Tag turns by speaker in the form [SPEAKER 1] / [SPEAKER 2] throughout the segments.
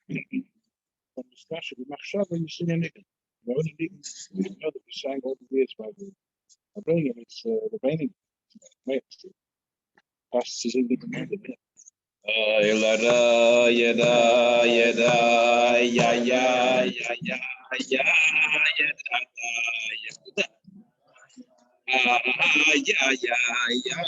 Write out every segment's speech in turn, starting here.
[SPEAKER 1] From discussion with Machshava, you see anything. The only thing you know that we sang all the years by the Farbreng, it's the raining. Past is in the commanded.
[SPEAKER 2] Yada yada yada ya ya ya ya ya yada yada ya ya ya.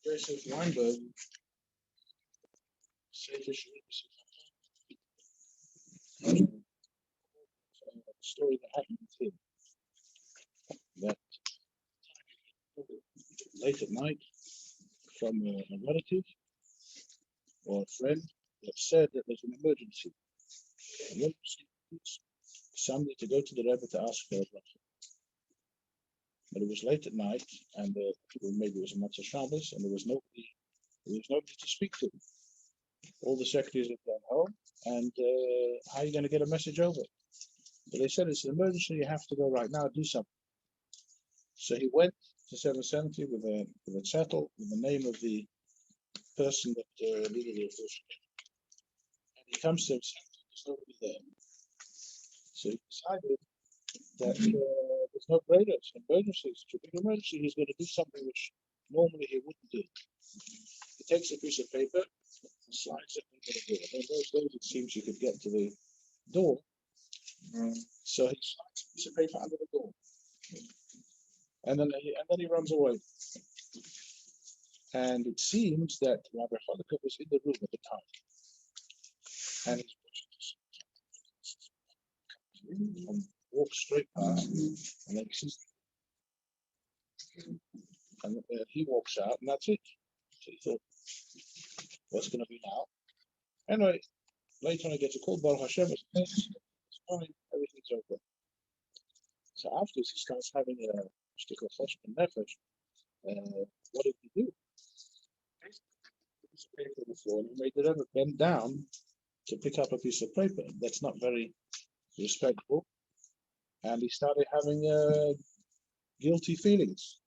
[SPEAKER 1] Joseph Weinberg said this story that happened with him. That late at night, from a relative or a friend that said that there's an emergency. Somebody to go to the Rabbi to ask for a blessing. But it was late at night, and maybe it was a Matzah Shabbos, and there was nobody to speak to. All the secretaries had gone home, and how are you going to get a message over? But they said, it's an emergency, you have to go right now, do something. So he went to 770 with a zettel, with the name of the person that needed the official. And he comes to 770, there's nobody there. So he decided that there's no greater emergency. It's a big emergency. He's going to do something which normally he wouldn't do. He takes a piece of paper and slides it under the door. In those days, it seems you could get to the door. So he slides a piece of paper under the door, and then he runs away. And it seems that Rabbi Chalukah was in the room at the time, and he's watching and walks straight past, and then he walks out, and that's it. So he thought, what's going to be now? Anyway, later on I get a call, Baruch Hashem, it's fine, everything's okay. So afterwards he starts having a shtickle cheshbon nefesh. What did he do? piece of paper on the floor and he made the Rebbe bend down to pick up a piece of paper. That's not very respectful. And he started having guilty feelings.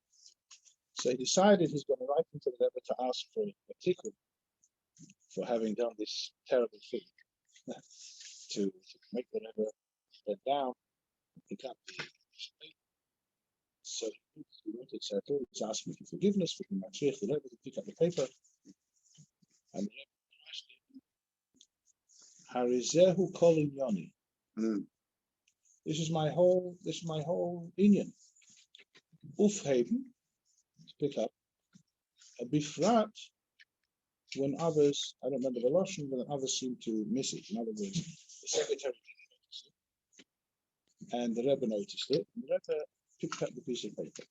[SPEAKER 1] So he decided he's going to write into the Rebbe to ask for a tikkun for having done this terrible thing. to make the Rebbe bend down and pick up the paper. So he wanted to he's asking for forgiveness for the Mashiach, the Rebbe to pick up the paper. And the Rebbe asked him, Harizehu kolin yoni. This is my whole inyan. Aufheben, to pick up. A bifrat, when others, I don't remember the Lashon, but others seem to miss it. In other words, the secretary didn't notice it. And the Rebbe noticed it. And the Rebbe picked up the piece of paper.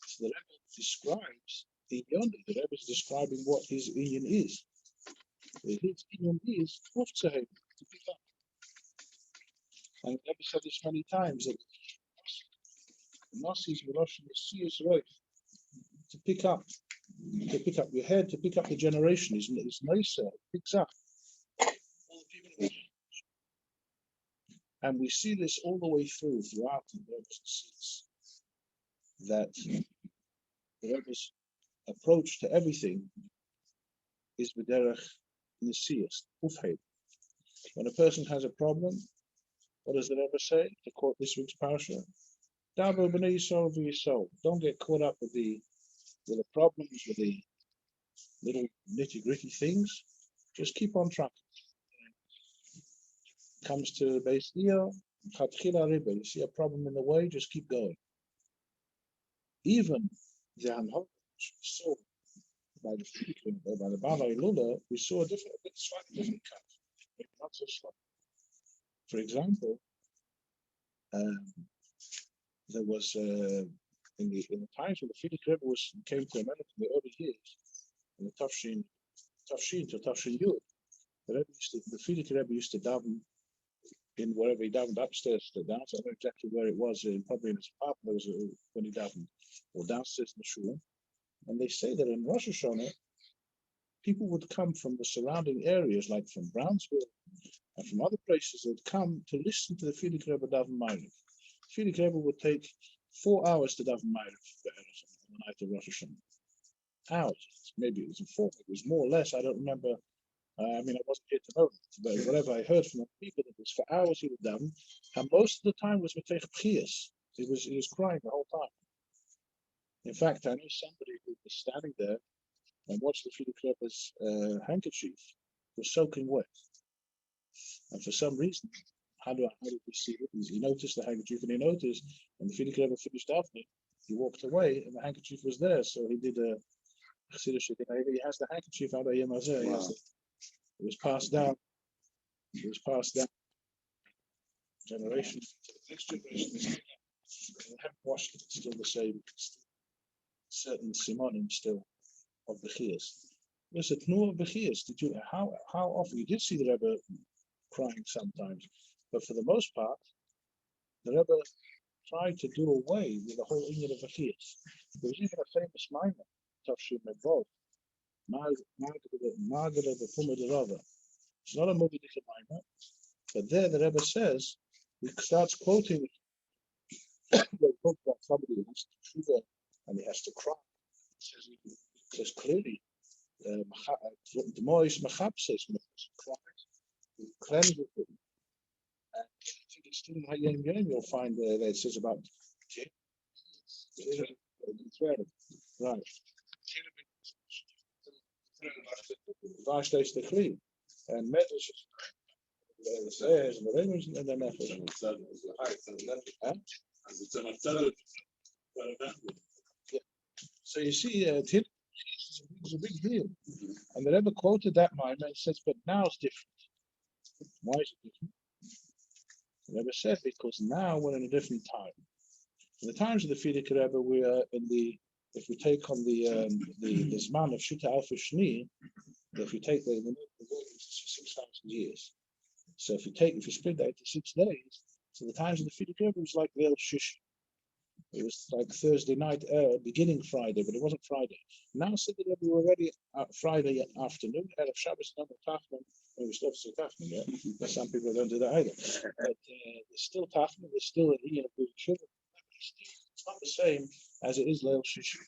[SPEAKER 1] So the Rebbe describes the Yoni. The Rebbe is describing what his inyan is. His inyan is Tomchei, to pick up. And the Rebbe said this many times that Nasi's Veloshim is right. To pick up your head, to pick up the generation is nicer, it picks up all the people. And we see this all the way throughout the Rebbe's that the Rebbe's approach to everything is b'derech nesiyas, ufheid. When a person has a problem, what does the Rebbe say? To quote this week's parasha, Daber b'nei Yisrael v'Yisrael. Don't get caught up with the problems, with the little nitty-gritty things. Just keep on track. Comes to base here, you see a problem in the way, just keep going. Even the Hanhok, which we saw by the Bavai Lula, we saw a slightly different cut, but not so slight. For example, there was in the times when the Frierdiker Rebbe came to America in the early years, in the Tafshin to Tafshin Yud, the Frierdiker Rebbe used to daven in wherever he davened, upstairs to downstairs. I don't know exactly where it was, probably in his apartment when he davened, or downstairs in the shul. And they say that in Rosh Hashanah, people would come from the surrounding areas, like from Brownsville and from other places, that would come to listen to the Frierdiker Rebbe daven Ma'ariv. Frierdiker Rebbe would take 4 hours to daven Ma'ariv on the night of Rosh Hashanah. Hours. Maybe it was 4, it was more or less, I don't remember. I wasn't here to know that, but whatever I heard from the people, it was for hours he would daven, and most of the time was Metech Pchias. He was crying the whole time. In fact, I knew somebody who was standing there and watched the Frierdiker Rebbe's handkerchief was soaking wet, and for some reason, how did we see it? He noticed the handkerchief, and he noticed when the Frierdiker Rebbe finished davening, he walked away, and the handkerchief was there. So he did a Chassidish. He has the handkerchief out of Yemazeh. Wow. It was passed down. Generation to the next generation. They haven't washed it. It's still the same. Certain simonim still of the chiyas. There's a tnu of the chiyas. Did you? How often you did see the Rebbe crying sometimes, but for the most part, the Rebbe tried to do away with the whole inyan of the chiyas. There was even a famous minor, Tafshin Medvod. It's not a Moedika minor, but there the Rebbe says, he starts quoting, they talk about somebody who has to tshuva and he has to cry. He says clearly, the Mois Machapses, cries, he cleanses him. And I think it's still in Hayem Yom, you'll find that it says about right. Vash the clean and medrash and the ravens and the nefesh. So you see, it's a big deal. And the Rebbe quoted that mind and says, but now it's different. Why is it different? The Rebbe said, because now we're in a different time. In the times of the Frierdiker Rebbe, we are in the, if we take on the Zman of Shita Alpha Shni, if you take the world is 6,000 years. So if you split that into 6 days, so the times of the Frierdiker Rebbe was like Veil Shishi. It was like Thursday night, beginning Friday, but it wasn't Friday. Now said that we were already Friday afternoon, Erev Shabbos, number Tachman. We still have to say Tachman, yeah. But some people don't do that either. But there's still Tachman, there's still an Ian of doing Shiva. It's not the same as it is Leil Shishi.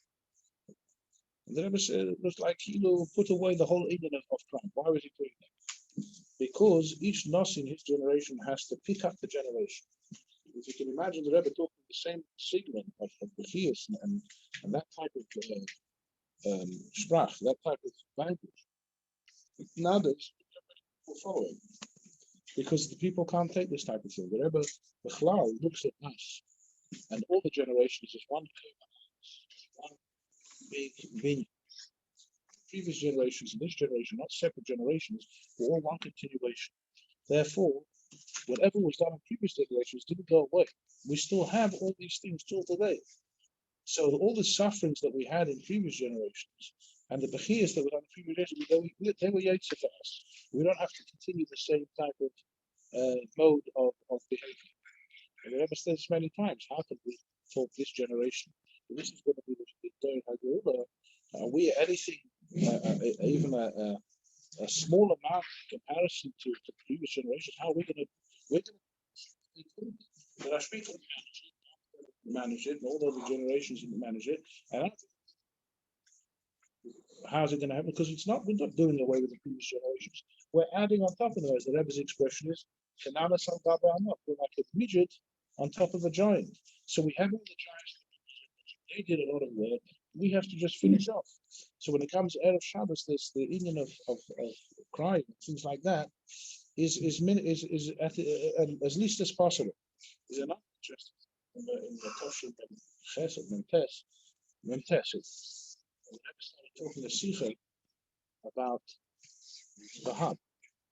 [SPEAKER 1] And the Rebbe said it was like he put away the whole Ian of crime. Why was he doing that? Because each Nos in his generation has to pick up the generation. If you can imagine the Rebbe talking the same segment of the Chias and that type of sprach, that type of language, nowadays people follow it because the people can't take this type of thing. The Rebbe, the Chlal, looks at us and all the generations as one big vineyard. Previous generations and this generation, not separate generations, were all one continuation. Therefore, whatever was done in previous generations didn't go away. We still have all these things till today. So all the sufferings that we had in previous generations and the bechias that were done in previous generations, they were yetzer for us. We don't have to continue the same type of mode of behavior. And the Rebbe said this many times. How can we talk this generation? This is going to be the day Hagula. We anything, even a small amount in comparison to previous generations. How are we going to? But our people manage it, and all the other generations manage it. And how's it going to happen? Because we're not doing away with the previous generations. We're adding on top of those. The Rebbe's expression is, we're like a midget on top of a giant. So we have all the giants. They did a lot of work. We have to just finish off. So when it comes to Erev Shabbos, this the union of crime, things like that, is at as least as possible. Is another interest in the Toshim and Chesed Memtes. We never started talking to Sicha about Vahab,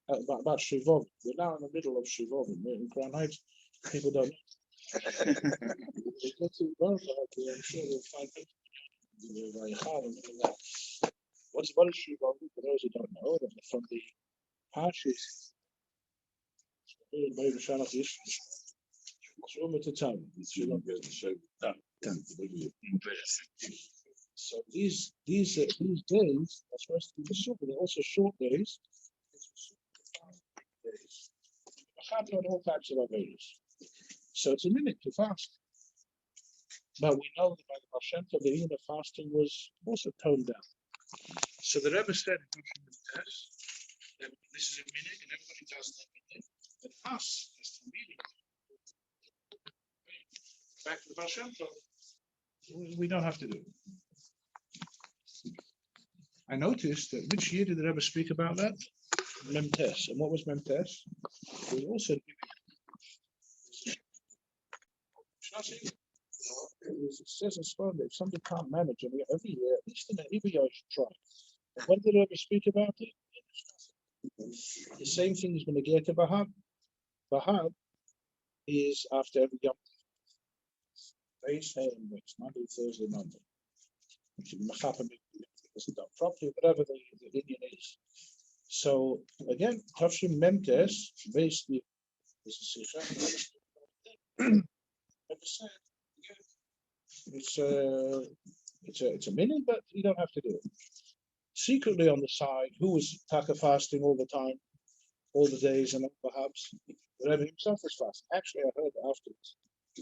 [SPEAKER 1] about Shivov. We're now in the middle of Shivov. In Crown Heights, people don't know. They go to Vahab, I'm sure they'll find people. What is Shivov? For those who don't know, from the Parshas, so these days are supposed to be short, but they're also short days. All types of averos. So it's a minute to fast. But we know that by the Baal Shem Tov, the Ian of fasting was also toned down. So the Rebbe said that this is a minute, and everybody does that minute. But us, as Temimim, back to the Baal Shem Tov, we don't have to do it. I noticed that which year did the Rebbe speak about that? Memtes. And what was Memtes? We also it says in Sparta, if somebody can't manage it every year, at least in an every year, I should try. And when did I ever speak about it? The same thing is going to get to Bahab. Bahab is after every Yom. Base, hay, and mix, Monday, Thursday, Monday. It should be Machapim, it's done properly, whatever the Indian is. So, again, Tavshim Memtes, basically, this is Sikha. It's a minute, but you don't have to do it. Secretly on the side, who was taka fasting all the time, all the days, and perhaps the Rebbe himself was fasting. Actually, I heard afterwards. I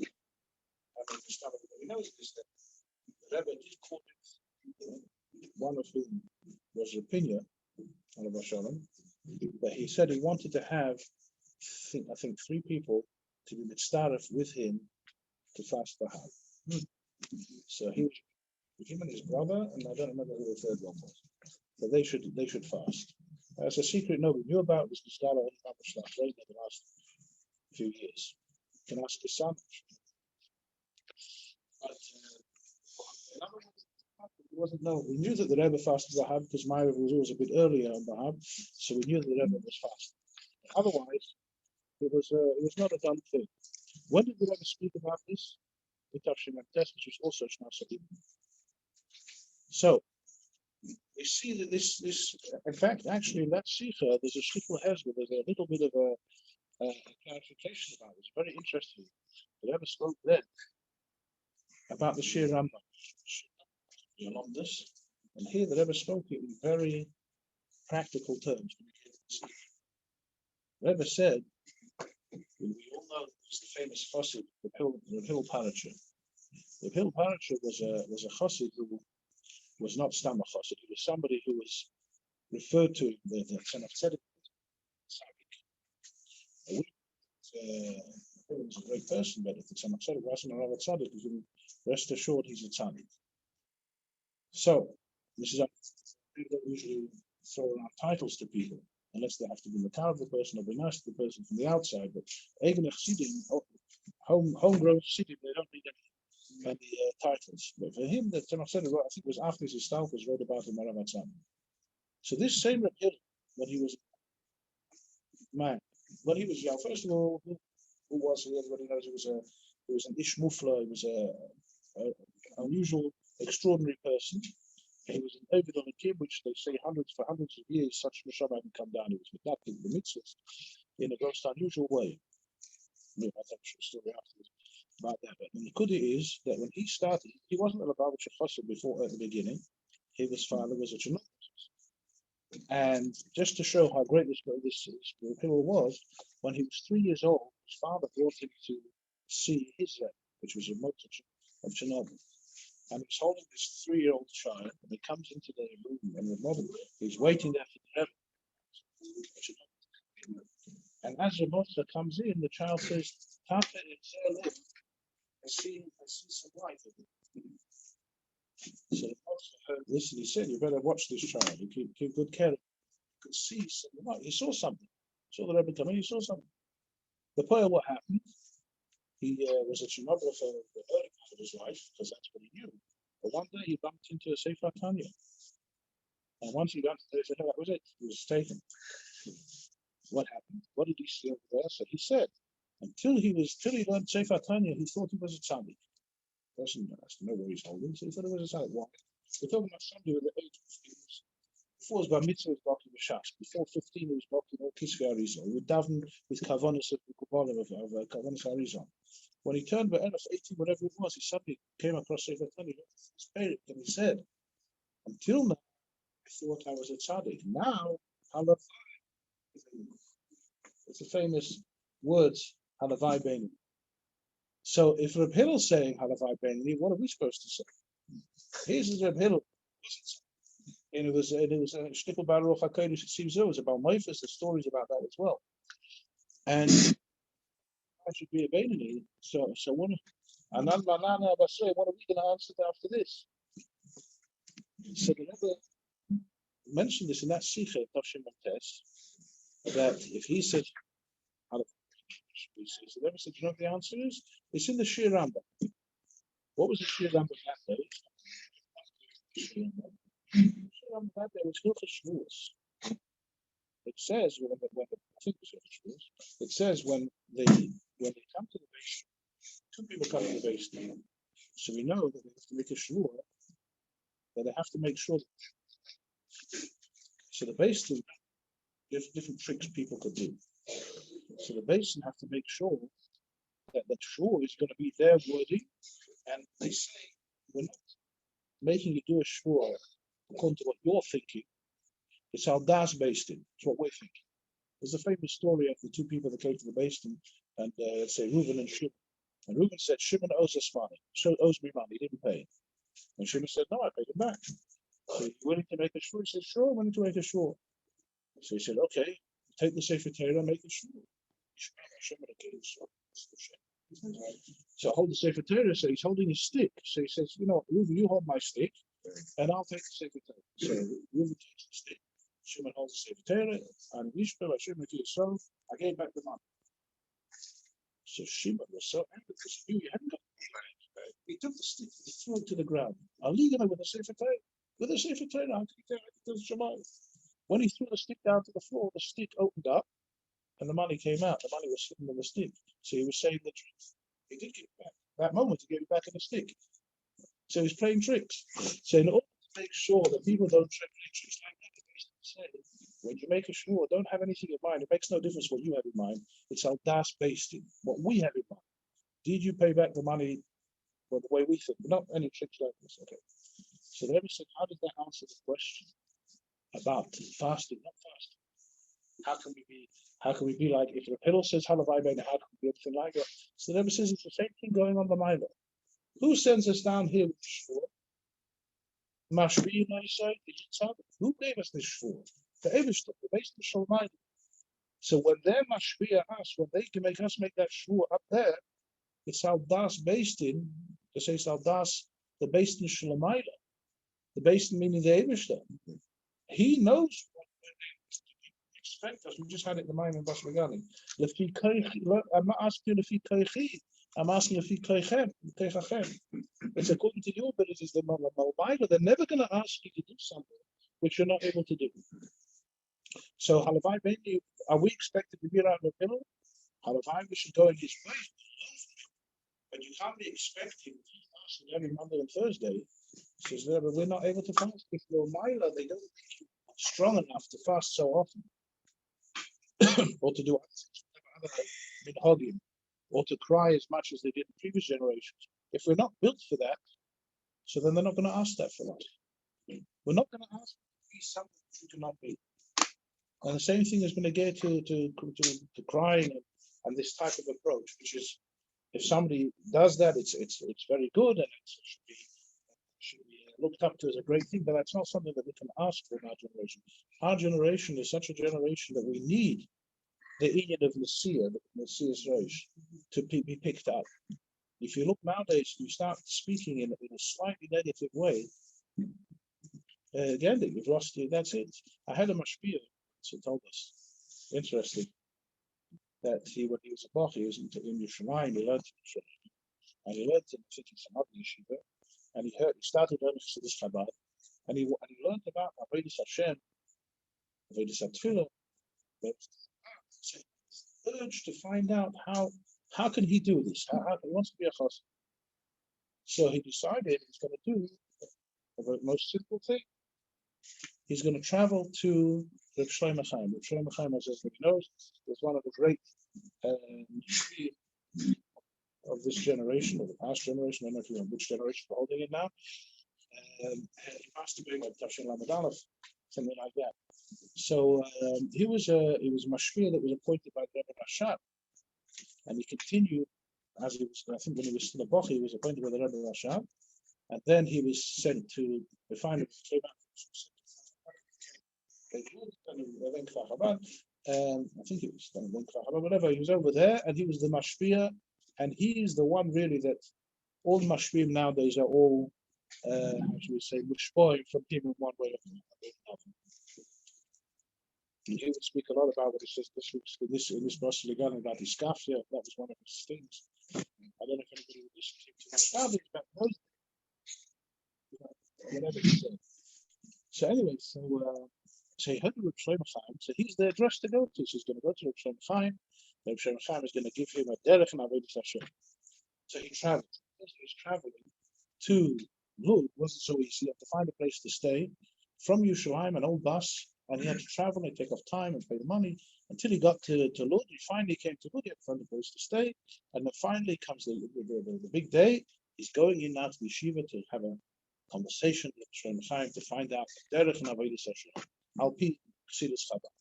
[SPEAKER 1] mean, he knows this. That the Rebbe did quote one of whom was Rapinya, that he said he wanted to have, I think 3 people to be mitzdaref with him to fast Bahab. So he was with him and his brother, and I don't remember who the third one was. But they should fast. It's a secret nobody knew about. Was the scholar only published that in the last few years. You can ask his son. But it wasn't known. We knew that the Rebbe fasted Bahab because Myra was always a bit earlier on Bahab, so we knew that the Rebbe was fasting. Otherwise, it was not a done thing. When did the Rebbe speak about this? The Tafshim test, which was also Shna Sadim. So we see that this in fact, actually in that Sikha, there's a Shikul Hezbollah, there's a little bit of a clarification about this. Very interesting. The Rebbe spoke then about the Shir Rambam, along this. And here the Rebbe spoke it in very practical terms. The Rebbe said, we all know it's the famous chassid, the Hill Parasha. The Hill Parasha was a chassid who was not Stam a chassid. He was somebody who was referred to the son of Tzedek. He was a great person, but if the son of Tzedek wasn't a Rav Tzaddik, you can rest assured he's a tzaddik. So this is people don't usually throw around titles to people unless they have to be the of the person or be nice to the person from the outside. But eigen chassidim, homegrown chassidim, they don't need any titles. But for him, the Tzemach Tzedek, I think it was after his Stalkers wrote about him, Rav Tzaddik. So this same Rabbi, when he was man, when he was young, first of all, who was he? Everybody knows he was an Ish Mufla. He was an unusual, extraordinary person. He was an Ovid on a kid, which they say for hundreds of years, such Mashpia hadn't come down. He was adapting the mitzvahs in a most unusual way. I think a story afterwards about that. But the Kudi is that when he started, he wasn't a Lubavitcher Chassid before at the beginning. His father was a Chernobyl. And just to show how great this Michoel was, when he was 3 years old, his father brought him to see his Rebbe, which was a motor of Chernobyl. And he's holding this 3-year-old child, and he comes into the room, and the mother is waiting there for the Rebbe. And as the mother comes in, the child says, "Tata, I see some light." So the mother heard this, and he said, "You better watch this child. You keep good care of him." You could see some light. He saw something. Saw the Rebbe come in. He saw something. The poem, what happened? He was a stenographer for the early part of his life because that's what he knew. But one day he bumped into a Sefer Tanya. And once he got to the Sefer, that was it. He was taken. What happened? What did he see over there? So he said, till he learned Sefer Tanya, he thought he was a tzaddik. The person has to know where he's holding, so he thought he was a tzaddik. Why? We're talking about somebody with the age of 15. Before his bar mitzvah, he was blocking the shas. Before 15, he was blocking all kisvei arizon. He would daven with kavanos of kavanos arizon. When he turned by 18, whatever it was, he suddenly came across Sefer Tanya, his parent, and he said, "Until now, I thought I was a tzaddik. Now, halavai." It's the famous words, halavai beinu. So if Reb Hillel is saying halavai beinu, what are we supposed to say? Here's Reb Hillel. And it was a shtickle baruch hakodesh. It seems it was about Mephis. There's stories about that as well. And I should be a Beinani. So what are we going to answer after this? So the Rebbe mentioned this in that Sikha Tomchei that if he said, the Rebbe said, you know what the answer is? It's in the Shir Rambam. What was the Shir Rambam that day? That day was Hilchos Shavuos. It says it says when they come to the base, two people come to the base now. So we know that they have to make a shvur, that they have to make sure. So the basin, different tricks people could do. So the basin have to make sure that the shvur is going to be their wording, and they say we're not making you do a shvur according to what you're thinking. It's al das based in. It's what we're thinking. There's a famous story of the two people that came to the basin, and say Reuben and Shimon. And Reuben said, "Shimon owes us money. Owes me money. He didn't pay." And Shimon said, "No, I paid him back." So you willing to make a shvur? He said, "Sure, I'm willing to make a shvur." So he said, "Okay, take the Sefer Torah, make a shvur." So hold the Sefer Torah. So he's holding his stick. So he says, "You know, Reuben, you hold my stick, and I'll take the Sefer Torah." So Reuben takes the stick. Shimon holds the Sefer Torah, and Mishpia, Shimon to yourself, I gave back the money. So Shimon was so angry because he knew he hadn't got the money. He took the stick and threw it to the ground. Aligana with the Sefer Torah. With the Sefer Torah, how could he tell it to Shemai? When he threw the stick down to the floor, the stick opened up, and the money came out. The money was sitting in the stick. So he was saying the truth. He did give it back. That moment, he gave it back in the stick. So he's playing tricks. So in order to make sure that people don't play tricks like that, when you make a shvur, don't have anything in mind. It makes no difference what you have in mind. It's al das based in what we have in mind. Did you pay back the money well, the way we think, not any tricks like this. Okay. So the Rebbe said, how does that answer the question about fasting, not fasting? How can we be like, if the pillow says halavai ben, how can we be anything like that? So the Rebbe says it's the same thing going on the Mila. Who sends us down here with the shvur? Mashpia, I say, who gave us this shvur? The Eivishter, the base of the Shalmaila. So when they're Mashpia us, when they can make us make that shvur up there, it's our das based in, they say it's our das, the based in Shalmaila. The based in meaning the Eivishter. He knows what they expect us. We just had it in the mind in Basmagani. I'm not asking you Lefi Koichi. I'm asking Lefi Koichem. It's according to your abilities. The Malmaila, they're never going to ask you to do something which you're not able to do. So Halavai Beni, are we expected to be around the middle? Halavai, we should go in his way. But you can't be expecting to fast every Monday and Thursday. Says there, but we're not able to fast. If you're Maila, they don't make you strong enough to fast so often. Or to do other minhagim, or to cry as much as they did in previous generations. If we're not built for that, so then they're not going to ask that for us. We're not going to ask to be something that we cannot be. And the same thing is going to get to crying and this type of approach, which is, if somebody does that, it's very good and it should be looked up to as a great thing, but that's not something that we can ask for in our generation. Our generation is such a generation that we need the Inyan of Messiah, the Messiah's Reish, to be picked up. If you look nowadays, you start speaking in a slightly negative way, again, you've lost it, that's it. I had a Mashpia who told us, interesting, that when he was a Bach, he was in Yerushalayim, he learned in Yerushalayim, and he learned in some other yeshiva, and he started learning Chassidus Chabad, and he learned about Avodas Hashem, Avodas Tefillah, but the urge to find out how can he do this? How he wants to be a chassid. So he decided he's going to do the most simple thing. He's going to travel to Reb Shlomo Chaim. Reb Shlomo Chaim, as everybody knows, was one of the great of this generation, or the past generation. I don't know if you know which generation we're holding it now. He passed away by Tafshin Lamed Aleph, something like that. So he was Mashpia that was appointed by the Rebbe Rashab, and he continued as he was. I think when he was still a Bach, he was appointed by the Rebbe Rashab, and then he was sent to the final. I think it was whatever. He was over there, and he was the Mashpia, and he is the one really that all Mashpia nowadays are all, how should we say, mushpoim from him in one way or another. He would speak a lot about what he says in this Basel again about his kafia. That was one of his things. I don't know if anybody would listen to him about those whatever he said. So anyway, so he heard Reb Shlomo Chaim, so he's the address to go to. So he's going to go to Reb Shlomo Chaim. Reb Shlomo Chaim is going to give him a derech and avodas Hashem. So he traveled. As he was traveling to Lud, it wasn't so easy. He had to find a place to stay from Yerushalayim, an old bus, and he had to travel and take off time and pay the money until he got to Lud. He finally came to Lud. He had to find a place to stay, and then finally comes the big day. He's going in now to the yeshiva to have a conversation with Shlomo Chaim to find out derech and avodas Hashem. Alpi Chassidus Chabad.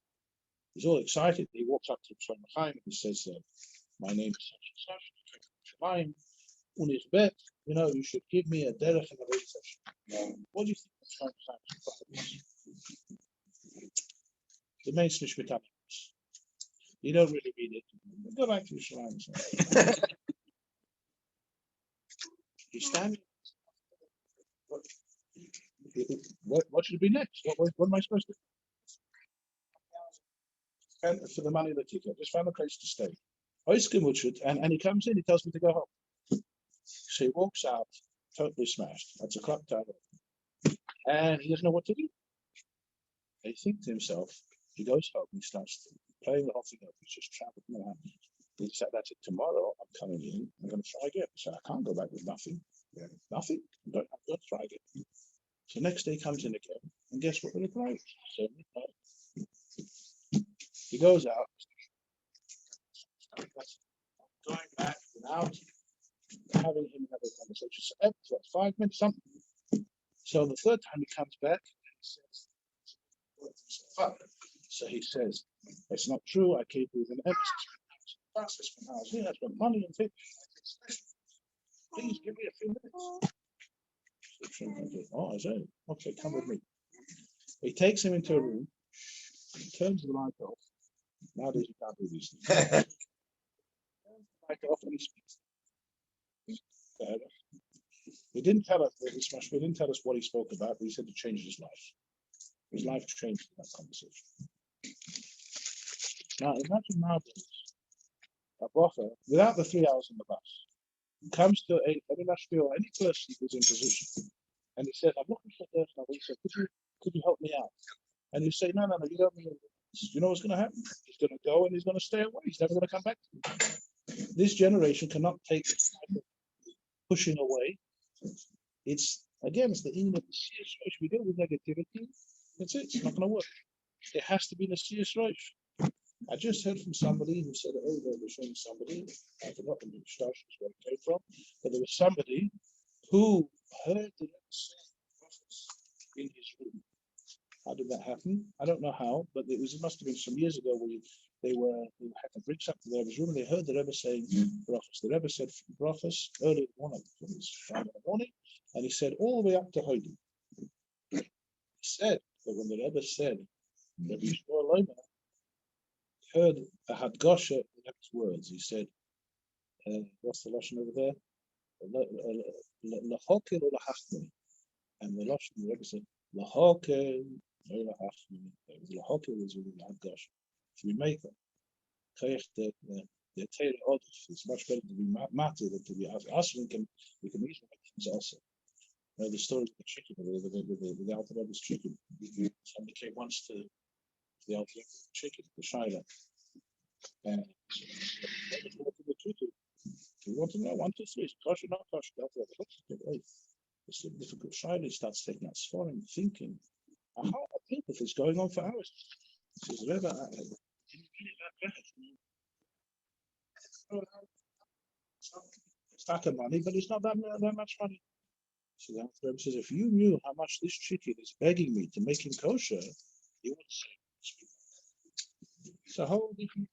[SPEAKER 1] He's all excited. He walks up to Shlomo Chaim and he says, "My name is such and such. You know, you should give me a derech and avodas Hashem." What do you think of Shlomo Chaim's reply? The main Shmita. You don't really read it. Go back to Yerushalayim. He's standing. What should be next? What am I supposed to do? And for the money of the ticket, just found a place to stay. And he comes in, he tells me to go home. So he walks out, totally smashed. That's a clock tower. And he doesn't know what to do. He thinks to himself, he goes home, he starts playing the whole thing up. He's just traveling. He said, that's it, tomorrow I'm coming in, I'm going to try again. So I can't go back with nothing. Nothing? I'm going to try again. So next day comes in again, and guess what the reply is? So he goes out, going back without having him have a conversation. So after 5 minutes, something. So the third time he comes back, and he says, so he says, it's not true. I came with an fast. I spent hours here. I spent money and things. Please give me a few minutes. Oh, I say, okay, come with me. He takes him into a room, turns the light off. Nowadays you can't do these things. Turns the light off and he speaks. He didn't tell us this much. He didn't tell us what he spoke about, but he said it changed his life. His life changed in that conversation. Now imagine nowadays a bocher without the 3 hours on the bus comes to any Mashpia or any person who's in position, and he says, "I'm looking for this." And he said, "Could you help me out?" And you say, "No, you don't mean it." You know what's going to happen? He's going to go and he's going to stay away. He's never going to come back to you. This generation cannot take this type of pushing away. It's again, it's the Indian of the serious rosh. We deal with negativity. That's it. It's not going to work. There has to be the serious rosh. I just heard from somebody who said, "Oh, they were showing somebody." I forgot the Stash where it came from, but there was somebody who heard the prophets in his room. How did that happen? I don't know how, but it must have been some years ago where they had to bring something to the Rebbe's room, and they heard the Rebbe saying brachos. The Rebbe said brachos early in the morning, when it was Friday in the morning, and he said all the way up to Holy. He said that when the Rebbe said, Rabbi Michoel heard a hadgosha in Rebbe's words, he said, what's the lashon over there? Lahokel or lahachmei, and the lashon the Rebbe said lahokel. Lahokel is really hadgosha. To be maker. The Torah is much better to be matter than to be us. We can easily make things also. The story of the chicken, with the Alter Rebbe's chicken. Somebody came once to the Alter Rebbe's chicken, the Shaila, and the chicken. We want to know 1, 2, 3. Kosher, not kosher. The Alter Rebbe, it's a difficult Shaila. He starts taking out sforim, thinking. How I think if it's going on for hours. He says, Rebbe, it's not the money, but it's not that much money. So the Alter Rebbe says, if you knew how much this chicken is begging me to make him kosher, you would say it's a whole different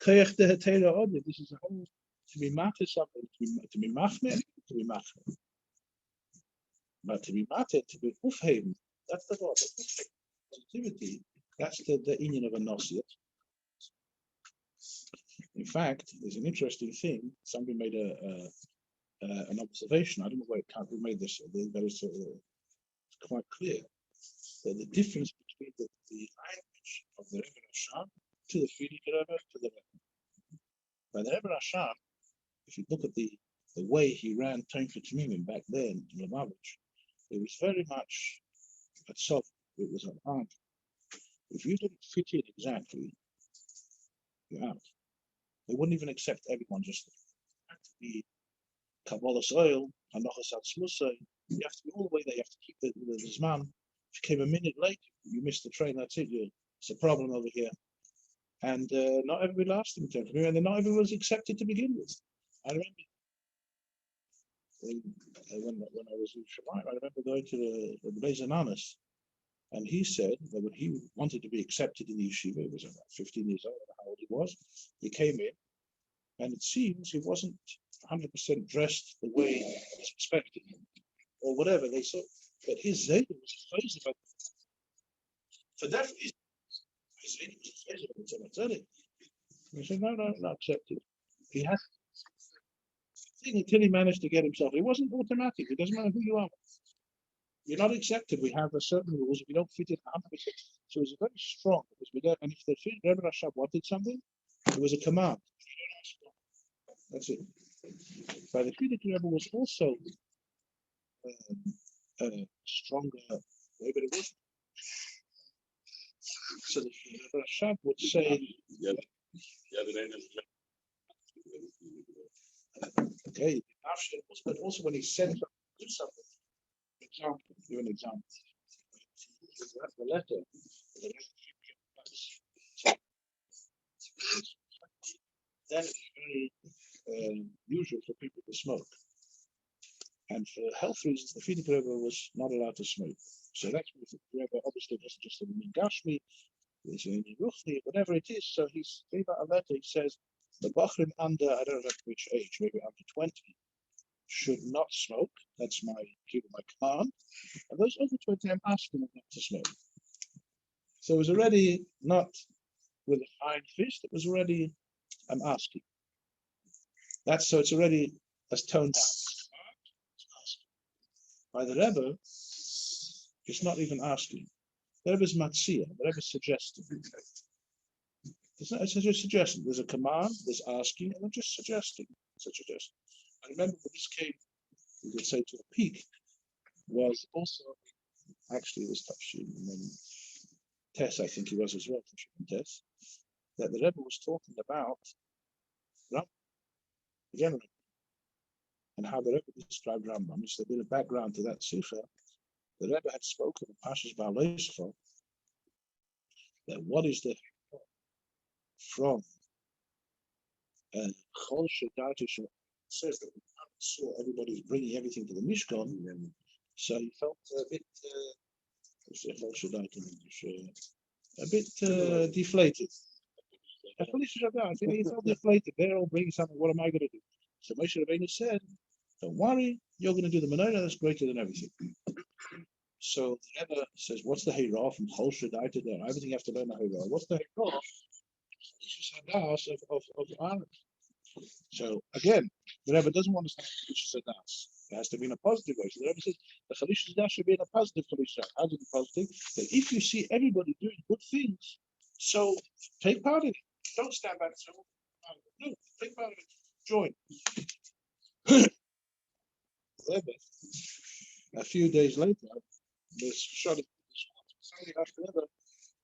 [SPEAKER 1] koyach the Torah order. This is a whole to be matter something, to be machmir, to be machmir. But to be matter, to be ufheben, that's the word. Positivity, that's the union of a nosiat. In fact, there's an interesting thing. Somebody made an observation. I don't know where we made this. It's quite clear that the difference between the language of the Rebbe Rasham to the Frierdiker Rebbe to the Rebbe. By the Rebbe Rasham, if you look at the way he ran Temimim back then in Lubavitch, it was very much at soft. It was an art. If you didn't fit in exactly, you're out. They wouldn't even accept everyone. Just had to be Kabbalah's oil, Hanochas Atzmusay. You have to be all the way there. You have to keep the Zman. If you came a minute late, you missed the train. That's it. It's a problem over here. And not everybody lasted in Temimim, and then not everyone was accepted to begin with. I remember when I was in Shevat, I remember going to the Beis Ananas, and he said that when he wanted to be accepted in the yeshiva, he was about 15 years old, I don't know how old he was. He came in, and it seems he wasn't 100% dressed the way was expected, or whatever they said. But his Zayda was crazy about for that reason. His Zayda was crazy about it. He said, no, not accepted. He has until he managed to get himself. It wasn't automatic. It doesn't matter who you are. You're not accepted. We have a certain rules. If you don't fit in 100%, so it's very strong because we don't. And if the Rebbe Rashab wanted something, it was a command. That's it. But the Frierdiker Rebbe was also stronger way, but it was. So the Rebbe Rashab would say, okay, but also when he said something, do something. Example, give an example. The letter. Then very usual for people to smoke. And for health reasons, the Frierdiker Rebbe was not allowed to smoke. So that's what the Rebbe obviously doesn't just in Gashmi, it's in Ruchni, whatever it is. So he gave out a letter. He says the Bachrim under, I don't know which age, maybe under 20, should not smoke. That's my command. And those over 20, I'm asking them not to smoke. So it was already not with a fine fist, it was already, I'm asking. So it's already as toned down. By the Rebbe, it's not even asking. The Rebbe is Matzia, the Rebbe is suggesting. It's just a suggestion. There's a command, there's asking, and I'm just suggesting. It's a suggestion. I remember when this came, you could say, to a peak, was also, actually it was Tomchei, and then Tess, I think he was as well, Tess, that the Rebbe was talking about Rambam, and how the Rebbe described Rambam. Just a bit of background to that Sikha. The Rebbe had spoken in Pashas Baal Leischa that what is the from Chol Shedatish says that saw everybody's bringing everything to the Mishkan, so he felt a bit deflated. He felt deflated. They're all bringing something. What am I going to do? So Moshe Rabbeinu said, "Don't worry, you're going to do the menorah. That's greater than everything." So the Rebbe says, "What's the Heirah from Chol Shadai to there? Everything you have to learn the Heirah. What's the Heirah? Of Aaron." So again, the Rebbe doesn't want to say Chalish Hadas. It has to be in a positive way. So the Rebbe says the Chalish Hadas should be in a positive Chalish Hadas. How is it positive? That if you see everybody doing good things, so take part in it. Don't stand back and say, "No, take part in it. Join." A few days later, the shot of somebody asked the Rebbe,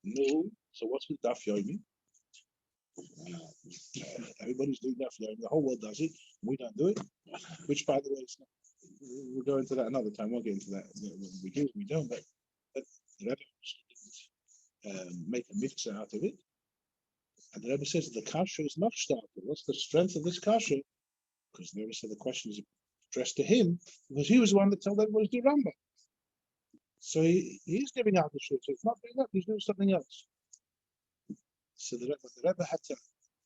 [SPEAKER 1] "No, so what's with Daf Yomi? Everybody's doing Daf Yomi. The whole world does it. We don't do it." Which, by the way, is not, we'll go into that another time. We'll get into that. We do, we don't. But the Rebbe didn't make a mitzvah out of it. And the Rebbe says the kasha is not started. What's the strength of this kasha? Because the Rebbe said the question is addressed to him, because he was the one that told everybody to do Rambam. So he's giving out the truth. So it's not doing that, he's doing something else. So the Rebbe had to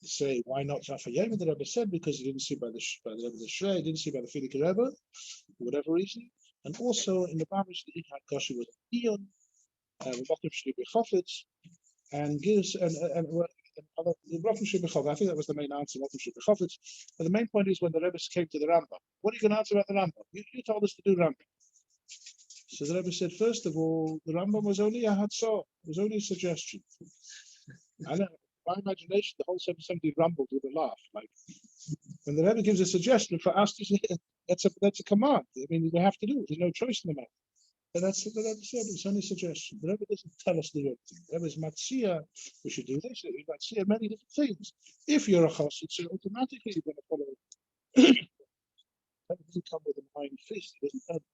[SPEAKER 1] say, why not Rafayim? The Rebbe said, because he didn't see by the Rebbe the Shrei, he didn't see by the Frierdiker Rebbe, for whatever reason. And also in the Babish, the Ichad Kasha was Ion, Mokim Shli B'Chofetz, and gives, and other, I think that was the main answer, Mokim Shli B'Chofetz. But the main point is when the Rebbe came to the Rambam, what are you going to answer about the Rambam? You told us to do Rambam. So the Rebbe said, first of all, the Rambam was only a hatzah, it was only a suggestion. And my imagination, the whole 770 rumbled with a laugh. Like when the Rebbe gives a suggestion for us to say, that's a command. I mean, we have to do it. There's no choice in the matter. But that's what the Rebbe said. It's only a suggestion. The Rebbe doesn't tell us to do anything. The Rebbe is Matzia. We should do this. We Matzia many different things. If you're a chassid, so automatically you're going to follow it. That doesn't come with a mind fist. It doesn't come.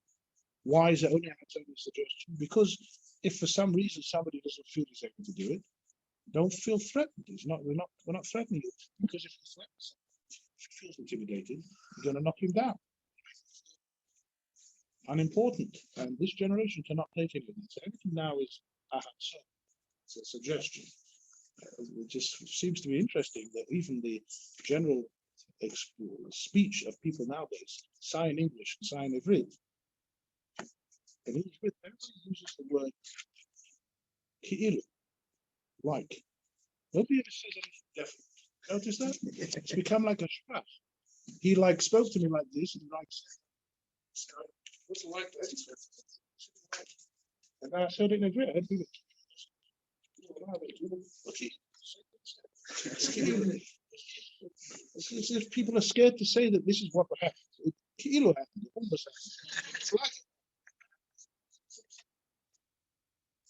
[SPEAKER 1] Why is it only a suggestion? Because if for some reason somebody doesn't feel he's able to do it, don't feel threatened. We're not threatening you. Because if you threaten someone, if he feels intimidated, you're going to knock him down. Unimportant. And this generation cannot take anything. So everything now is it's a suggestion. It just seems to be interesting that even the general speech of people nowadays, sign English and sign Ivrit. In English, everybody uses the word ki'ilu. Like. Nobody ever says anything definite. Notice that? It's become like a shpach. He spoke to me like this, and what's the like? And I said it in a grid. I didn't do it. It's if people are scared to say that this is what happened. Kilo happened. It's like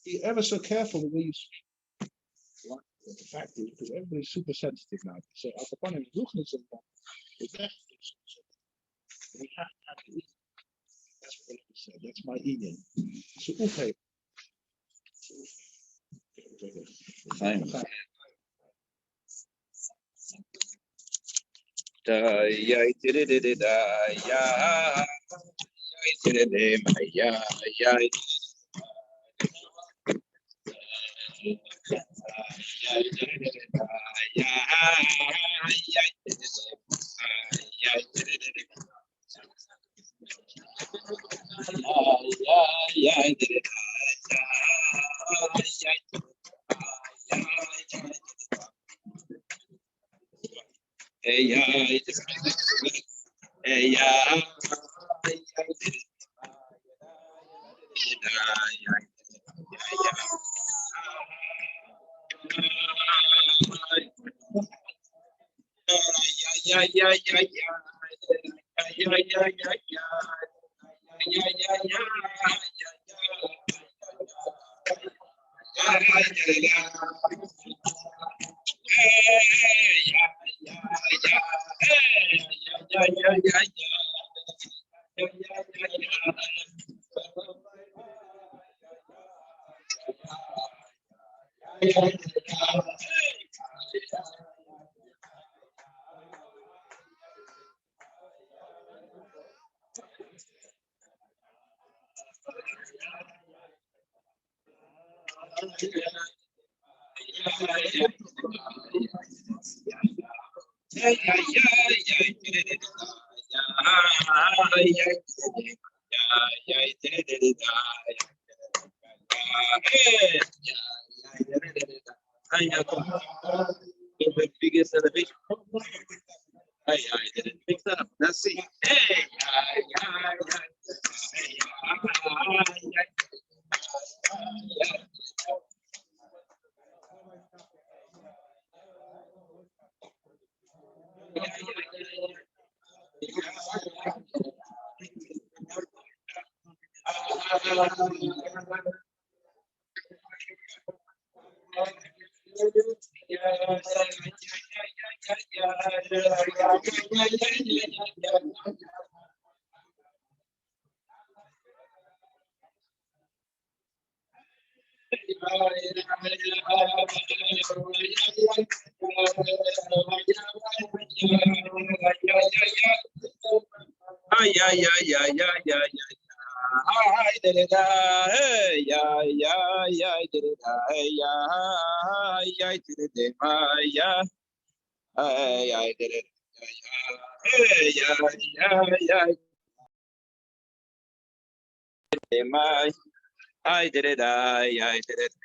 [SPEAKER 1] be ever so careful the way you speak. The fact is, because everybody's super sensitive now. So, upon him, we have to have it. That's what I said. That's my Indian. So, okay.
[SPEAKER 2] The biggest celebration. I didn't mix that up. Let's see. Hey, I did it, I did it,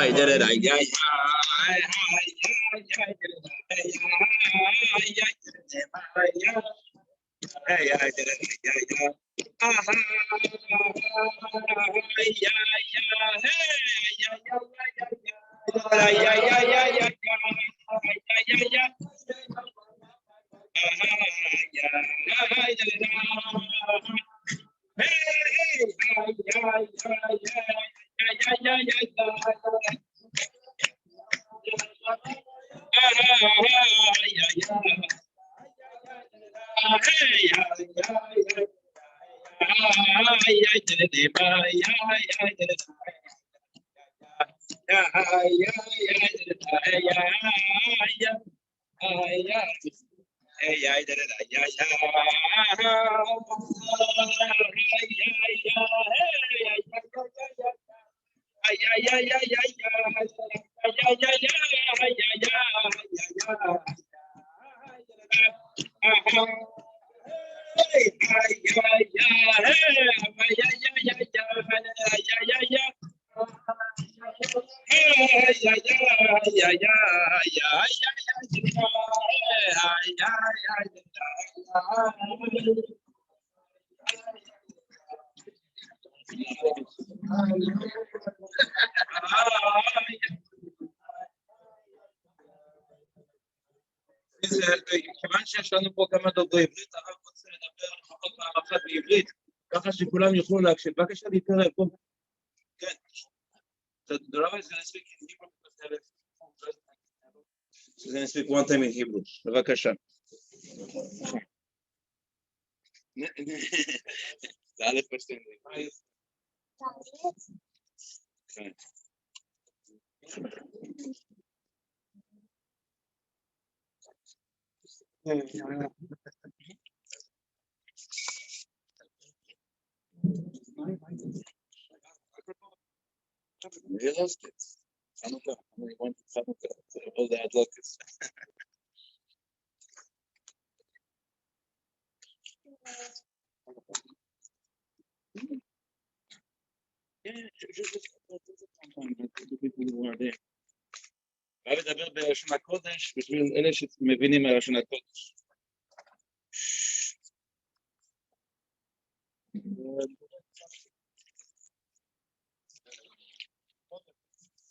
[SPEAKER 2] I did it. Hey, I did it. כיוון שיש לנו פה כמה דוברי עברית, הרב רוצה לדבר לפחות פעם אחת בעברית, ככה שכולם יוכלו להקשיב. בבקשה להתקרב פה. כן. The rabbi is going to speak in Hebrew because he's going to speak one time in Hebrew. בבקשה. זה א' בשתיים. כן. You lost it. Hanukkah. We went to Hanukkah. All the advocates. אני מדבר בלשון הקודש בשביל אלה שמבינים מהלשון הקודש.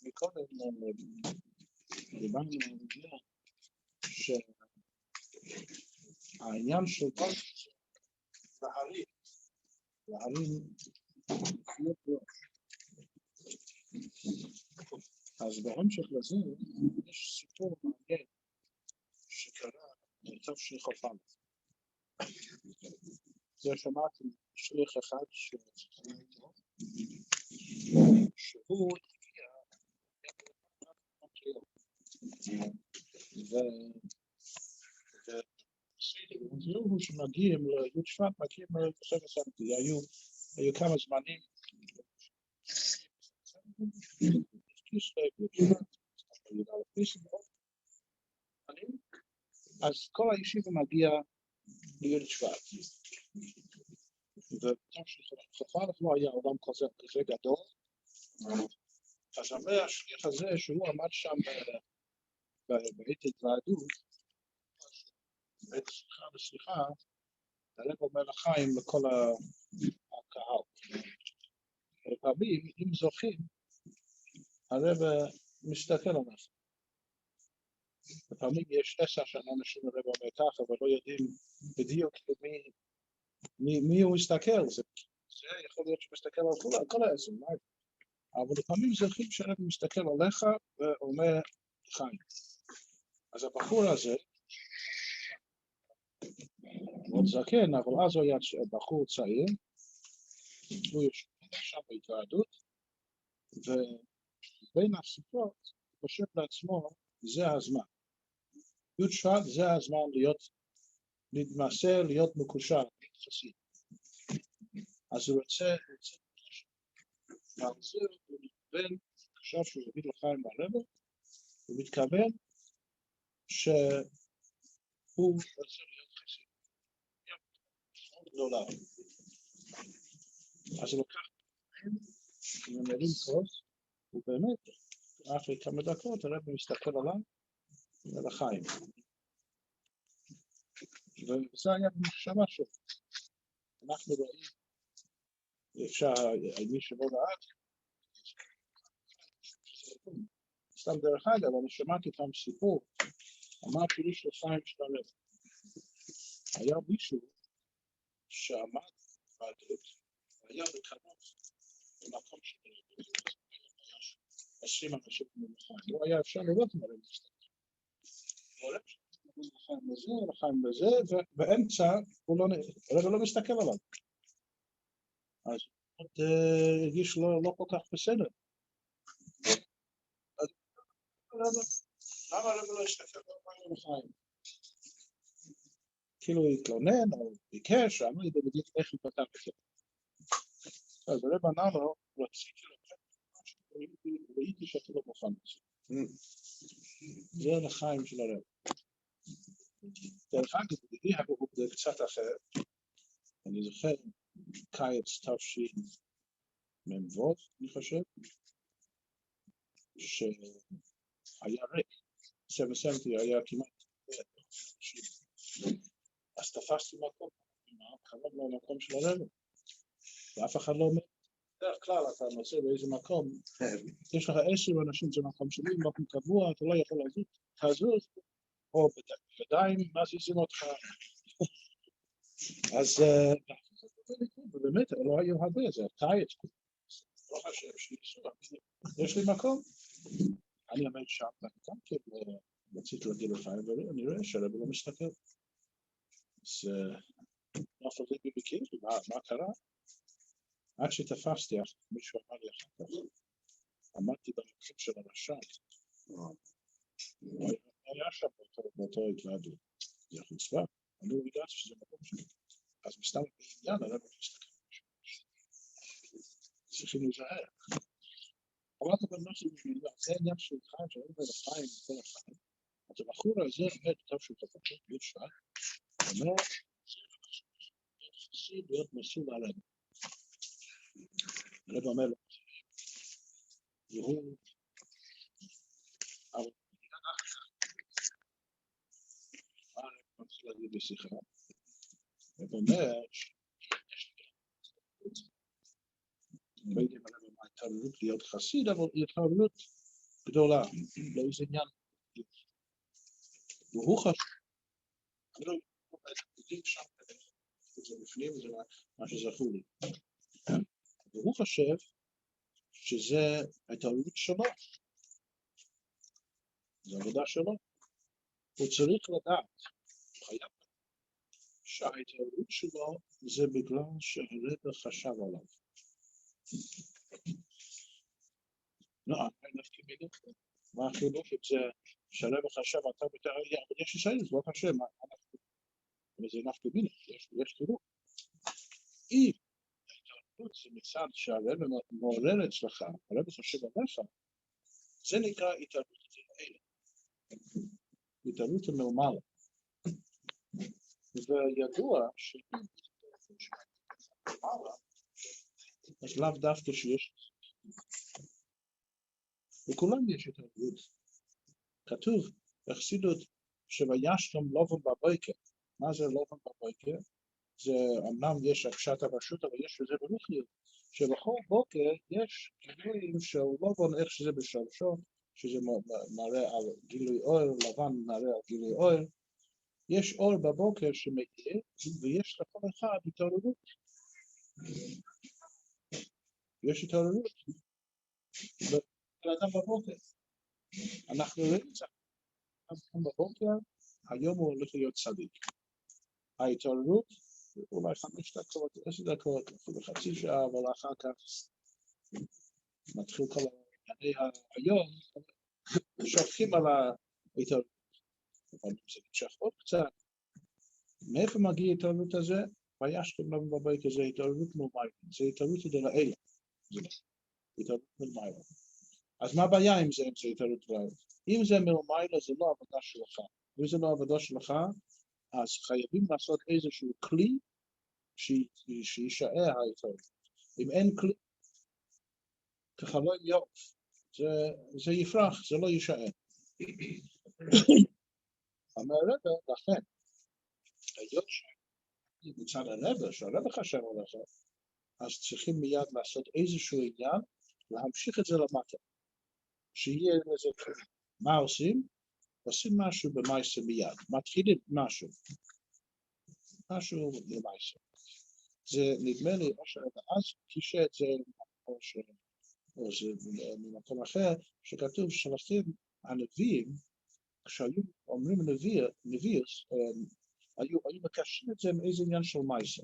[SPEAKER 1] מקודם דיברנו על זה שהעניין של להרים אז בהמשך לזה יש סיפור מעניין שקרה בתש"ח. זה שמעתי שליח אחד שהוא והוא שמגיעים ליוד שבט, מגיעים לספר סמתי, היו כמה זמנים אז כל הישיבה מגיע ליוד שבט. וחפר לא היה עולם כזה גדול, אז אומר השליח הזה שהוא עמד שם בעת התוועדות, בעת סליחה, הרב אומר לחיים לכל הקהל. לפעמים, אם זוכים, הרב מסתכל עליך. לפעמים יש 10 שנה אנשים הרב אומר ככה, אבל לא יודעים בדיוק מי הוא מסתכל. זה יכול להיות שמסתכל על כל העזר, אבל לפעמים זוכים שהרב מסתכל עליך ואומר חיים. אז הבחור הזה, עוד זקן, אבל אז הוא היה בחור צעיר, הוא יושב שם בהתוועדות, ובין הסיפות הוא חושב לעצמו, זה הזמן. י' שבט זה הזמן להתמסר, להיות מקושר, חסיד. אז הוא רוצה להחזיר, הוא מתכוון, עכשיו שהוא יגיד לחיים ברבי, הוא מתכוון שהוא רוצה להיות חסיד. גדולה. אז הוא לוקח, הוא מרים כוס, הוא באמת, אחרי כמה דקות, הרבי מסתכל עליו, ולחיים. וזה היה במחשבה שלו. אנחנו רואים, אפשר, מי שלא ראה, סתם דרך אגב, אני שמעתי פעם סיפור, אמרתי לי שלפיים שלנו. היה מישהו שעמד בעדות, היה בקרוב במקום שלו, 20 אנשים במחיים, לא היה אפשר לראות מה הם מסתכל. הוא הולך לחיים לזה, ובאמצע הוא לא מסתכל עליו. אז הוא הרגיש לא כל כך בסדר. למה לא יסתכל על החיים? כאילו הוא התלונן או ביקש, אמר לי בדיוק איך הוא פתח את זה. אז הרב אמר לו, רציתי ראיתי שאתה לא מוכן לזה. זה לחיים של הרב. דרך אגב, בדידי הוא זה קצת אחר. אני זוכר, קיץ תשמ"ו, אני חושב, שהיה ריק. 770 היה כמעט אז תפסתי מקום, קרוב למקום של הרב, ואף אחד לא אומר, בדרך כלל אתה נוסע באיזה מקום, יש לך 10 אנשים במקום שלי, מקום קבוע, אתה לא יכול לזוז, או בידיים, מזיזים אותך. אז באמת, לא היו הרבה, זה קיץ, לא חושב יש לי מקום. אני עמד שם, גם כן רציתי להגיד לחיים, ואני רואה שהרב לא מסתכל. אז נפל לי בבקיר, מה קרה? עד שתפסתי, מישהו אמר לי אחר כך, עמדתי במקום של הרשע, היה שם באותו התוועדות, זה חוצפה, אני לא ידעתי שזה מקום שלי, אז מסתם בעניין, הרב לא מסתכל. צריכים להיזהר. אמרת בנושא בשבילה, זה עניין של חיים, שאין בין החיים ובין החיים. אז הבחור הזה עומד טוב שהוא תפקד, להיות שבט, אומר, להיות מסור עלינו. הרב אומר לו, והוא, אבל מה הרב רוצה להגיד בשיחה? הרב אומר, לא יודעים עלינו מה התערבות להיות חסיד, אבל היא התערבות גדולה, לא איזה עניין. והוא חשוב, אני לא יודעים שם, זה בפנים, זה מה שזכו לי. והוא חושב שזה ההתערבות שלו, זה עבודה שלו. הוא צריך לדעת, חייב, שההתערבות שלו זה בגלל שהרב חשב עליו. לא, אני נפקי מידע. מה החילוק את זה שהרב חשב אתה בתעריה, אבל יש ישראל, זה לא חשב, אבל זה נפקי מידע, יש חילוק. אם ההתערבות זה מצד שהרב מעורר אצלך, הרב חשב עליך, זה נקרא התערבות האלה. התערבות המלמעלה. וידוע שאם אז לאו דווקא שיש וכולם יש התערבות. כתוב בחסידות שוישכם לובן בבוקר. מה זה לובן בבוקר? זה אמנם יש הפשט הפשוט, אבל יש לזה ברוחניות, שבכל בוקר יש גילויים של לובן איך שזה בשלשו, שזה מראה על גילוי אור, לבן מראה על גילוי אור. יש אור בבוקר שמגיע, ויש לכל אחד התעוררות. יש התעוררות. לאדם בבוקר. אנחנו רואים את זה. אז בבוקר, היום הוא הולך להיות צדיק. ההתעוררות, אולי 5 דקות, 10 דקות, אפילו חצי שעה, אבל אחר כך מתחיל כל הענייני היום, שופכים על ההתעוררות. אבל זה נמשך עוד קצת. מאיפה מגיע ההתעוררות הזה? וישכם לנו בבוקר, זה התעוררות מלמעלה, זה התעוררות דלעילה. זה התעוררות מלמעלה. אז מה הבעיה עם זה, אם זה התעוררות מלמעלה? אם זה מלמעלה, זה לא עבודה שלך. אם זה לא עבודה שלך, אז חייבים לעשות איזשהו כלי שישאר ההתעוררות. אם אין כלי, ככה לא יהיה, זה יפרח, זה לא יישאר. אומר הרב, לכן, היות מצד הרב, שהרב חשב עליך, אז צריכים מיד לעשות איזשהו עניין, להמשיך את זה למטה. שיהיה לזה כלי. מה עושים? עושים משהו במעשה מיד. מתחילים משהו. משהו במעשה. זה נדמה לי, אז קישה את זה, או זה ממקום אחר, שכתוב שלכם הנביאים, כשהיו אומרים נביאוס, היו מקשרים את זה עם איזה עניין של מעשה.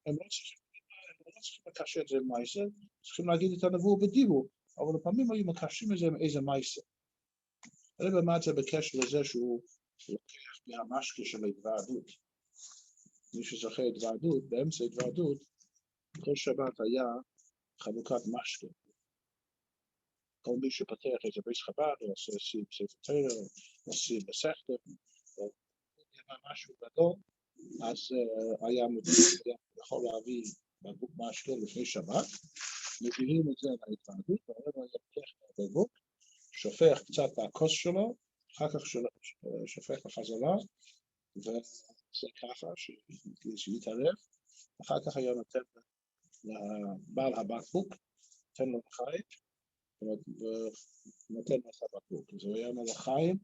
[SPEAKER 1] הם לא צריכים לקשר את זה עם מעשה, צריכים להגיד את הנבואה בדיבור, אבל לפעמים היו מקשרים את זה עם איזה מעשה. הרב אמר את זה בקשר לזה שהוא לוקח מהמשקה של ההתוועדות. מי שזוכר התוועדות, באמצע התוועדות, כל שבת היה חלוקת משקה. כל מי שפתח איזה בית חב"ד, או עושה ספר תורה, או עושה בסכתא, או משהו גדול, אז היה יכול להביא בקבוק משקה לפני שבת, מביאים את זה להתוועדות, והרב היה לוקח בקבוק, שופך קצת מהכוס שלו, אחר כך שופך בחזרה, וזה ככה, שיתערב, אחר כך היה נותן לבעל הבקבוק, נותן לו לחיים, ונותן לו את הבקבוק. אז הוא היה מלחיים,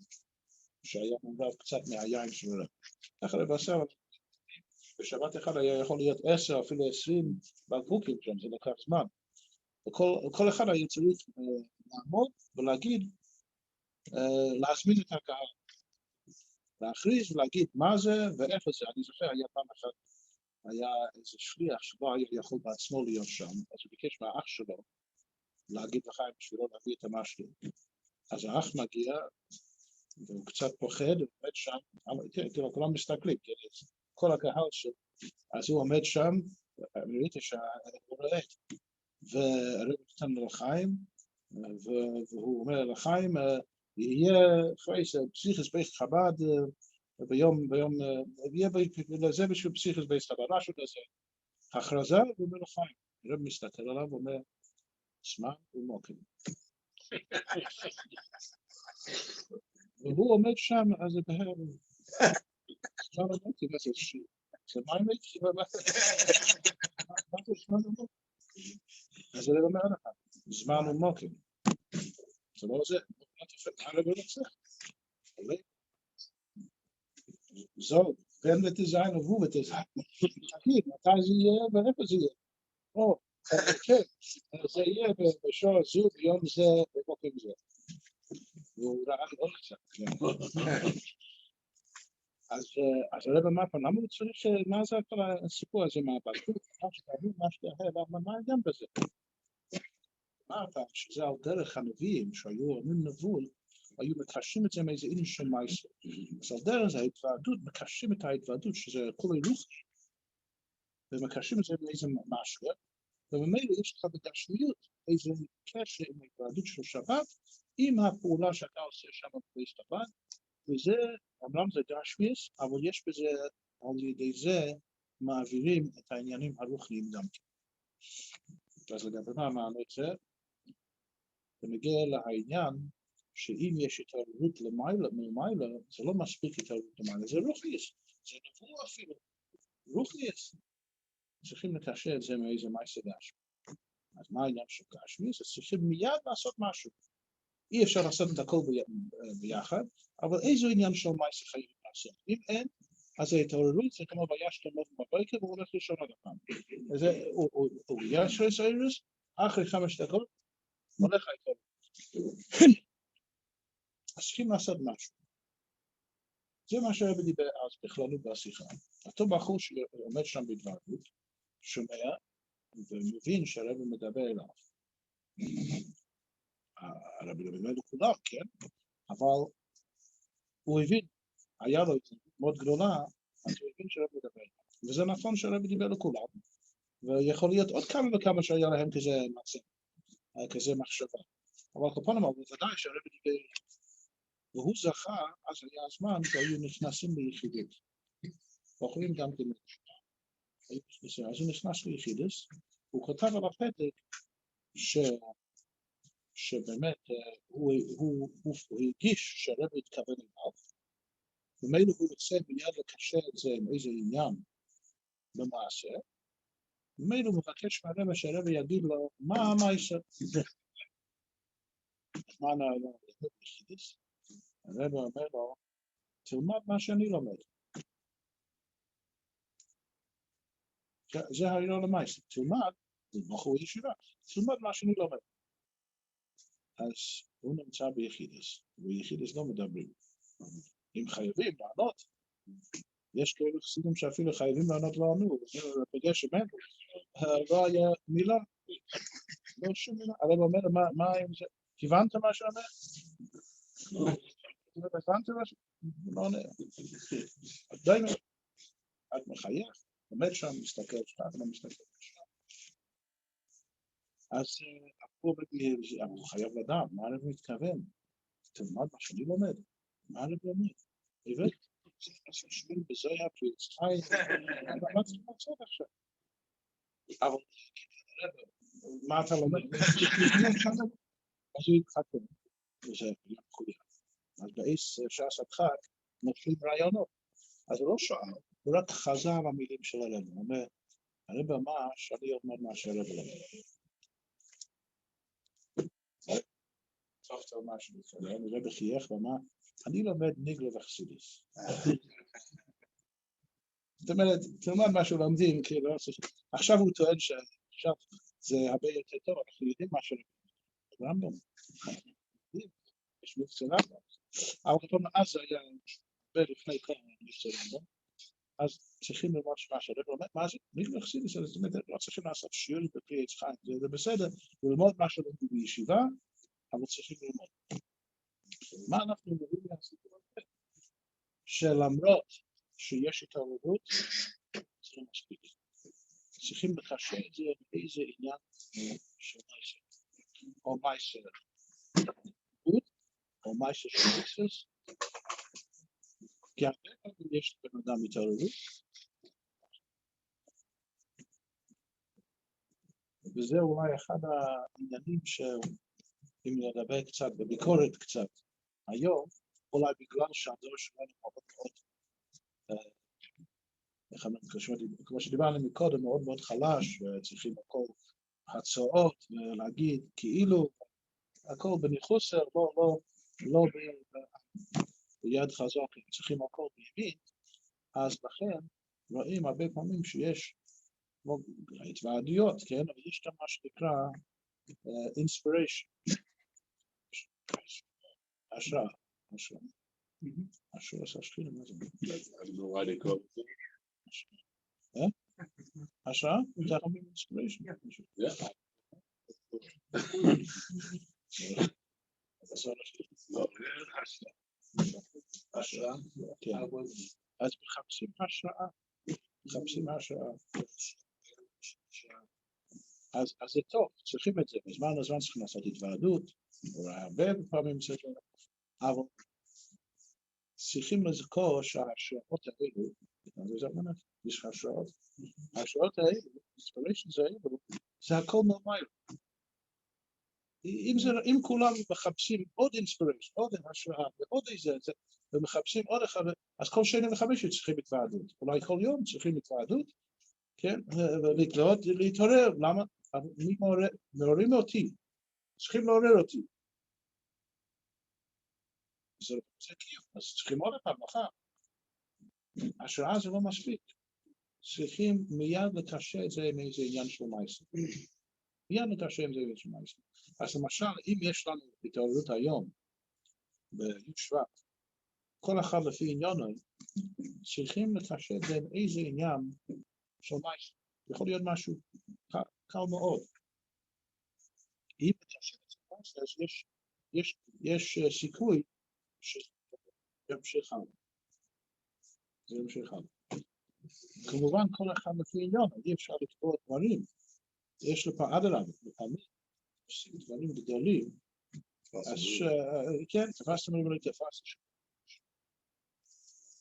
[SPEAKER 1] שהיה מעורב קצת מהיין שלו. ככה לבשר, בשבת אחד היה יכול להיות 10, אפילו 20 בקבוקים שם, זה לקח זמן. וכל אחד היה צריך לעמוד ולהגיד, להזמין את הקהל. להכריז ולהגיד מה זה ואיפה זה. אני זוכר, היה פעם אחת, היה איזה שליח שלא היה יכול בעצמו להיות שם, אז הוא ביקש מהאח שלו להגיד לחיים בשבילו להביא את המשקה. אז האח מגיע, והוא קצת פוחד, הוא עומד שם, כאילו כולם מסתכלים, כל הקהל שלו, אז הוא עומד שם, ראיתי שהוא רעד, והרב נותן לו לחיים, והוא אומר לחיים, יהיה פרייס, פסיכוס בית חב"ד, יהיה לזה בשביל פסיכוס בית חב"ד, משהו כזה. הכרזה, הוא אומר לחיים, הרב מסתכל עליו, הוא אומר, זמן ומוקם. והוא עומד שם, אז זה בהר, זמן ומוקם, זה מה עם הייתי? מה זה זמן ומוקם? אז הרב אומר לך, זמן ומוקם. זה לא זה, הרב רוצה. זו, בין ותזיין ובוא ותזיין. תגיד, מתי זה יהיה ואיפה זה יהיה? או, כן, זה יהיה בשעה זו, ביום זה, בבוקר זה. והוא ראה עוד קצת. אז הרב אמר פה, למה הוא צריך, מה זה כל הסיפור הזה מהבקבוק? מה שתהיה, מה גם בזה? אמרת שזה על דרך הנביאים שהיו אומרים נבול, היו מקשים את זה מאיזה עניין של מעשה. אז על דרך זה ההתוועדות, מקשים את ההתוועדות, שזה כולי רוח, ומקשים את זה מאיזה משהו, וממילא יש לך בגשמיות איזה קשר עם ההתוועדות של שבת, עם הפעולה שאתה עושה שם בבית שבת, וזה, אמנם זה גשמיס, אבל יש בזה, על ידי זה, מעבירים את העניינים הרוחניים גם כן. אז לגבי מה אמרנו את זה, ונגיע לעניין שאם יש התעוררות למעלה, זה לא מספיק התעוררות למעלה, זה רוחניס, זה נבוא אפילו, רוחניס. צריכים לקשר את זה מאיזה מעשה גשמי. אז מה העניין של גשמי? זה צריכים מיד לעשות משהו. אי אפשר לעשות את הכל ביחד, אבל איזו עניין של מעשה חייבים לעשות. אם אין, אז ההתעוררות זה כמו וישכם לנו בבוקר והוא הולך לישון עוד הפעם. הוא יש רס, אחרי 5 דקות, הולך ההתעוררות. אז צריכים לעשות משהו. זה מה שהרבי דיבר אז בכללות בשיחה. אותו בחור שעומד שם בהתוועדות, שומע ומבין שהרבי מדבר אליו. הרבי לא מדבר לכולם, כן? אבל הוא הבין, היה לו התנגדות מאוד גדולה, אז הוא הבין שהרבי מדבר אליו. וזה נכון שהרבי דיבר לכולם, ויכול להיות עוד כמה וכמה שהיה להם כזה מחשבה. אבל כפונים, אבל בוודאי שהרבי דיבר אליו. והוא זכה, אז היה הזמן שהיו נכנסים ליחידות. בחורים גם כן אז הוא נכנס ליחידות, הוא כותב על הפתק שבאמת הוא הרגיש שהרבי התכוון אליו, ומילא הוא רוצה מיד לקשר את זה עם איזה עניין במעשה, ומילא הוא מבקש מהרבי שהרבי יגיד לו מה המעשה. מה נעלה ליחידות? הרבי אומר לו, תלמד מה שאני לומד. זה הרי לא למעשה, תלמד, זה בחור ישיבה, תלמד מה שאני לומד. אז הוא נמצא ביחידס, וביחידס לא מדברים. אם חייבים לענות, יש כאלה חסידים שאפילו חייבים לענות לא ענו, ופגש שמנו, לא היה מילה, לא שום מילה. הרב אומר, מה עם זה? כיוונת מה שאומר? הבנת מה שאומר? לא עונה. עדיין, את מחייך, עומד שם, מסתכל שם, לא מסתכל שם. אז הוא חייב לדעת, מה הרב מתכוון? תלמד מה שאני לומד. מה הרב לומד? הבאת? אז חושבים בזה הפריץ, מה צריך לעשות עכשיו? אבל מה אתה לומד? אז הוא התחתן, וזה היה מחויב. אז באיס שעש הדחק, נופלים רעיונות. אז הוא לא שאל, הוא רק חזר על המילים של הרב. הוא אומר, הרב אמר שאני אומר מה שהרב לומד. צפת על משהו, הרב חייך ואמר, אני לומד ניגלה וחסידס. זאת אומרת, תלמד משהו לומדים, עכשיו הוא טוען שעכשיו זה הרבה יותר טוב, אנחנו יודעים משהו לומדים. יש מבצע רמב"ם. אבל אז זה היה הרבה לפני כל מבצע רמב"ם, אז צריכים ללמוד מה שהרב לומד, מה זה? ניגלה וחסידס, זאת אומרת, לא צריכים לעשות שיעור בפרי עץ חיים, זה בסדר, ללמוד מה שלומדים בישיבה, אבל צריכים ללמוד. מה אנחנו מבינים מהסיפור הזה? שלמרות שיש התעוררות, זה לא מספיק. צריכים לחשב את זה באיזה עניין של מייסר. או מייסר התעוררות, או מייסר של מייסרס. כי הרבה פעמים יש לבן אדם התעוררות. וזה אולי אחד העניינים אם נדבר קצת בביקורת קצת היום, אולי בגלל שהדור שלנו מאוד כמו שדיברנו מקודם, מאוד מאוד חלש, וצריכים הכל הצעות ולהגיד כאילו הכל בניחוסר, לא ביד חזק, צריכים הכל בימין, אז לכן רואים הרבה פעמים שיש התוועדויות, כן? אבל יש גם מה שנקרא inspiration. השראה. השראה ששכינה, מה זה? השראה? זה אומרים inspiration. השראה? כן. אז מחפשים השראה. אז זה טוב, צריכים את זה. בזמן לזמן צריכים לעשות התוועדות, אולי הרבה פעמים צריכים, אבל צריכים לזכור שההשראות האלו, יש השראות, ההשראות האלו, inspirations האלו, זה הכל נורמלי. אם כולם מחפשים עוד inspiration, עוד השראה, ועוד איזה, ומחפשים עוד אחד, אז כל שני וחמישי צריכים התוועדות. אולי כל יום צריכים התוועדות, כן, ולהתעורר. למה? מעוררים אותי, צריכים לעורר אותי. זה קיום, אז צריכים עוד פעם, מחר. השראה זה לא מספיק. צריכים מיד לקשר את זה עם איזה עניין של מייסר. מיד לקשר עם זה עם מייסר. אז למשל, אם יש לנו התעוררות היום, בי' שבט, כל אחד לפי עניונו, צריכים לקשר בין איזה עניין של משהו. יכול להיות משהו קל מאוד. אם תקשר את זה, אז יש סיכוי שזה ימשיך הלאה. זה ימשיך הלאה. כמובן, כל אחד לפי עניונו, אי אפשר לקרוא דברים. יש לו אדרבה, לפעמים עושים דברים גדולים, אז כן, תפסתם לי ולא תפסת.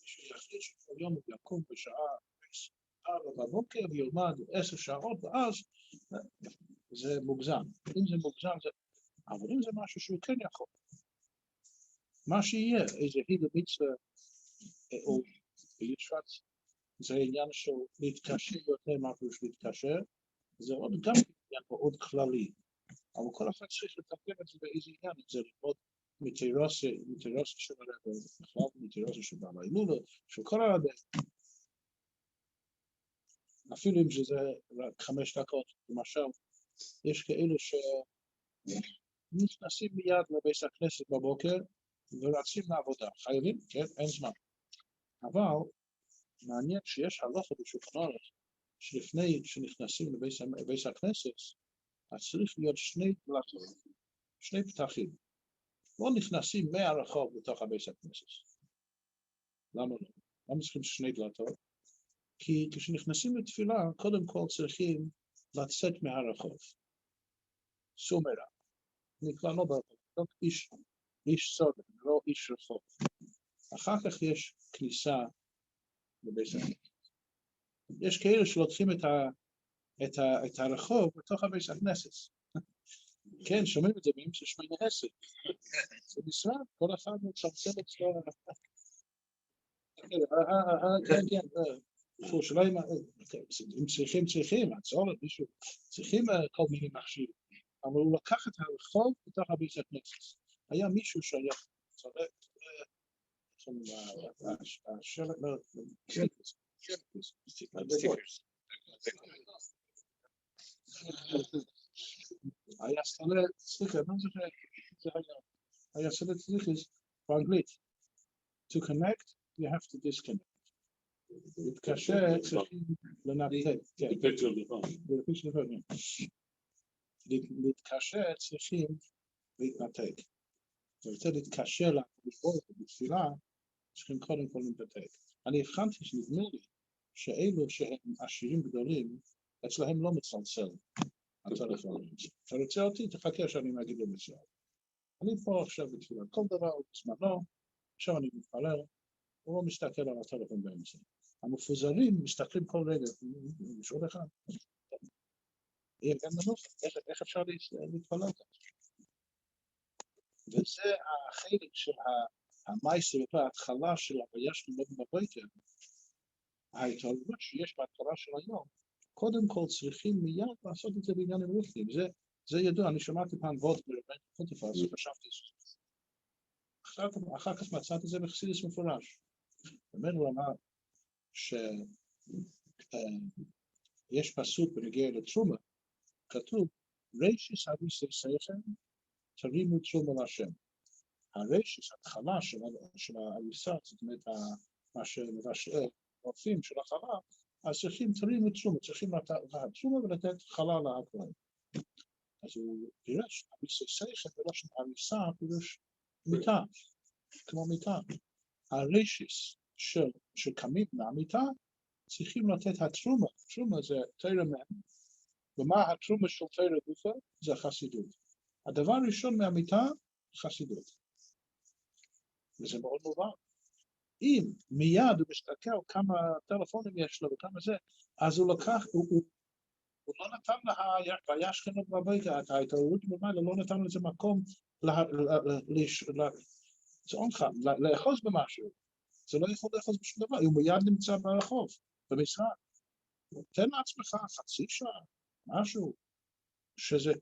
[SPEAKER 1] שיחליט שכל יום הוא יקום בשעה 4 בבוקר וילמד 10 שעות, ואז זה מוגזם. אם זה מוגזם, אבל אם זה משהו שהוא כן יכול. מה שיהיה, איזה הילה מצווה או בישרת, זה עניין של להתקשר יותר מהפירוש להתקשר, זה עוד גם עניין מאוד כללי. אבל כל אחד צריך לתרגם את זה באיזה עניין, אם זה ללמוד מתירוסי של הרבי, בכלל מתירוסי של בעל ההילולה, של כל הרבי. אפילו אם שזה רק 5 דקות, למשל, יש כאלו שנכנסים מיד לבית הכנסת בבוקר ורצים לעבודה. חייבים? כן, אין זמן. אבל מעניין שיש הלכה בשולחן ערוך, שלפני שנכנסים לבית הכנסת, אז צריך להיות 2 דלתות, 2 פתחים. לא נכנסים מהרחוב לתוך הבית הכנסת. למה לא? למה צריכים 2 דלתות? כי כשנכנסים לתפילה, קודם כל צריכים לצאת מהרחוב. סומרה. נקרא לא ברחוב, לא איש סודר, לא איש רחוב. אחר כך יש כניסה לבית הכנסת. יש כאלה שלוקחים את הרחוב בתוך הבית הכנסת. כן, שומעים את זה באמצע 8-10. זה משרד, כל אחד מצלצל אצלו. כן. שאלה אם צריכים, הצורת, מישהו, צריכים כל מיני מכשירים. אבל הוא לקח את הרחוב בתוך הבית הכנסת. היה מישהו שהיה צודק, השלט, היה סלט, סליחה, לא זוכר, זה היה סלט סליחה, באנגלית. To connect, you have to disconnect. להתקשר צריכים לנתק. להתקשר צריכים להתנתק. אתה רוצה להתקשר בתפילה, צריכים קודם כל להתנתק. אני הבחנתי שנדמה לי שאלו שהם עשירים גדולים, אצלהם לא מצלצל הטלפונים. אתה רוצה אותי? תחכה שאני מגיד למצלצל. אני פה עכשיו בתפילה, כל דבר הוא בזמנו, עכשיו אני מתפלל, הוא לא מסתכל על הטלפון באמצע. המפוזרים מסתכלים כל רגע, יש עוד אחד. אין מנוף, איך אפשר להתפלל? וזה החלק של המייסר בהתחלה של הוויה של לב בבוקר. ההתעוררות שיש בהתחלה של היום, קודם כל צריכים מיד לעשות את זה בעניינים רוחניים. זה ידוע, אני שמעתי פעם וורט ברבי פוטיפר, אז חשבתי שזה. אחר כך מצאתי את זה בחסידות מפורש. באמת הוא אמר שיש פסוק בנגיע לתרומה, כתוב, רישיס הריסי סייכם, תרימו תרומה להשם. הרישיס, התחלה של ההריסה, זאת אומרת, מה שמבשל רופאים של החלה, אז צריכים תרימו תרומה, צריכים לתת תרומה ולתת חלה להכלל. אז הוא פירש, הריסי סייכם, ולא של הריסה, פירש מיטה, כמו מיטה. הרישיס שקמים מהמיטה, צריכים לתת התרומה. תרומה זה תרמם, ומה התרומה של תרם גופה? זה חסידות. הדבר הראשון מהמיטה, חסידות. וזה מאוד מובן. אם מיד הוא מסתכל כמה טלפונים יש לו וכמה זה, אז הוא לקח, הוא לא נתן לה, וישכנו בבוקר, ההתעוררות ממילא לא נתן לזה מקום לאחוז במשהו. זה לא יכול לאחוז בשום דבר, הוא מיד נמצא ברחוב, במשרד. תן לעצמך חצי שעה, משהו, שזה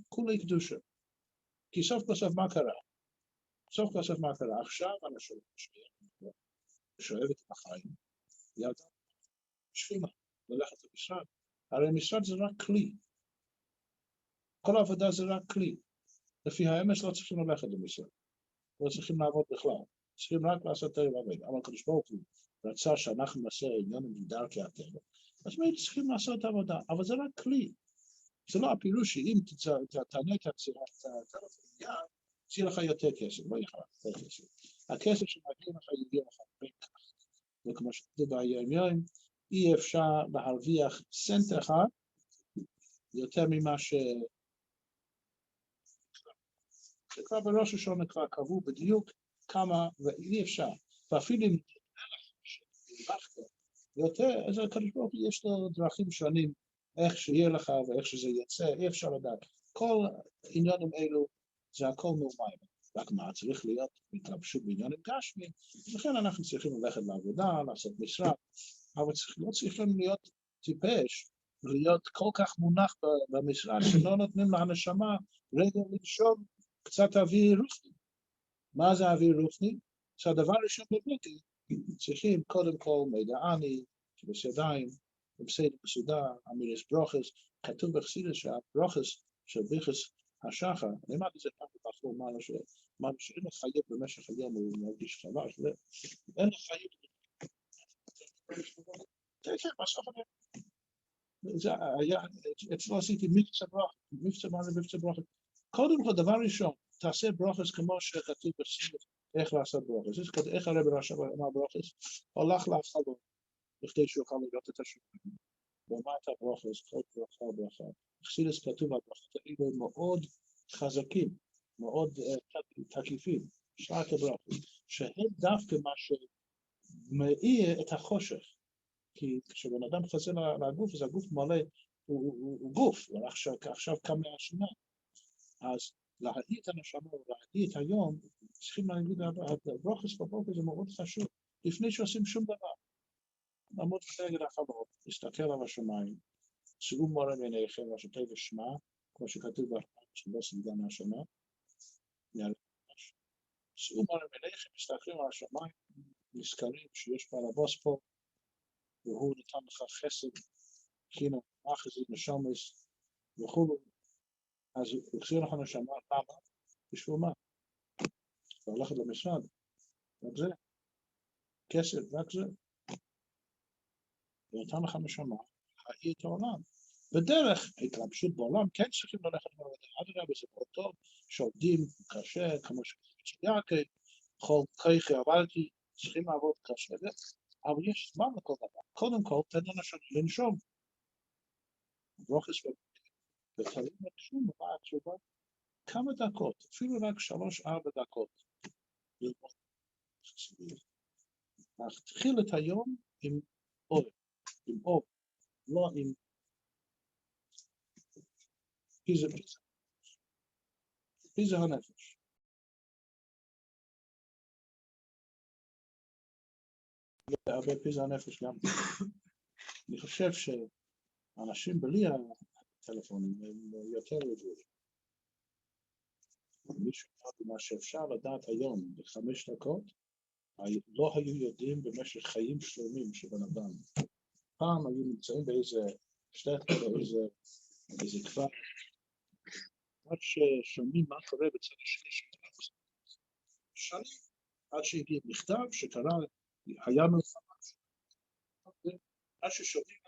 [SPEAKER 1] כולי קדושה. כי סוף בסוף מה קרה? עכשיו אנשים שואבת את החיים, ידע, שכינה, ללכת למשרד. הרי המשרד זה רק כלי. כל העבודה זה רק כלי. לפי האמס לא צריכים ללכת למשרד. לא צריכים לעבוד בכלל. צריכים רק לעשות טבע ועבד. אבל הקדוש ברוך הוא רצה שאנחנו נעשה עניונים בדרכי הטבע, אז באמת צריכים לעשות עבודה, אבל זה רק כלי. זה לא הפירוש שאם תענה את הטלפון, יהיה לך יותר כסף, לא יהיה לך יותר כסף. הכסף שמגיע לך יגיע לך בין כך. וכמו שכתוב ביום, אי אפשר להרוויח סנט אחד יותר ממה שכבר בראש השונה כבר קבעו בדיוק כמה, ואי אפשר. ואפילו אם הרווחת יותר, אז הקדוש ברוך הוא יש לו דרכים שונים איך שיהיה לך ואיך שזה יצא, אי אפשר לדעת. כל עניינים אלו זה הכל מומים. רק מה צריך להיות מתלבשות בעניינים גשמיים, לכן אנחנו צריכים ללכת לעבודה, לעשות משרה, אבל לא צריכים להיות טיפש, להיות כל כך מונח במשרה שלא נותנים לנשמה רגע לנשום קצת אוויר רוחני. מה זה אוויר רוחני? שהדבר ראשון באמת צריכים קודם כל מידעני, כבש ידיים, בסדר מסודר, אמירס ברוכס, כתוב בחסידות שהברוכס של ברכס השחר, אני אמרתי את זה פעם בפחור, מה שאין לך חייב במשך היום הוא מרגיש חבש, אין לך חייב. כן, בסוף זה היה, אצלו עשיתי מבצע ברוכס. קודם כל, דבר ראשון, תעשה ברוכס כמו שכתוב בחסידות, איך לעשות ברוכס. איך הרבי רש"ב אמר ברוכס? הולך להפחדות, בכדי שיוכל לראות את השומעים. ואמר את הברוכס, כל ברכה וברכה. בחסידות כתוב, הברכות האלה מאוד חזקים, מאוד תקיפים, שעת הברכות, שהם דווקא מה שמאיר את החושך. כי כשבן אדם חוזר לגוף, אז הגוף מלא, הוא גוף, עכשיו קם מהשינה. אז להאיר את הנשמה, להאיר את היום, צריכים להגיד, הברוכס בבוקר זה מאוד חשוב, לפני שעושים שום דבר. לעמוד ברגל האחרון, להסתכל על השמיים, שאו מורה מעיניכם והשוטה ושמע, כמו שכתוב בהרפאית שלא סגדה מהשנה, שאו מורה מעיניכם, מסתכלים על השמיים, נזכרים שיש פרבוס פה, והוא נתן לך חסד, חינם, מחזית, נשמס, וכו'. אז הוא החזיר לך נשמה, למה? בשביל מה? והלכת למשרד, רק זה, כסף, רק זה. ונתן לך נשמה, להאיר את העולם. בדרך ההתלבשות בעולם, כן צריכים ללכת לעבודה. אדרבה, זה מאוד טוב, שעובדים קשה, כמו שציינתי, כל כיחי עבדתי, צריכים לעבוד קשה, אבל יש זמן לכל דבר. קודם כל, תן לנשמה לנשום. ברוכס ותלים לנשום, מה התשובה? כמה דקות, אפילו רק 3-4 דקות. להתחיל את היום עם אור, לא עם פיזה הנפש. הרבה פיזה הנפש גם. אני חושב שאנשים בלי הטלפונים הם יותר רגועים. מישהו מה שאפשר לדעת היום ב5 דקות, לא היו יודעים במשך חיים שלמים של בן אדם. פעם היו נמצאים באיזה שטח, באיזה כפר, עד ששומעים מה קורה בצד השני של הארץ. שנים, עד שהגיע מכתב שקרה, היה מלחמה. עד ששומעים,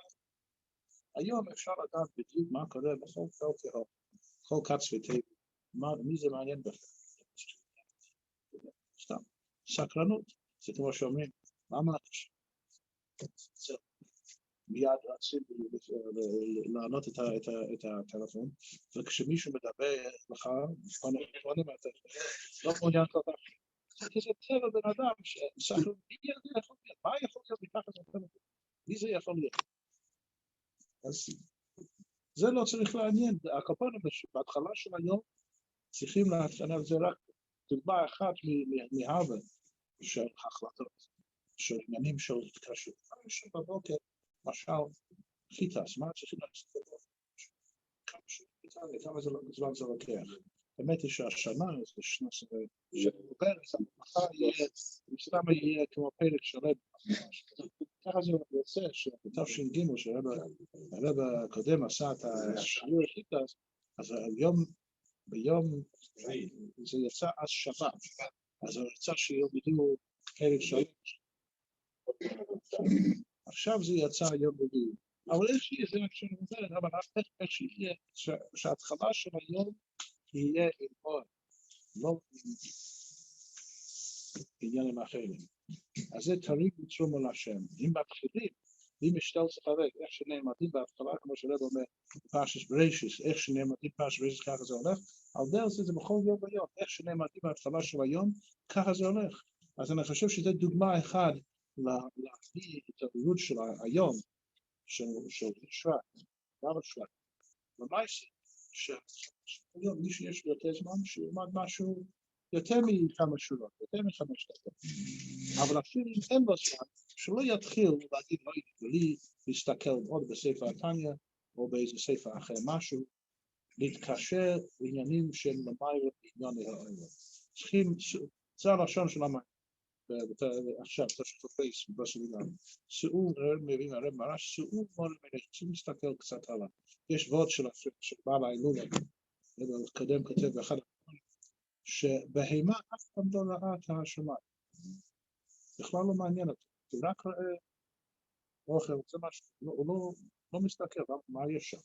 [SPEAKER 1] היום אפשר לדעת בדיוק מה קורה בכל תהום, כל קץ וטבע. מי זה מעניין בכלל? סתם, סקרנות, זה כמו שאומרים, מה אמרת? מיד רצים לענות את הטלפון, וכשמישהו מדבר לך, לא מעוניין כל כך, כי זה טבע בן אדם, שסקרנות, מה יכול להיות מתחת לטלפון? מי זה יכול להיות? אז זה לא צריך לעניין, הקופונים בהתחלה של היום, צריכים להשתנה, זה רק דוגמה אחת מהרבה של החלטות, של עניינים של התקשרות. עכשיו בבוקר, משל חיטס, מה צריכים לעשות בבוקר? כמה זמן זה לוקח? באמת היא שהשנה, זה שנה שעוברת, המחר יהיה, מסתם יהיה כמו פרק שלם. ככה זה יוצא, שבתש"ג, שהרב הקודם עשה את השיעור חיטס, אז היום, ביום זה יצא אז שבת, אז הוא רצה שילמדו פרק 3. עכשיו זה יצא היום רביעי. אבל יש לי איזה מקשור מודרת, אבל איך שיהיה, שההתחלה של היום יהיה עם אור, לא עם עניינים אחרים. אז זה תריג ותרומה להשם. אם מתחילים, אם משתל ספרק, איך שנעמדים בהתחלה, כמו שרב אומר, פרשת בראשית, איך שנעמדים פרשת בראשית, ככה זה הולך, על דרך זה בכל יום ויום, איך שנעמדים בהתחלה של היום, ככה זה הולך. אז אני חושב שזו דוגמה אחת להביא את הבירות של היום, של שבט, למה שבט? למעשה, שהיום מי שיש לו יותר זמן, שילמד משהו יותר מכמה שורות, יותר מ5 דקות. אבל אפילו אם אין לו זמן, שלא יתחיל להגיד לא יתגלי, להסתכל עוד בספר התניא, או באיזה ספר אחר משהו, להתקשר לעניינים של למעלה בעניין העולם. צריכים, זה הלשון של המים. עכשיו, תשת הפייס, בסביבה. שאול מבין הרב מרש, שאול מורה מלך, צריכים להסתכל קצת עליו. יש ועוד של בעל האלולה, קדם כותב באחד הפעמים, שבהימה אף פעם לא ראה את השמיים. בכלל לא מעניין אותו, הוא רק ראה אוכל, זה משהו, הוא לא מסתכל, מה יש שם?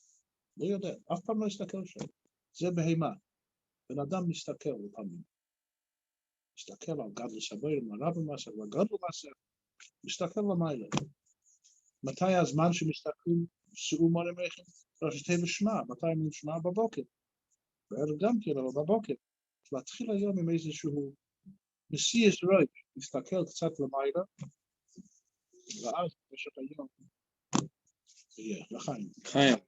[SPEAKER 1] לא יודע, אף פעם לא מסתכל שם. זה בהימה. בן אדם מסתכל לפעמים. מסתכל על גדול סביר, מה רב המסר, וגדול מסר, מסתכל למעלה. מתי הזמן שמסתכלים, שאו מורה מלכים? ראשי תיבות שמע, מתי הם שמע? בבוקר. בערב גם כן, אבל בבוקר. להתחיל היום עם איזשהו מסיס רוי, להסתכל קצת למעלה, ואז במשך היום, זה יהיה, לחיים.
[SPEAKER 2] חיים.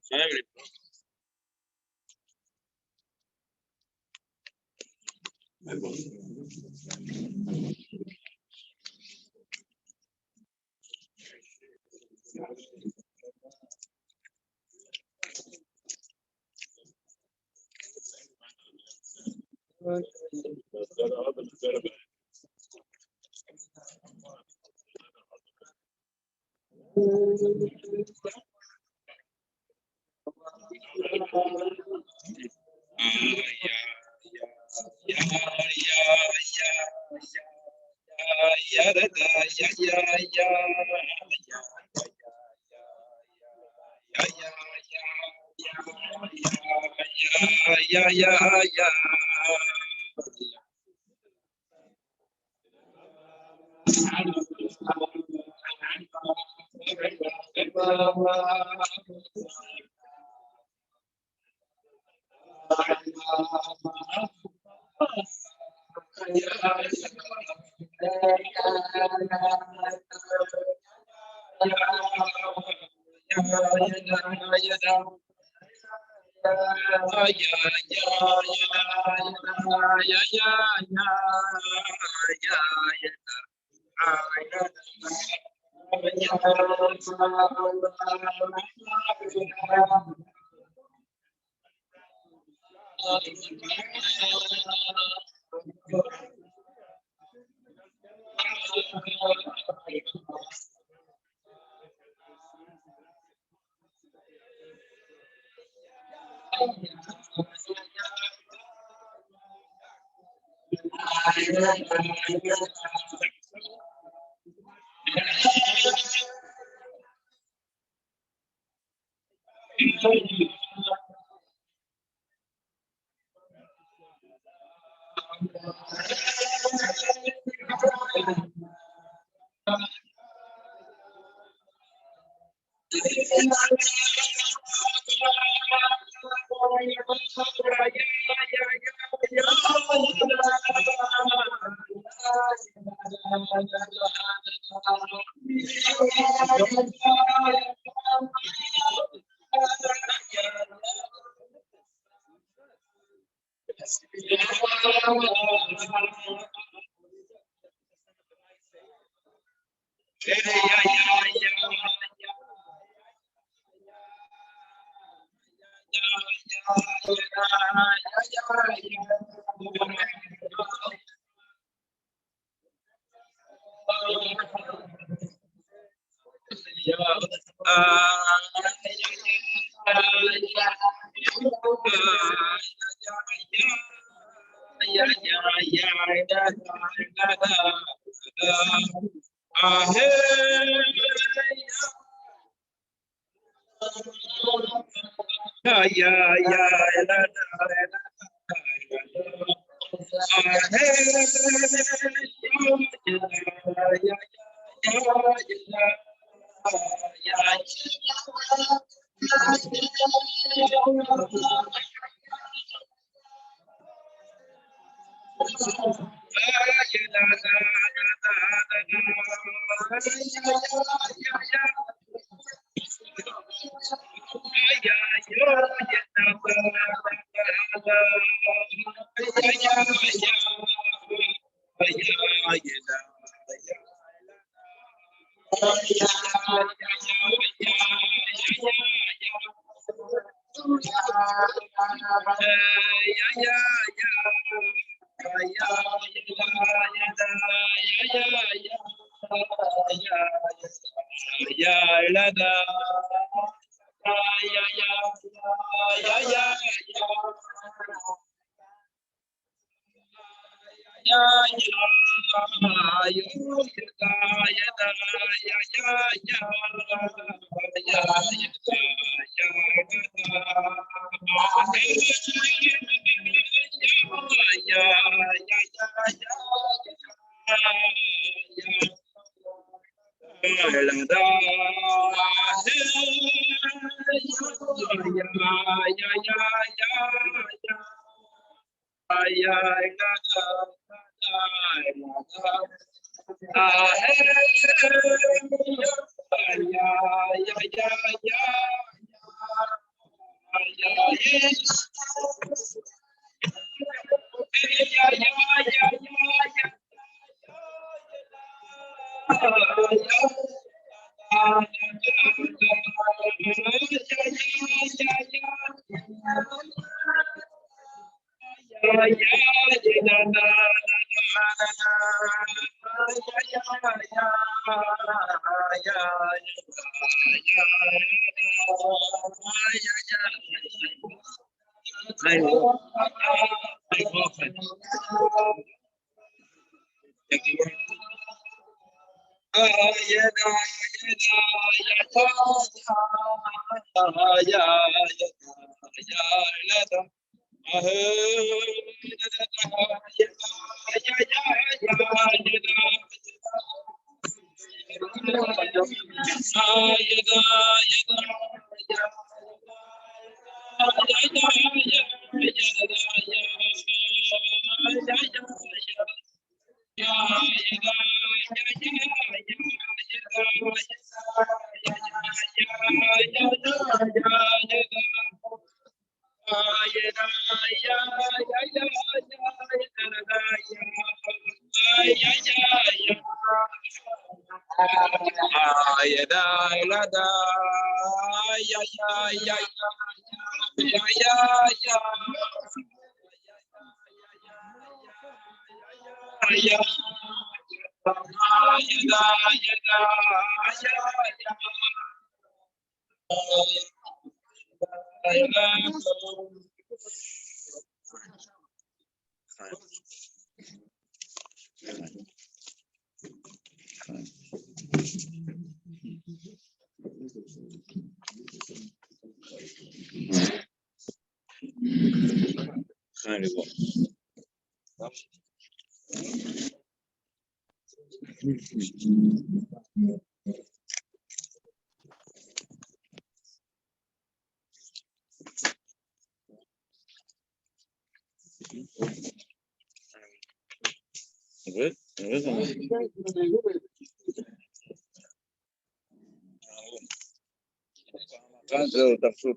[SPEAKER 2] זהו, תפסו.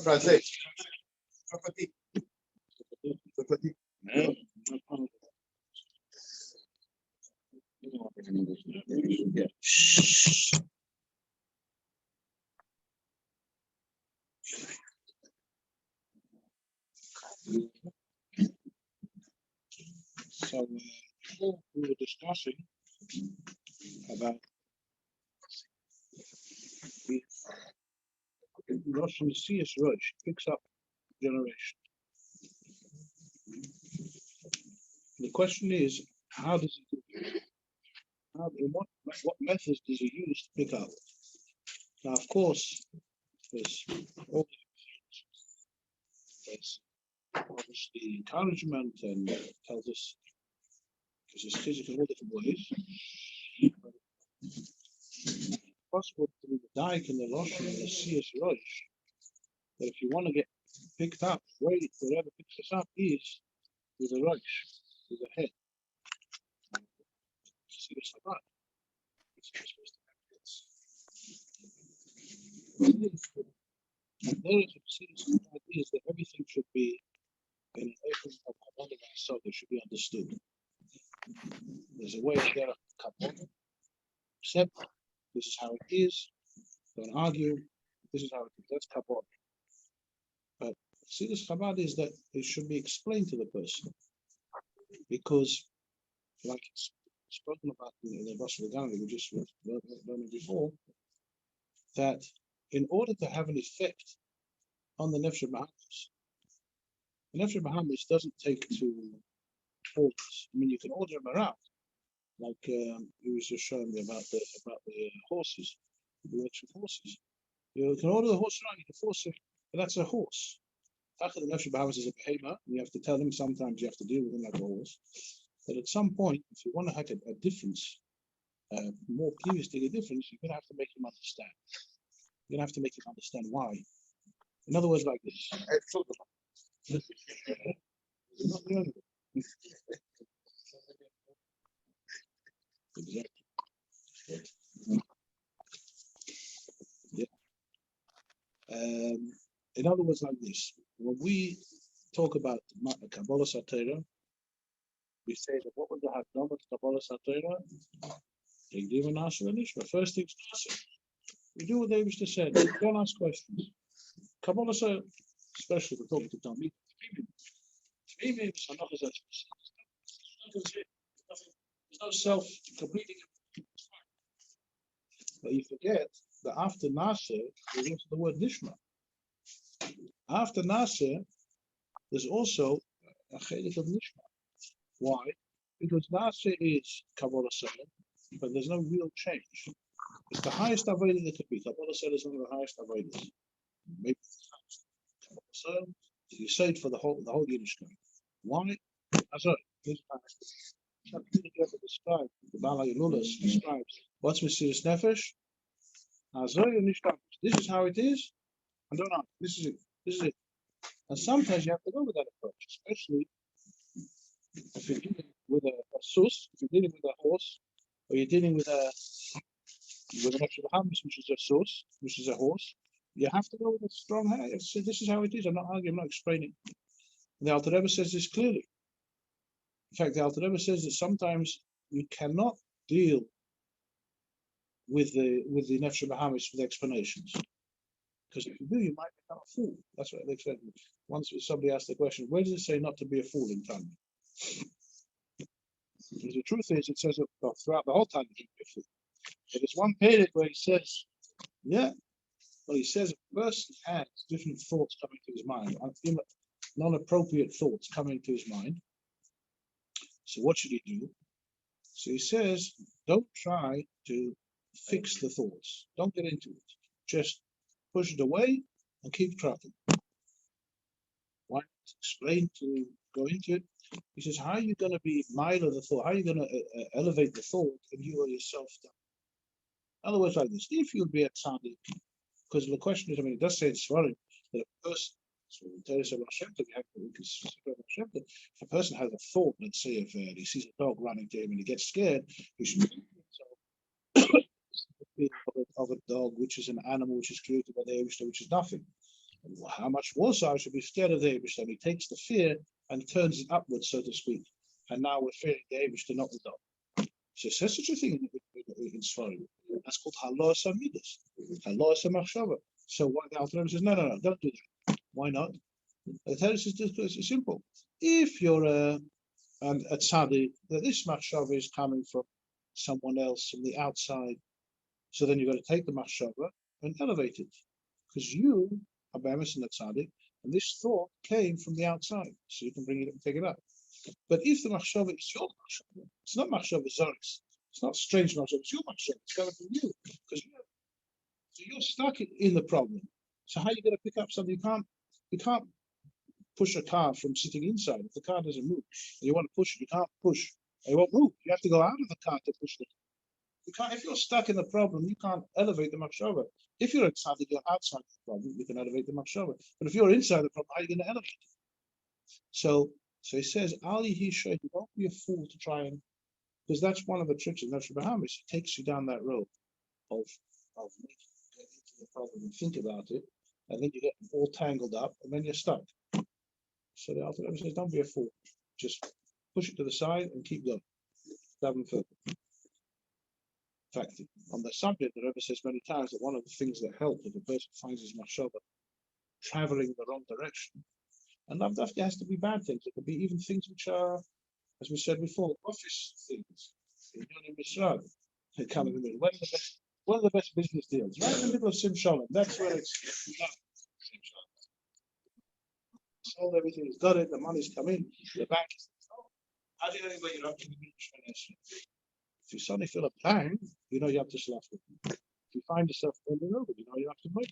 [SPEAKER 3] Francês. Chapati.
[SPEAKER 1] So before we were discussing about the Rosh Messias Rosh picks up generation. The question is, how does he do it? In what methods does he use to pick up? Now, of course, there's obviously encouragement and tells us, because it's physical in all different ways. It's possible through the dike and the Rosh and the Messias Rosh that if you want to get picked up, wherever picks us up is with a Rosh, with a head. See the Shabbat. It's supposed to have this. And there is a serious idea that everything should be in an open of Kabbalah so it should be understood. There's a way of there Kabbalah, except this is how it is, don't argue, this is how it is, that's Kabbalah. But see, this Kabbalah is that it should be explained to the person, because like it's spoken about in the Rosh Hashanah we just learned before, that in order to have an effect on the Nefesh Bahamis, the Nefesh Bahamis doesn't take to orders. I mean, you can order them around, like he was just showing me about the horses, the electric horses. You can order the horse around, you can force it, but that's a horse. After the Nefesh Bahamis is a behemoth, you have to tell them, sometimes you have to deal with them like a horse. But at some point, if you want to have a difference, more previously a difference, you're going to have to make him understand. You're going to have to make him understand why. In other words, like this. You're not the only one. Exactly. Yeah. In other words, like this. When we talk about Kabbalah Satira, we say that what was the Hakdama to Kabbalah Satira? First things first. We do what they used to say. Don't ask questions. Kabbalah, especially we're talking to Tomchei. Temimim is another thing. There's no self-completing. But you forget that after Nasser, there's also the word Nishma. After Nasser, there's also a chelik of Nishma. Why? Because Nasser is Kabbalah Salah, but there's no real change. It's the highest avodah that could be. Kabbalah Salah is one of the highest avodas. Maybe Kabbalah Salah, you say it for the whole Yiddishkeit. Why? Azor. Describe the Balai Lulas describes what's Mesiras Nefesh. Azor Nishkat. This is how it is. I don't know. This is it. This is it. And sometimes you have to go with that approach, especially if you're dealing with a sus, if you're dealing with a horse, or you're dealing with an extra Bahamas, which is a sus, which is a horse. You have to go with a strong hand. So this is how it is. I'm not arguing, I'm not explaining. The Alter Rebbe says this clearly. In fact, the Alter Rebbe says that sometimes you cannot deal with the Nefesh Bahamis with explanations. Because if you do, you might become a fool. That's what they said. Once somebody asked the question, where does it say not to be a fool in Tanya? Because the truth is, it says throughout the whole Tanya, you can be a fool. But there's one period where he says, yeah, well, he says a person has different thoughts coming to his mind, non-appropriate thoughts coming to his mind. So what should he do? So he says, don't try to fix the thoughts. Don't get into it. Just push it away and keep trucking. Why not explain to go into it? He says, how are you going to be mild of the thought? How are you going to elevate the thought and you are yourself done? In other words, like this, if you'll be a tzaddik, because the question is, I mean, it does say it's funny that a person, so we can say if a person has a thought, let's say if he sees a dog running to him and he gets scared, he should of a dog, which is an animal which is created by the Eibishter, which is nothing. How much worse I should be scared of the Eibishter? He takes the fear and turns it upwards, so to speak. And now we're fearing the Eibishter, not the dog. So it says such a thing in Sfarim. That's called Halos Amidas, Halos Machshava. So why the Alter Rebbe says, no, don't do that. Why not? The Torah says it's simple. If you're a and a tzaddik, that this machshava is coming from someone else from the outside. So then you've got to take the machshava and elevate it, because you are bemis and a tzaddik, and this thought came from the outside, so you can bring it and take it up. But if the machshava is your machshava, it's not machshava zoris, it's not strange machshava, it's your machshava, it's coming from you, because so you're stuck in the problem. So how are you going to pick up something? You can't push a car from sitting inside. If the car doesn't move, and you want to push it, you can't push. It won't move. You have to go out of the car to push it. You can't. If you're stuck in the problem, you can't elevate the machshava. If you're outside the problem, you can elevate the machshava. But if you're inside the problem, how are you going to elevate it? So he says, Al Yihi Shoy, don't be a fool to try and, because that's one of the tricks of Nefesh Bahamis. He takes you down that road of making get into the problem and think about it, and then you get all tangled up, and then you're stuck. So the Alter Rebbe says, don't be a fool. Just push it to the side and keep going. Daven further. In fact, on the subject, the Rebbe says many times that one of the things that help if a person finds his machshava traveling in the wrong direction, and lav dafka has to be bad things. It could be even things which are, as we said before, office things. They come in the middle. One of the best business deals, right in the middle of Sim Shalom. That's where it's sold, everything is got it, the money's come in, the bank is how do you know where you're up to the beach? If you suddenly feel a bang, you know you have to slash it. If you find yourself bending over, you know you have to break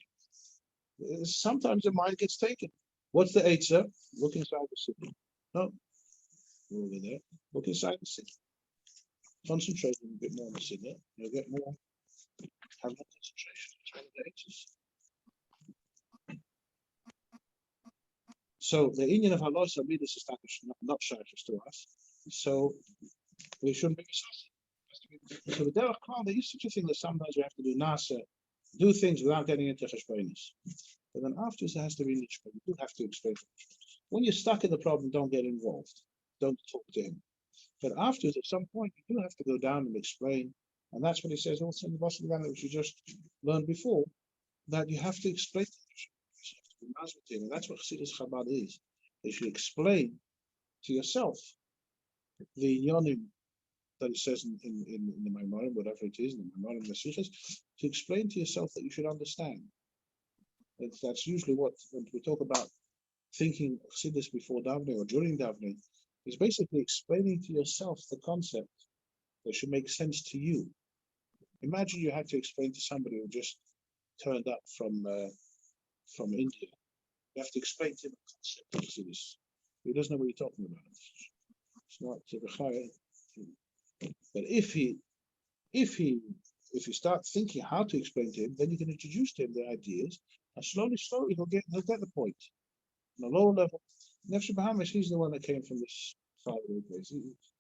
[SPEAKER 1] it. Sometimes the mind gets taken. What's the answer? Look inside the city. No, we're over there. Look inside the city. Concentrate a bit more on the city. You'll get more. Have more concentration. It's one of the answers. So the Indian of Halos Amidus is not shaykhs to us. So we shouldn't be associated. So the Derech Klal, there is such a thing that sometimes you have to do nasa, do things without getting into cheshbonis. But then afterwards there has to be nishma. You do have to explain. When you're stuck in the problem, don't get involved. Don't talk to him. But afterwards, at some point, you do have to go down and explain. And that's what he says also in the Boston that which you just learned before, that you have to explain to him. And that's what Chassidus Chabad is. If you explain to yourself the yonim that it says in the Maimorim, whatever it is, in the Maimorim Mesiches, to explain to yourself that you should understand. That's usually what, when we talk about thinking Chassidus before davening or during davening, is basically explaining to yourself the concept that should make sense to you. Imagine you had to explain to somebody who just turned up from India. You have to explain to him the concept of Chassidus. He doesn't know what you're talking about. It's not to the. But if you start thinking how to explain to him, then you can introduce to him the ideas, and slowly he'll get the point. On a lower level, Nefesh Bahamis, he's the one that came from this side of the place.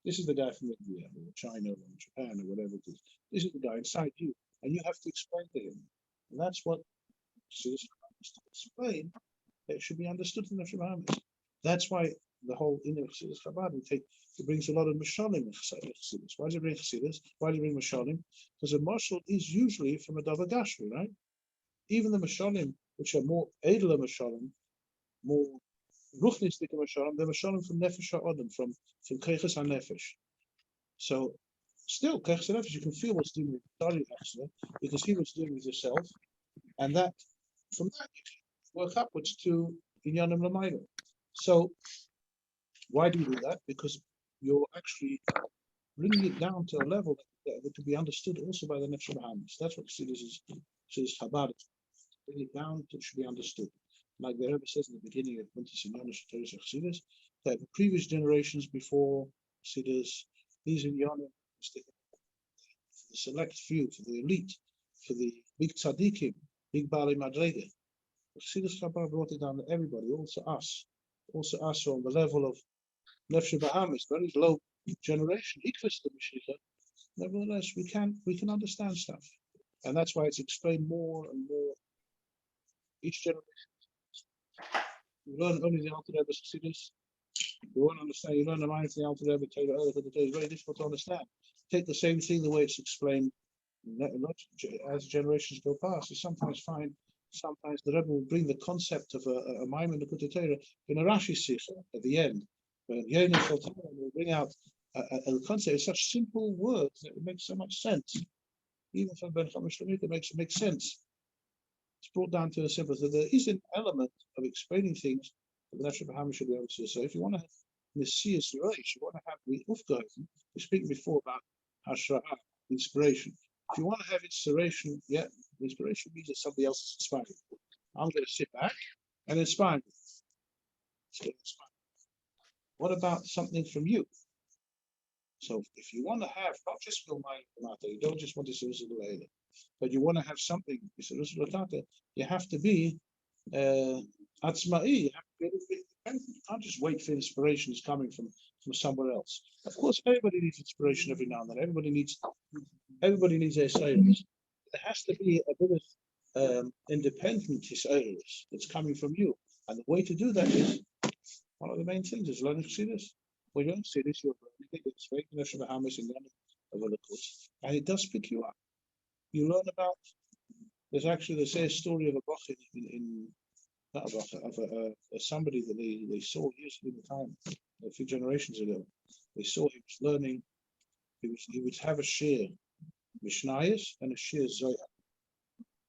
[SPEAKER 1] This is the guy from India or China or Japan or whatever it is. This is the guy inside you, and you have to explain to him. And that's what Chassidus to explain. It should be understood from Nefesh Bahamis. That's why the whole inner Chassidus Chabad it brings a lot of Mishalim in Chassidus. Why does it bring Chassidus? Why do you bring Mishalim? Because a Mashal is usually from a Davar Gashmi, right? Even the Mishalim, which are more Edler Mishalim, more Ruchnistik Mishalim, they're Mishalim from Nefesh HaAdam, from Keiches HaNefesh. So, still, Keiches HaNefesh, you can feel what's doing with Dari Achsa, you can see what's doing with yourself, and that, from that, you can work upwards to Inyanim Lamayla. So, why do you do that? Because you're actually bringing it down to a level that can be understood also by the Nefesh Bahamis. That's what Chassidus is Chabad. Bring it down to it should be understood. Like the Rebbe says in the beginning of Chassidus, that the previous generations before Chassidus, these in Yonim, for the select few, for the elite, for the big tzaddikim, big Bali Madrega. Chassidus Chabad brought it down to everybody, also us on the level of Nefesh Bahamis, very low generation, equals to Mashiach. Nevertheless, we can understand stuff, and that's why it's explained more and more each generation. You learn only the Alter Rebbe's Chassidus, you won't understand. You learn the mind of the Alter Rebbe, it's very difficult to understand. Take the same thing the way it's explained, as generations go past. You sometimes find the Rebbe will bring the concept of a Maimon L'Kutei Torah in a Rashi Sikha at the end. But we bring out a concept. It's such simple words that it makes so much sense. Even from Ben Chamish Lamit, it makes sense. It's brought down to a simple. So there is an element of explaining things that the National Bahami should be able to. So if you want to have Messias Reish, you want to have the Ufgaisen, we speak before about Hashra'ah, inspiration. If you want to have inspiration, yeah, inspiration means that somebody else is inspiring. I'm going to sit back and inspire you. What about something from you? So if you want to have not just your mind, you don't just want to see the but you want to have something, you have to be atzma'i, you have to be independent. You can't just wait for inspiration is coming from somewhere else. Of course, everybody needs inspiration every now and then. Everybody needs a silence. There has to be a bit of independent Israelis that's coming from you. And the way to do that is one of the main things is learning to see this. When you don't see this, you're learning it's very Bahamas and and it does pick you up. You learn about there's a story of a Bach in not a Bach, of somebody that they saw years in the time, a few generations ago. They saw he was learning, he would have a shir Mishnayos and a shir Zohar.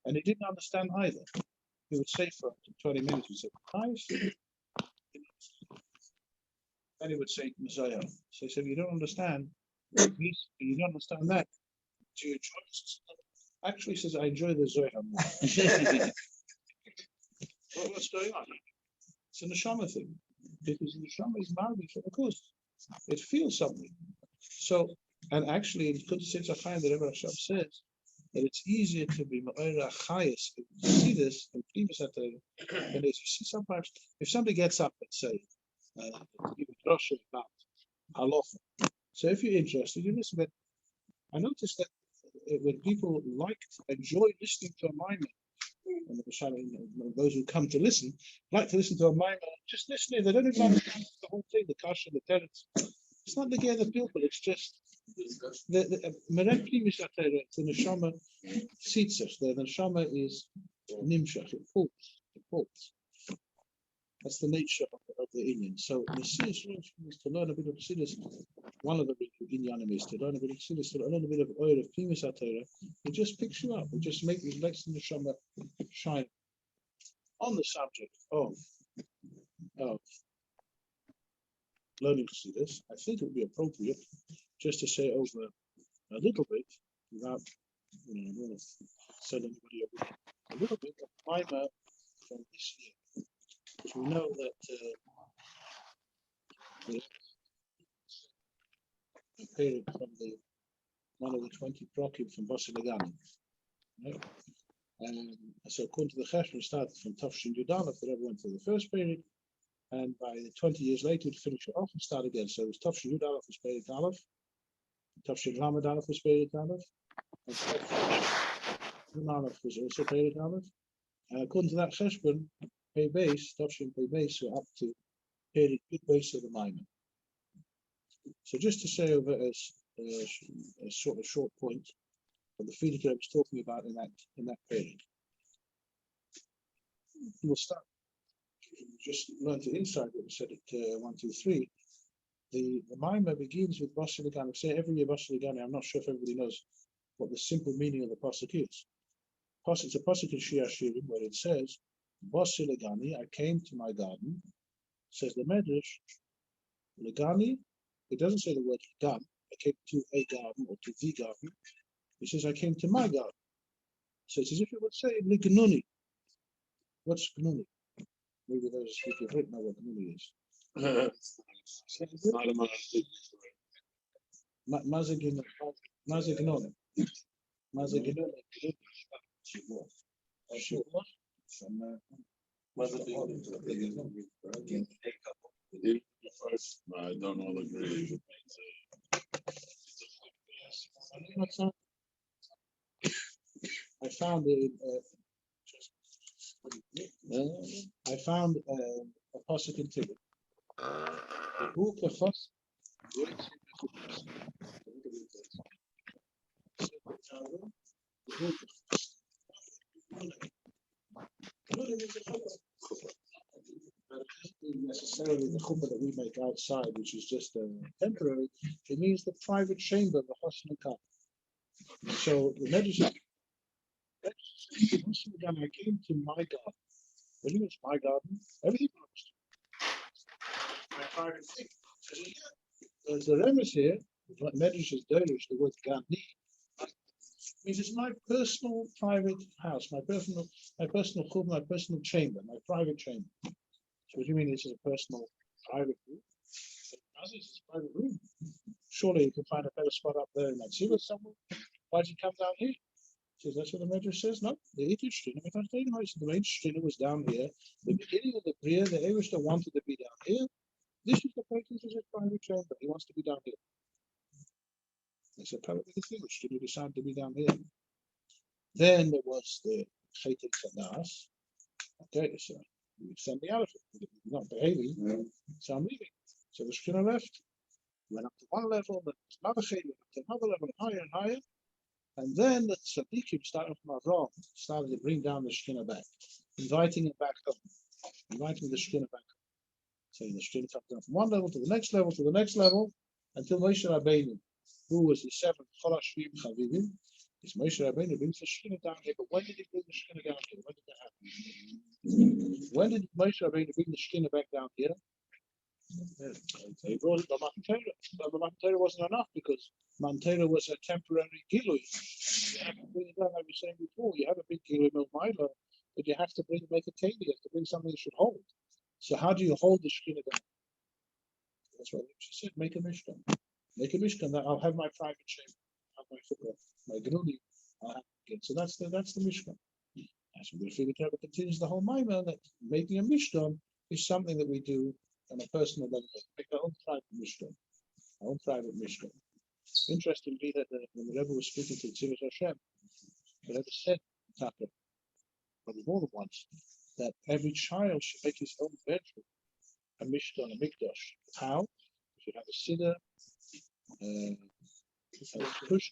[SPEAKER 1] And he didn't understand either. He would say for 20 minutes, he said, nice. Then he would say Zohar. So he said, you don't understand. You don't understand that. Do you enjoy this? Actually, he says, I enjoy the Zohar more. What's going on? It's a neshama thing. Because the neshama is married, of course. It feels something. So, and actually, in Kutzitz Achayim, the Rebbe Rashab says that it's easier to be Ma'ira Chayas, to see this in previous Atayim, and as you see sometimes, if somebody gets up and say, about halacha. So if you're interested, you listen. But I noticed that when people enjoy listening to a mimer, and those who come to listen like to listen to a mimer, just listening. They don't even understand the whole thing, the kasha, the tenets. It's not the other people. It's just the the neshama sitzach. The neshama is nimshach. It pulls. It pulls. That's the nature of the Inyan. So the Chassidus is to learn a bit of Chassidus. One of the big Inyanim is to learn a bit of Chassidus, to learn a bit of oil of Pimus HaTorah. It just picks you up. It just makes the neshama shine. On the subject of learning Chassidus, I think it would be appropriate just to say over a little bit, without I don't want to send anybody over, a little bit of primer from this year. Because we know that the period from one of the 20 prokim from Basilegani. Right? And so according to the Cheshbon, it started from Tomchei Yudalef, that everyone went through the first period, and by 20 years later, it finished off and start again. So it was Tomchei Yudalef was period Aleph, Tomchei Lamed Aleph was period Aleph, and Tomchei Aleph was also period Aleph. And according to that Cheshbon, Pei base, Tomchei Pei base, were up to period good base of the minor. So just to say over as a short point of the Frierdiker I was talking about in that period. We'll start. Just learn the inside what we said at 1, 2, 3. The Maimah begins with Basilegani. Say every year Basilegani. I'm not sure if everybody knows what the simple meaning of the pasuk is. It's a pasuk in Shir Hashirim where it says, Basilegani, I came to my garden. Says the Medrash, Legani. It doesn't say the word gan. I came to a garden or to the garden. It says I came to my garden. So it's as if it would say Lignuni. What's Gnuni? Maybe those who have written know what Gnuni is. Mazagnon.
[SPEAKER 4] I don't know the grade.
[SPEAKER 1] I found a pasuk in Tigger. Who kafas? Necessarily necessarily the chuppah that we make outside, which is just temporary. It means the private chamber, the Choshen Kaf. So the Medrash I came to my garden. What do you mean it's my garden? Everything belongs to me. My private thing. So yeah, there's the remes here. Medrash is Delish, the word Gani. Means it's my personal private house, my personal chum, my personal chamber, my private chamber. So what do you mean this is a personal private room? As it's a private room. Surely you can find a better spot up there in that Shevat somewhere. Why did you come down here? Says that's what the Medrash says. No, the main Shtrina was down here. The beginning of the Bria, the Eivishter wanted to be down here. This is the place, this is his private chamber. He wants to be down here. It's a private thing. Shtrina decided to be down here. Then there was the Chetik Chadas. Okay, so you send me out of it. You're not behaving, so I'm leaving. So the Shtrina left. Went up to one level, then another Chetik, went up to another level, higher and higher. And then the Tzaddikim, starting from Avram, started to bring down the Shekhinah back, inviting it back home, inviting the Shekhinah back home. So the Shekhinah comes down from one level to the next level to the next level, until Moshe Rabbeinu, who was the seventh Cholashvim Chavivim, is Moshe Rabbeinu brings the Shekhinah down here. But when did he bring the Shekhinah down here? When did that happen? When did Moshe Rabbeinu bring the Shekhinah back down here? He brought it by Matan Torah. But the Matan Torah wasn't enough because Matan Torah was a temporary gilui. You have to bring it down, like we were saying before. You have a big gilui milmaila, but you have to make a keli. You have to bring something that should hold. So how do you hold the Shekhinah down? That's what she said. Make a mishkan. Make a mishkan. That I'll have my private chamber. I'll have my fukah, my gruni. I'll have it. So that's the mishkan. As we figure Torah continues the whole maimah that making a mishkan is something that we do on a personal level, make our own private mishkan, our own private mishkan. Interestingly, that when the Rebbe was speaking to Tzivos Hashem, the Rebbe said, probably more than once, that every child should make his own bedroom, a mishkan, a mikdash. How? You should have a siddur, a push.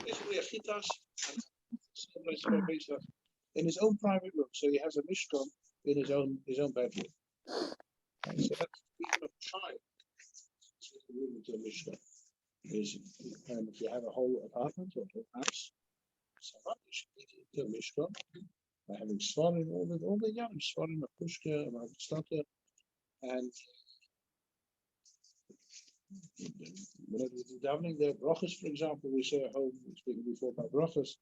[SPEAKER 1] Basically, a chitas, in his own private room, so he has a mishkan in his own bedroom. And so that's even a child. It's a room into a mishkan. And if you have a whole apartment or a whole house, so you should make it into a mishkan by having svarim, all the young svarim, a pushka, a starter, and whenever you do davening there, brachas, for example, we say at home, speaking before about brachas.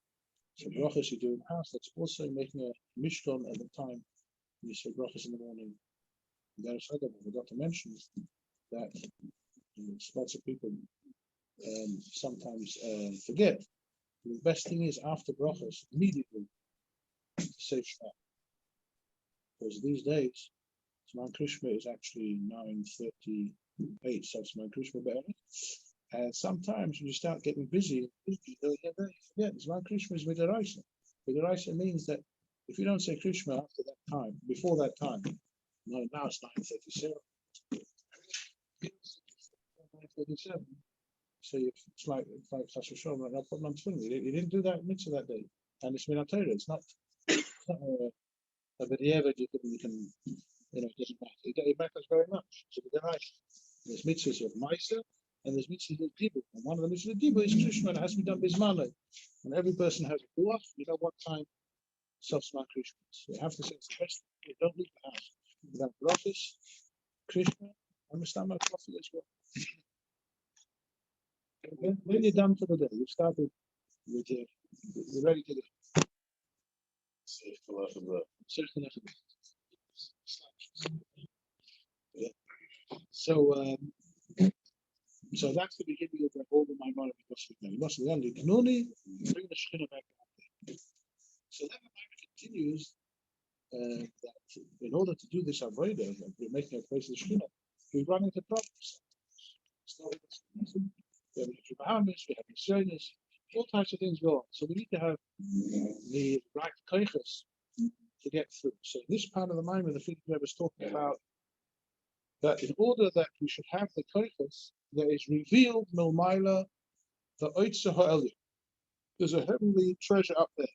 [SPEAKER 1] So brachas you do in the house, that's also making a mishkan at the time you say brachas in the morning. There's other, we forgot to mention that lots of people sometimes forget. The best thing is after brachas, immediately to say Shevat. Because these days, Zman Krishma is actually 9:38, so Zman Krishma better. And sometimes when you start getting busy, you forget. Zman Krishma is Vidaraisa. Vidaraisa means that if you don't say Krishma after that time, before that time, no, now it's 9:37. 9:37. So it's like Chas V'Sholom, right? I'll put on film. You didn't do that mitzvah that day, and it's Minat Torah. It's not a video that you can, it doesn't matter. It matters very much. So there's mitzvahs of Maisa, and there's mitzvahs of Dibur. And one of the mitzvahs of Dibur is Krishma, and it has to be done Bismane. And every person has a duach. You know what time Sofsman Krishma is. You have to say it's the best. You don't leave the house. You have brachas, Krishma, and Mustama coffee as well. When you're done for the day, you started with you're ready to go. Yeah. So that's the beginning of the whole of my mind. You must learn the Kanoni, bring the Shekhinah back out. So then the Bible continues that in order to do this avodah, we're making a place of the Shekhinah, we run into problems. We have Bahamas, we have Israelis, all types of things go on. So we need to have the right koiches to get through. So this part of the mind where the Friedrich Rebbe was talking about that in order that we should have the koiches, there is revealed milmaila the oitza ha'elyon. There's a heavenly treasure up there,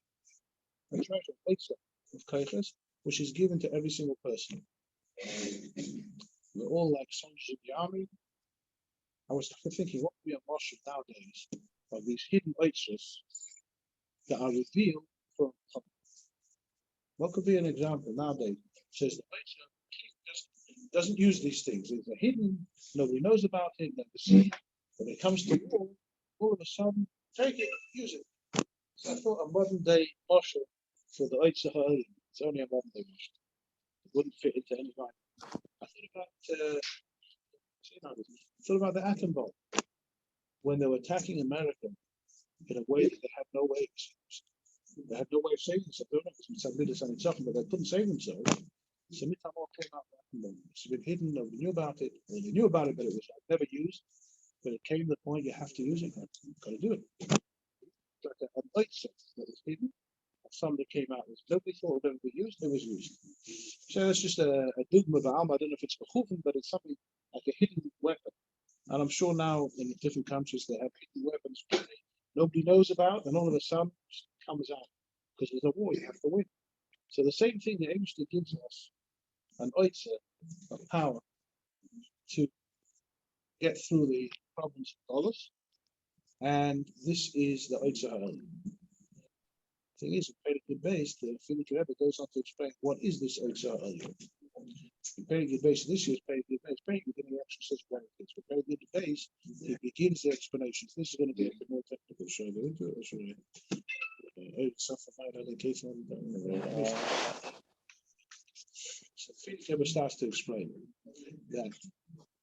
[SPEAKER 1] a treasure oitza of koiches, which is given to every single person. We're all like soldiers in the army. I was thinking, what would be a marshal nowadays of these hidden righteous that are revealed from public? What could be an example nowadays? It says the righteous doesn't use these things. They're hidden, nobody knows about it, never seen. When it comes to war, all of a sudden, take it, use it. So I thought a modern day marshal for the Eitzah Ha'olim. It's only a modern day marshal. It wouldn't fit into any line. I thought about the atom bomb when they were attacking America in a way that they had no way. They had no way of saving themselves. They don't know, but they couldn't save themselves. So Michoel came out with atom bomb. It's been hidden. Nobody knew about it. Well, they knew about it, but it was never used. But it came to the point you have to use it. You've got to do it. It's like an Eitzah that was hidden. Something came out that nobody thought would ever be used. It was used. So that's just a dogma of Alma. I don't know if it's Bechuven, but it's something like a hidden weapon. And I'm sure now in different countries they have hidden weapons nobody knows about, and all of a sudden it comes out. Because there's a war, you have to win. So the same thing the Eibishter gives us an Eitzah of power to get through the problems of dollars. And this is the Eitzah Ha'olim. The thing is, in Perek Yud, the Filik Rebbe goes on to explain what is this Eitzah Ha'olim. In Perek Yud, this year's Perek Yud, Perek Yud actually says brackets. For Perek Yud, he begins the explanations. This is going to be a bit more technical. Should I go into it, or should I? So Filik Rebbe starts to explain that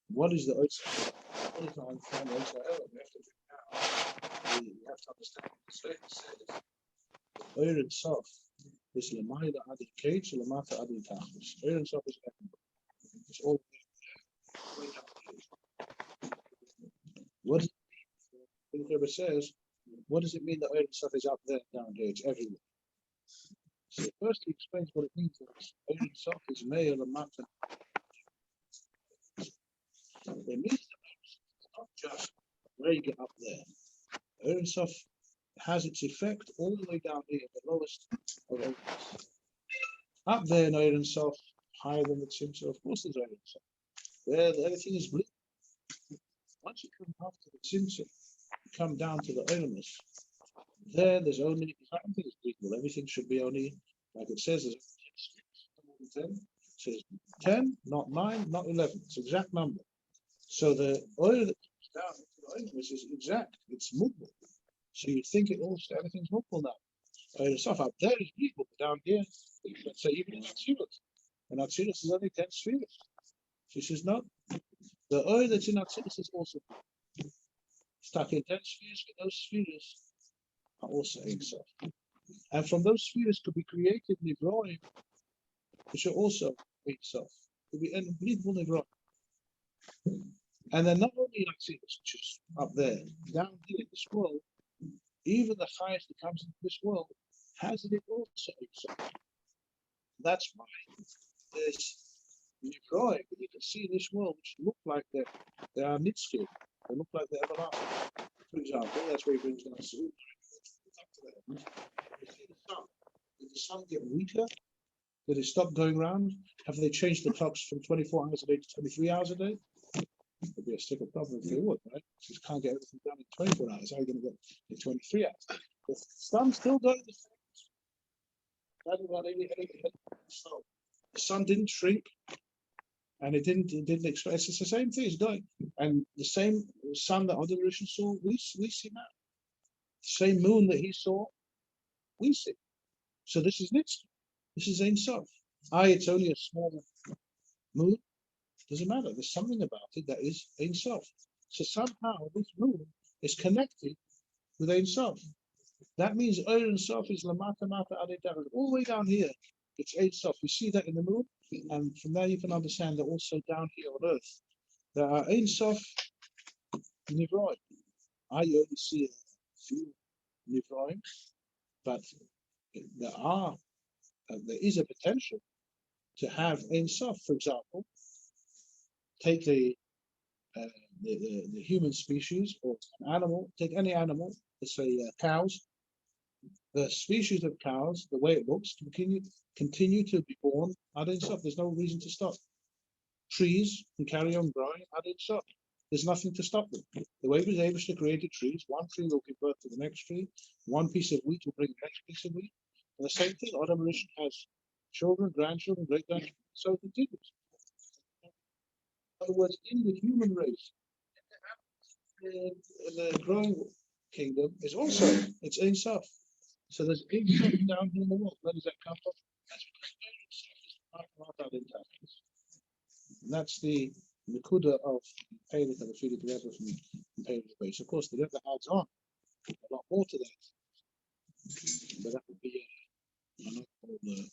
[SPEAKER 1] what is the Eitzah? What is the understand Eitzah Ha'olim? We have to understand what the statement says. Oyer and Sof is Lamayla Adi Kate, Lamata Adi Tachlis. Oyer and Sof is everywhere. It's all way down here. What does it mean? The says, what does it mean that Oyer and Sof is up there, down here? It's everywhere. So first he explains what it means. Oyer and Sof is Meir Lamata. It means it's not just where you get up there. Oyer and Sof has its effect all the way down here, the lowest of everything. Up there, in Ein Sof, higher than the Tzimtzum, of course there's Ein Sof. There, everything is blue. Once you come up to the Tzimtzum, you come down to the Eilemus, there, there's only, everything is equal. Everything should be only, like it says, there's 10. It says 10, not 9, not 11. It's an exact number. So the oil that comes down to the Eilemus is exact. It's movable. So you think it all, everything's movable now. The stuff up there is equal, but down here, let's say even in Atzilus. And Atzilus is only 10 spheres. She says, no. The oil that's in Atzilus is also stuck in 10 spheres, but those spheres are also Ein Sof. And from those spheres could be created Nivroim, which are also Ein Sof. Could be unbelievable Nivroim. And then not only in Atzilus, which is up there, down here in this world, even the highest that comes into this world has it also. That's why there's Nivroim, but you can see in this world which look like they are nitzkim. They look like they're everlasting. For example, that's where he brings down Saul. You see the sun. Did the sun get weaker? Did it stop going round? Have they changed the clocks from 24 hours a day to 23 hours a day? It'd be a sticker problem if they would, right? You can't get everything done in 24 hours. How are you going to get in 23 hours? The sun's still going the same. So the sun didn't shrink, and it didn't expand. It's the same thing. It's going, and the same sun that other Rishon saw, we see now. The same moon that he saw, we see. So this is Nitzvah. This is Ein Sof. It's only a small moon. Doesn't matter. There's something about it that is Ein Sof. So somehow this moon is connected with Ein Sof. That means Ein Sof is Lamata Mata Adi Tachlis. All the way down here, it's Ein Sof. We see that in the moon, and from there you can understand that also down here on Earth there are Ein Sof Nivroim. I only see a few Nivroim, but there is a potential to have Ein Sof. For example, take the human species or an animal, take any animal, let's say cows, the species of cows, the way it looks, continue to be born ad in sof. There's no reason to stop. Trees can carry on growing ad in sof. There's nothing to stop them. The way was able to create trees, one tree will give birth to the next tree, one piece of wheat will bring the next piece of wheat. And the same thing, Adam Rishon has children, grandchildren, great-grandchildren, so it continues. In other words, in the human race, the growing kingdom is also, it's Ein Sof. So there's Ein Sof down here in the world. Where does that come from? And that's the Nakuda of Pelech and the Filik Rebbe from Pelech base. Of course, the Rebbe adds on a lot more to that. But that would be another stuff there.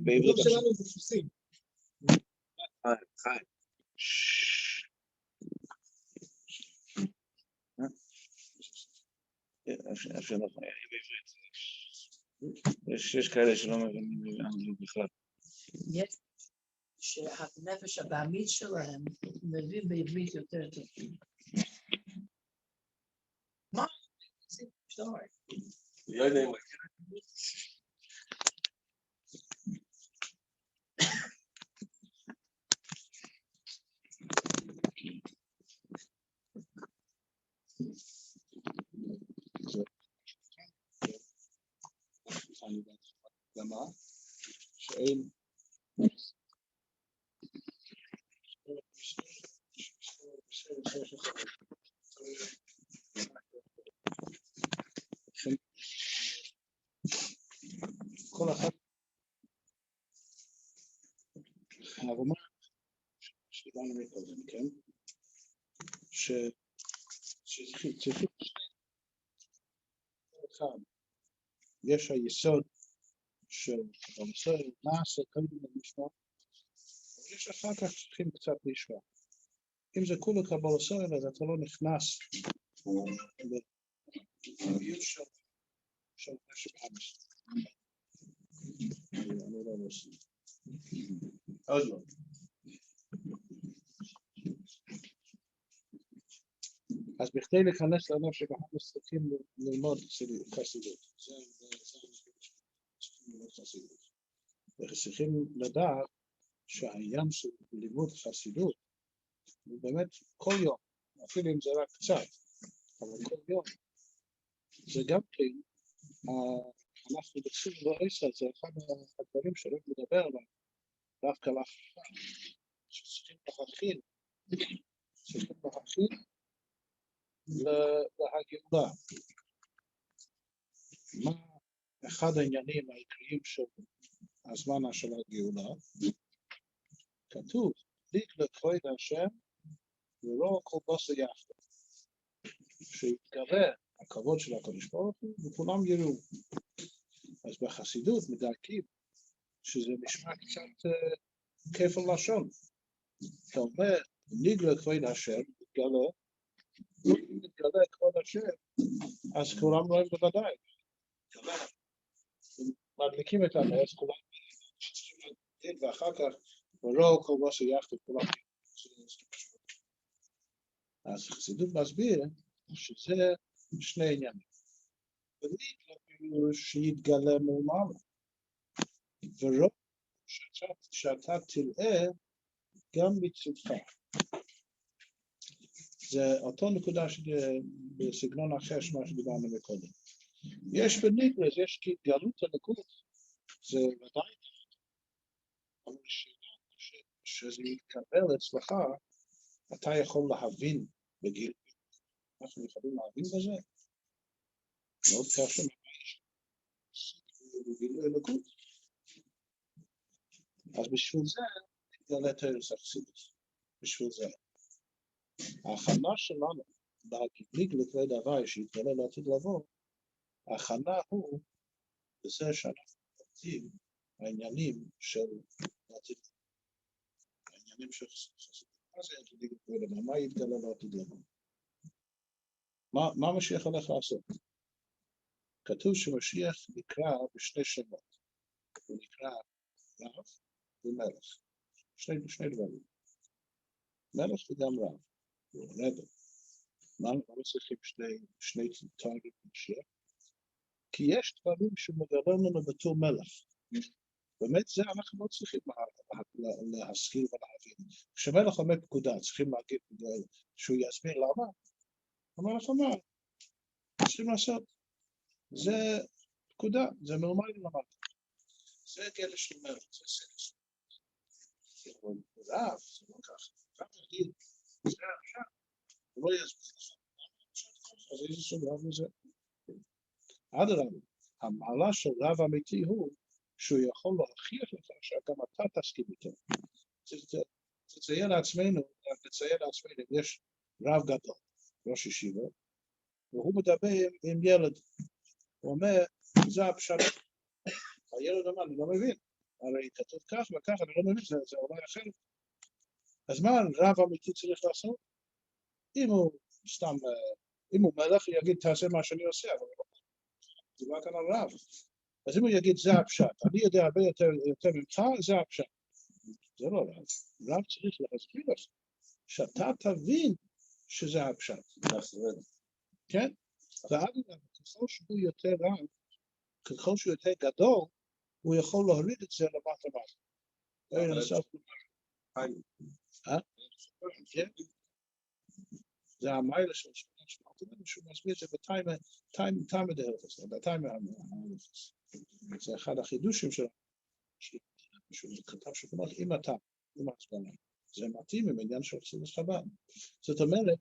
[SPEAKER 1] בעברית עכשיו. יש כאלה שלא מבינים אנגלית בכלל.
[SPEAKER 5] יש שהנפש הבעמית שלהם מבין בעברית יותר טוב. מה? זה story.
[SPEAKER 2] לא יודע אם
[SPEAKER 1] למה? שאין כל אחד הרמה שדיברנו מקודם, כן? שצריכים אחד יש היסוד של הנושא נעשה קודם למשמע, ויש אחר כך צריכים קצת לשמוע. אם זה כולו קבלה סוהר, אז אתה לא נכנס לגיל של נשק חמש. אני לא עושה. עוד לא. אז בכדי להיכנס לנשק החמש צריכים ללמוד חסידות. זה חסידות. וצריכים לדעת שהעניין של לימוד חסידות הוא באמת כל יום, אפילו אם זה רק קצת, אבל כל יום. זה גם כן, אנחנו בצורה בעשר, זה אחד הדברים שלא מדבר עליהם, דווקא לאחרונה, שצריכים להכין להגאולה. מה אחד העניינים העיקריים של הזמן של הגאולה? כתוב, ליק לכבוד השם ולא כל בוסו יחד. שיתגלה הכבוד של הקדוש ברוך הוא וכולם יראו. אז בחסידות מדייקים שזה נשמע קצת כפל לשון. אתה אומר, ליק לכבוד השם, מתגלה כבוד השם, אז כולם רואים בוודאי. מדליקים את הנס, כולם צריכים ואחר כך ולא כל בוסו יחד כולם. אז חסידות מסביר שזה שני עניינים. וליק שיתגלה מלמעלה. ורוב שאתה תראה גם מצדך. זה אותו נקודה בסגנון אחר שמה שדיברנו מקודם. יש בניגלס, יש כהתגלות הנקוד, זה ודאי, אבל שזה יתקבל אצלך, אתה יכול להבין בגיל. אנחנו יכולים להבין בזה. מאוד קשה ממש. בגילוי הנקוד. אז בשביל זה התגלה תרס החסידות. בשביל זה. ההכנה שלנו, בהגליג לכבד הוואי שהתגלה לעתיד לבוא, ההכנה הוא בזה שאנחנו עובדים העניינים של העתיד. העניינים של חסידות. מה זה הגליג לכבד הוואי? מה יתגלה לעתיד לבוא? מה משיח הולך לעשות? כתוב שמשיח נקרא בשני שמות. הוא נקרא רב ומלך. שני דברים. מלך וגם רב. הוא רב. מה צריכים שני תוארים במשיח? כי יש דברים שמגלה לנו בתור מלך. באמת זה אנחנו לא צריכים להשכיל ולהבין. כשמלך אומר פקודה, צריכים להגיד שהוא יסביר למה. המלך אומר, צריכים לעשות. זה פקודה, זה נורמלי למטה. זה גדל של מלך, זה סקס. רב, זה לא ככה. רב תגיד, זה עכשיו. הוא לא יסביר לך. אז איזה סוג רב מזה? אדרבה, המעלה של רב אמיתי הוא שהוא יכול להוכיח לך שגם אתה תסכים איתו. תציין לעצמנו, יש רב גדול, ראש ישיבה, והוא מדבר עם ילד. הוא אומר, זה הפשט. הילד אומר, אני לא מבין. הרי כתוב כך וכך, אני לא מבין, זה אולי אחרת. אז מה רב אמיתי צריך לעשות? אם הוא מלך, הוא יגיד, תעשה מה שאני עושה, אבל זה לא כאן על רב. אז אם הוא יגיד, זה הפשט, אני יודע הרבה יותר ממך, זה הפשט. זה לא רב. רב צריך להסביר לך, שאתה תבין שזה הפשט. כן? ואגב, ככל שהוא יותר רב, ככל שהוא יותר גדול, הוא יכול להוריד את זה למטה מטה. זה המיילה של שמעתי, שהוא מסביר את זה בטיימה דהלפס, בטיימה ההלפס. זה אחד החידושים שלו, שהוא כתב שכונות עם הטעם, עם ההצבנה. זה מתאים עם עניין של חסידות חב"ד. זאת אומרת,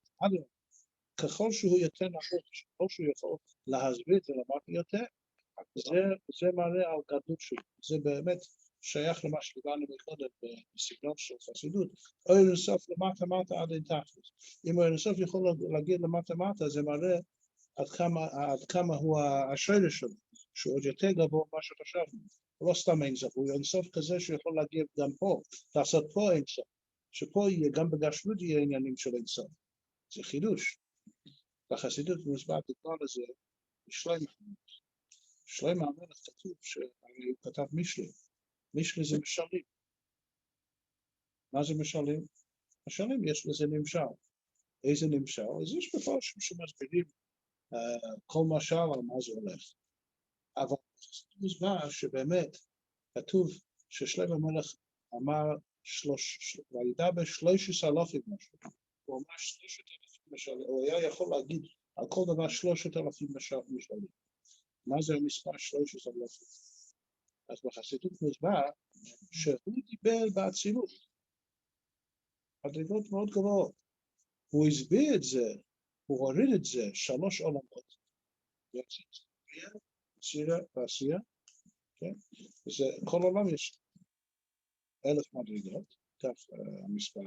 [SPEAKER 1] ככל שהוא יותר נחות, ככל שהוא יכול להסביר את זה למטה יותר, זה מראה על גדלות שלו. זה באמת שייך למה שדיברנו מקודם בסגנון של חסידות. או אינסוף למטה מטה עד אין תכלס. אם אינסוף יכול להגיד למטה מטה, זה מראה עד כמה הוא השורש שלו, שהוא עוד יותר גבוה ממה שחשבנו. הוא לא סתם אינסוף, הוא אינסוף כזה שיכול להגיד גם פה, לעשות פה אינסוף. שפה יהיה, גם בגשמות יהיה עניינים של אינסוף. זה חידוש. בחסידות מוסבר דוגמה לזה, בשלמה. שלמה המלך כתוב שהוא כתב משלי. משלי זה משלים. מה זה משלים? משלים יש לזה נמשל. איזה נמשל? אז יש מפורשים שמסבירים כל משל על מה זה הולך. אבל מוסבר שבאמת כתוב ששלמה המלך אמר וידבר 13,000 משהו. הוא אמר 3,000 משלים. הוא היה יכול להגיד על כל דבר 3,000 משלים. מה זה המספר 13,000? אז בחסידות מוסבר שהוא דיבר באצילות. הדרגות מאוד גבוהות. הוא הסביר את זה, הוא הוריד את זה 3 עולמות. צירה ועשייה. וזה, כל עולם יש 1,000 מדרגות, כך המספר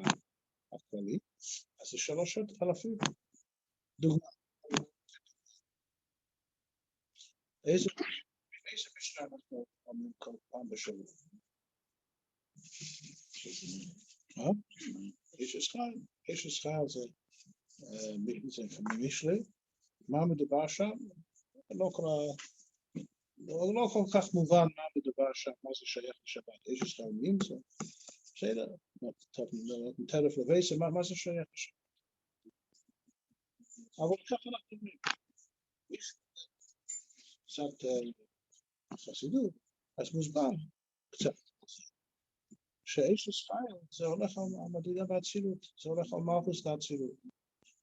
[SPEAKER 1] הכללי. אז זה 3,000. דוגמה. איזה משנה אנחנו אומרים כל פעם בשבוע? איש השחר זה משלי. מה מדובר שם? לא כל כך מובן מה מדובר שם, מה זה שייך לשבת. איש השחר אומרים זה. בסדר, טרף לבייסה, מה זה שייך לשבת? אבל ככה אנחנו אומרים. קצת חסידות, אז מוסבר קצת. שאיש השחר זה הולך על המדרגה באצילות, זה הולך על מלכוס באצילות.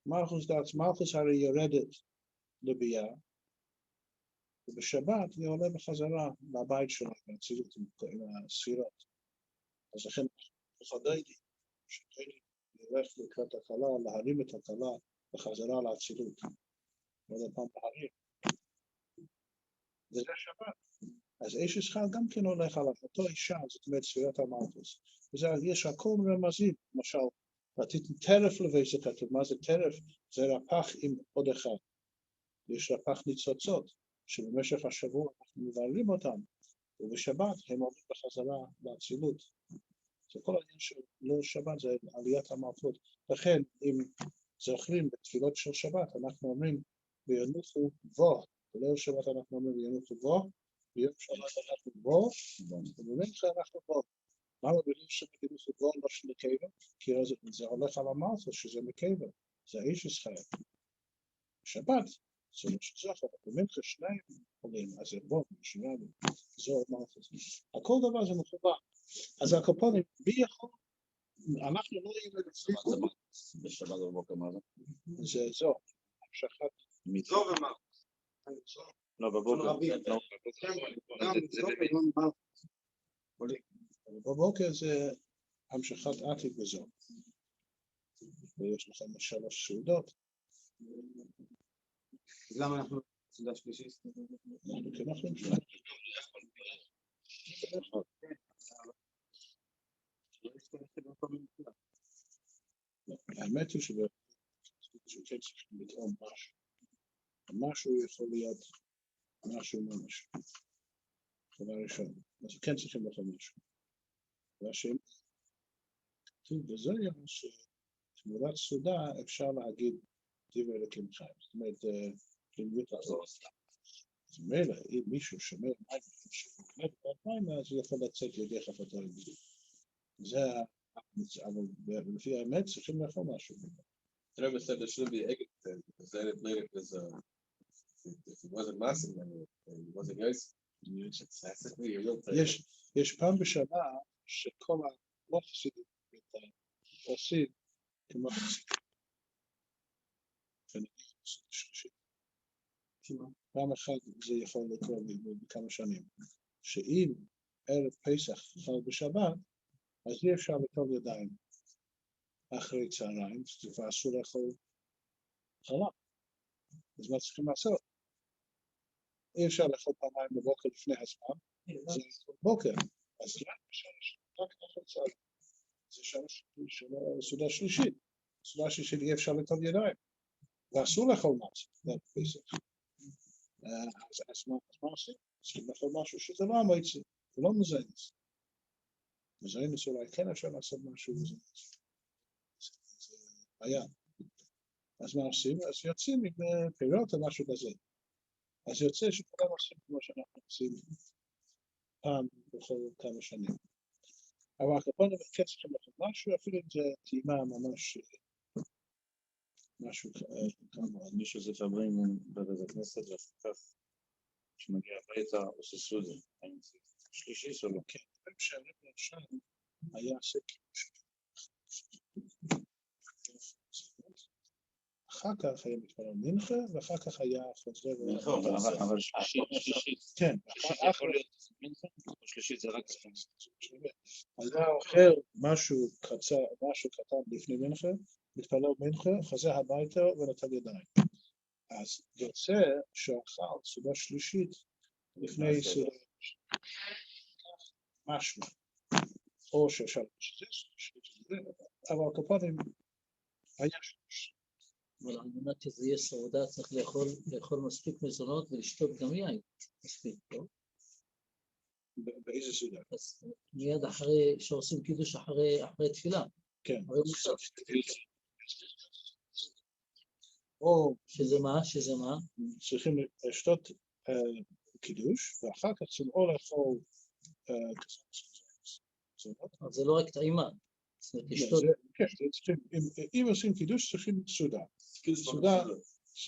[SPEAKER 1] מלכוס הרי יורדת לביאה, ובשבת היא עולה בחזרה לבית שלה, באצילות עם הספירות. אז לכן חדיידי, שכן ילך לקראת הקלה, להרים את הקלה בחזרה לאצילות. עוד פעם להרים. וזה שבת. אז איש ישחל גם כן הולך על אותו אישה, זאת אומרת ספירת המלכוס. וזה יש הכל רמזים, למשל, ותיתן טרף לבית, זה כתוב, מה זה טרף? זה רפ"ח עם עוד אחד. יש רפ"ח ניצוצות, שבמשך השבוע אנחנו מבלים אותם, ובשבת הם עולים בחזרה באצילות. זה כל העניין של ליל שבת, זה עליית המלכות. לכן, אם זוכרים בתפילות של שבת, אנחנו אומרים, וינוחו בו, בליל שבת אנחנו אומרים, וינוחו בו, ביום שבת אנחנו בו, ובמנחה אנחנו בו. למה בליל שבת ינוחו בו לא של מקבל? כי זה הולך על המלכות, שזה מקבל, זה האיש ישראל. שבת, זה לא שזוכר, במנחה שניים עולים, אז זה בו, שלנו, זו המלכות. הכל דבר זה מחובר. אז הקופונים, מי יכול? אנחנו לא נראים לצליחו.
[SPEAKER 2] בשבת בבוקר מה זה?
[SPEAKER 1] זה זו, המשכת.
[SPEAKER 2] זו ומה? לא, בבוקר.
[SPEAKER 1] בבוקר זה המשכת עתיד בזו. ויש לכם 3 סעודות.
[SPEAKER 2] אז למה אנחנו סעודה שלישית?
[SPEAKER 1] אנחנו כנחלים שלנו. האמת היא שכן צריכים לטעום משהו. משהו יכול להיות משהו ממש. דבר ראשון. אז כן צריכים לאכול משהו. והשני, כתוב בזויה שתמורת סעודה אפשר להגיד דברי אלוקים חיים. זאת אומרת, פנימיות לחזור. אז מילא, אם מישהו שומר מים, אז הוא יכול לצאת ידי חפתו ידי. זה, אבל לפי האמת צריכים לאכול משהו.
[SPEAKER 6] Rabbi said there should be egg because then it made it as if it wasn't massive then it wasn't nice. That's a real thing.
[SPEAKER 1] יש פעם בשנה שכל לא חסידים עושים כמו חסידים. פעם אחת זה יכול לקרות בכמה שנים. שאם ערב פסח חל בשבת, אז אי אפשר לטול ידיים אחרי צהריים, זה אסור לאכול חלב. אז מה צריכים לעשות? אי אפשר לאכול פעמיים בבוקר לפני הזמן, זה בוקר. אז רק לאכול צהריים. זה סעודה שלישית. סעודה שלישית אי אפשר לטול ידיים. ואסור לאכול משהו. אז מה עושים? צריכים לאכול משהו שזה לא המועצה, זה לא מזיינס. מזיינס אולי כן אפשר לעשות משהו מזיינס. זה בעיה. אז מה עושים? אז יוצאים עם פירות או משהו כזה. אז יוצא שכולם עושים כמו שאנחנו עושים פעם בכל כמה שנים. אבל הקופונים כן צריכים לאכול משהו, אפילו אם זה טעימה ממש משהו כמה.
[SPEAKER 2] מישהו זה פרברנג בבית הכנסת ואחר כך שמגיע הביתה עושה סעודה. שלישי או לא?
[SPEAKER 1] כן, כשהרב שם היה עושה קידוש. אחר כך היה מתפלל מנחה, ואחר כך היה חוזר.
[SPEAKER 2] אבל שלישית.
[SPEAKER 1] כן.
[SPEAKER 2] יכול להיות מנחה, או שלישית זה רק
[SPEAKER 1] היה אוכל משהו קטן לפני מנחה, מתפלל מנחה, חוזר הביתה ונטל ידיים. אז יוצא שאכל סעודה שלישית לפני סעודה משהו. או שאפשר שזה שלישית, אבל הקופונים היה שלישית.
[SPEAKER 5] אבל על מנת שזה יהיה סעודה צריך לאכול מספיק מזונות ולשתות גם יין. מספיק, לא?
[SPEAKER 1] באיזה סעודה?
[SPEAKER 5] אז מיד אחרי שעושים קידוש אחרי תפילה.
[SPEAKER 1] כן.
[SPEAKER 5] או שזה מה?
[SPEAKER 1] צריכים לשתות קידוש, ואחר כך צריכים או לאכול
[SPEAKER 5] אז זה לא רק טעימה.
[SPEAKER 1] אם עושים קידוש צריכים סעודה. סעודה,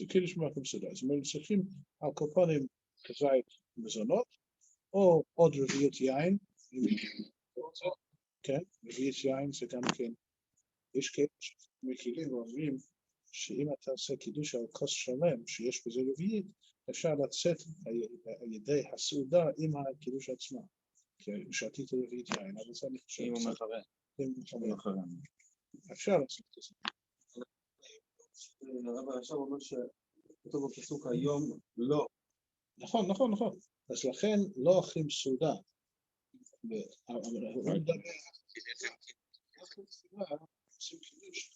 [SPEAKER 1] קידוש במקום סעודה. זאת אומרת, צריכים על קופונים כזית מזונות, או עוד רביעית יין. כן, רביעית יין זה גם כן, יש כאלה שמקילים ואומרים שאם אתה עושה קידוש על כוס שלם, שיש בזה רביעית, אפשר לצאת על ידי הסעודה עם הקידוש עצמה. כי שתית רביעית יין, אבל זה אני חושב.
[SPEAKER 2] אם הוא מכוון.
[SPEAKER 1] אפשר לעשות את זה.
[SPEAKER 6] הרב עכשיו אומר שכתוב בפסוק היום לא.
[SPEAKER 1] נכון. אז לכן לא אוכלים סעודה. אבל הוא מדבר, אוכלים סעודה, עושים קידוש,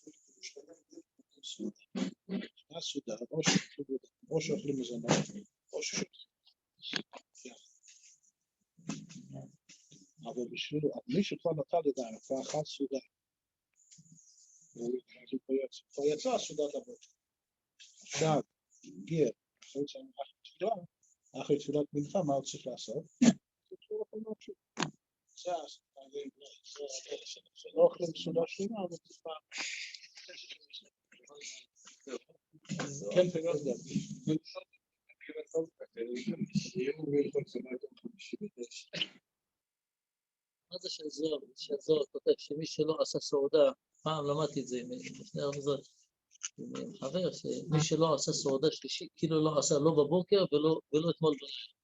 [SPEAKER 1] סעודה, או שאוכלים מזונות, או שאוכלים. אבל בשבילו, מי שכבר נטל ידיים, כבר אכל סעודה, הוא כבר יצא סעודת הבוקר. עכשיו, הגיע, אחרי תפילת מנחה, מה הוא צריך לעשות? לא אוכלים סעודה שלמה, אבל תפעל. כן, פירות גם.
[SPEAKER 5] מה זה שהזוהר כותב שמי שלא עשה סעודה, פעם למדתי את זה לפני הרמזות, עם חבר, שמי שלא עשה סעודה שלישית, כאילו לא עשה לא בבוקר ולא אתמול בלילה.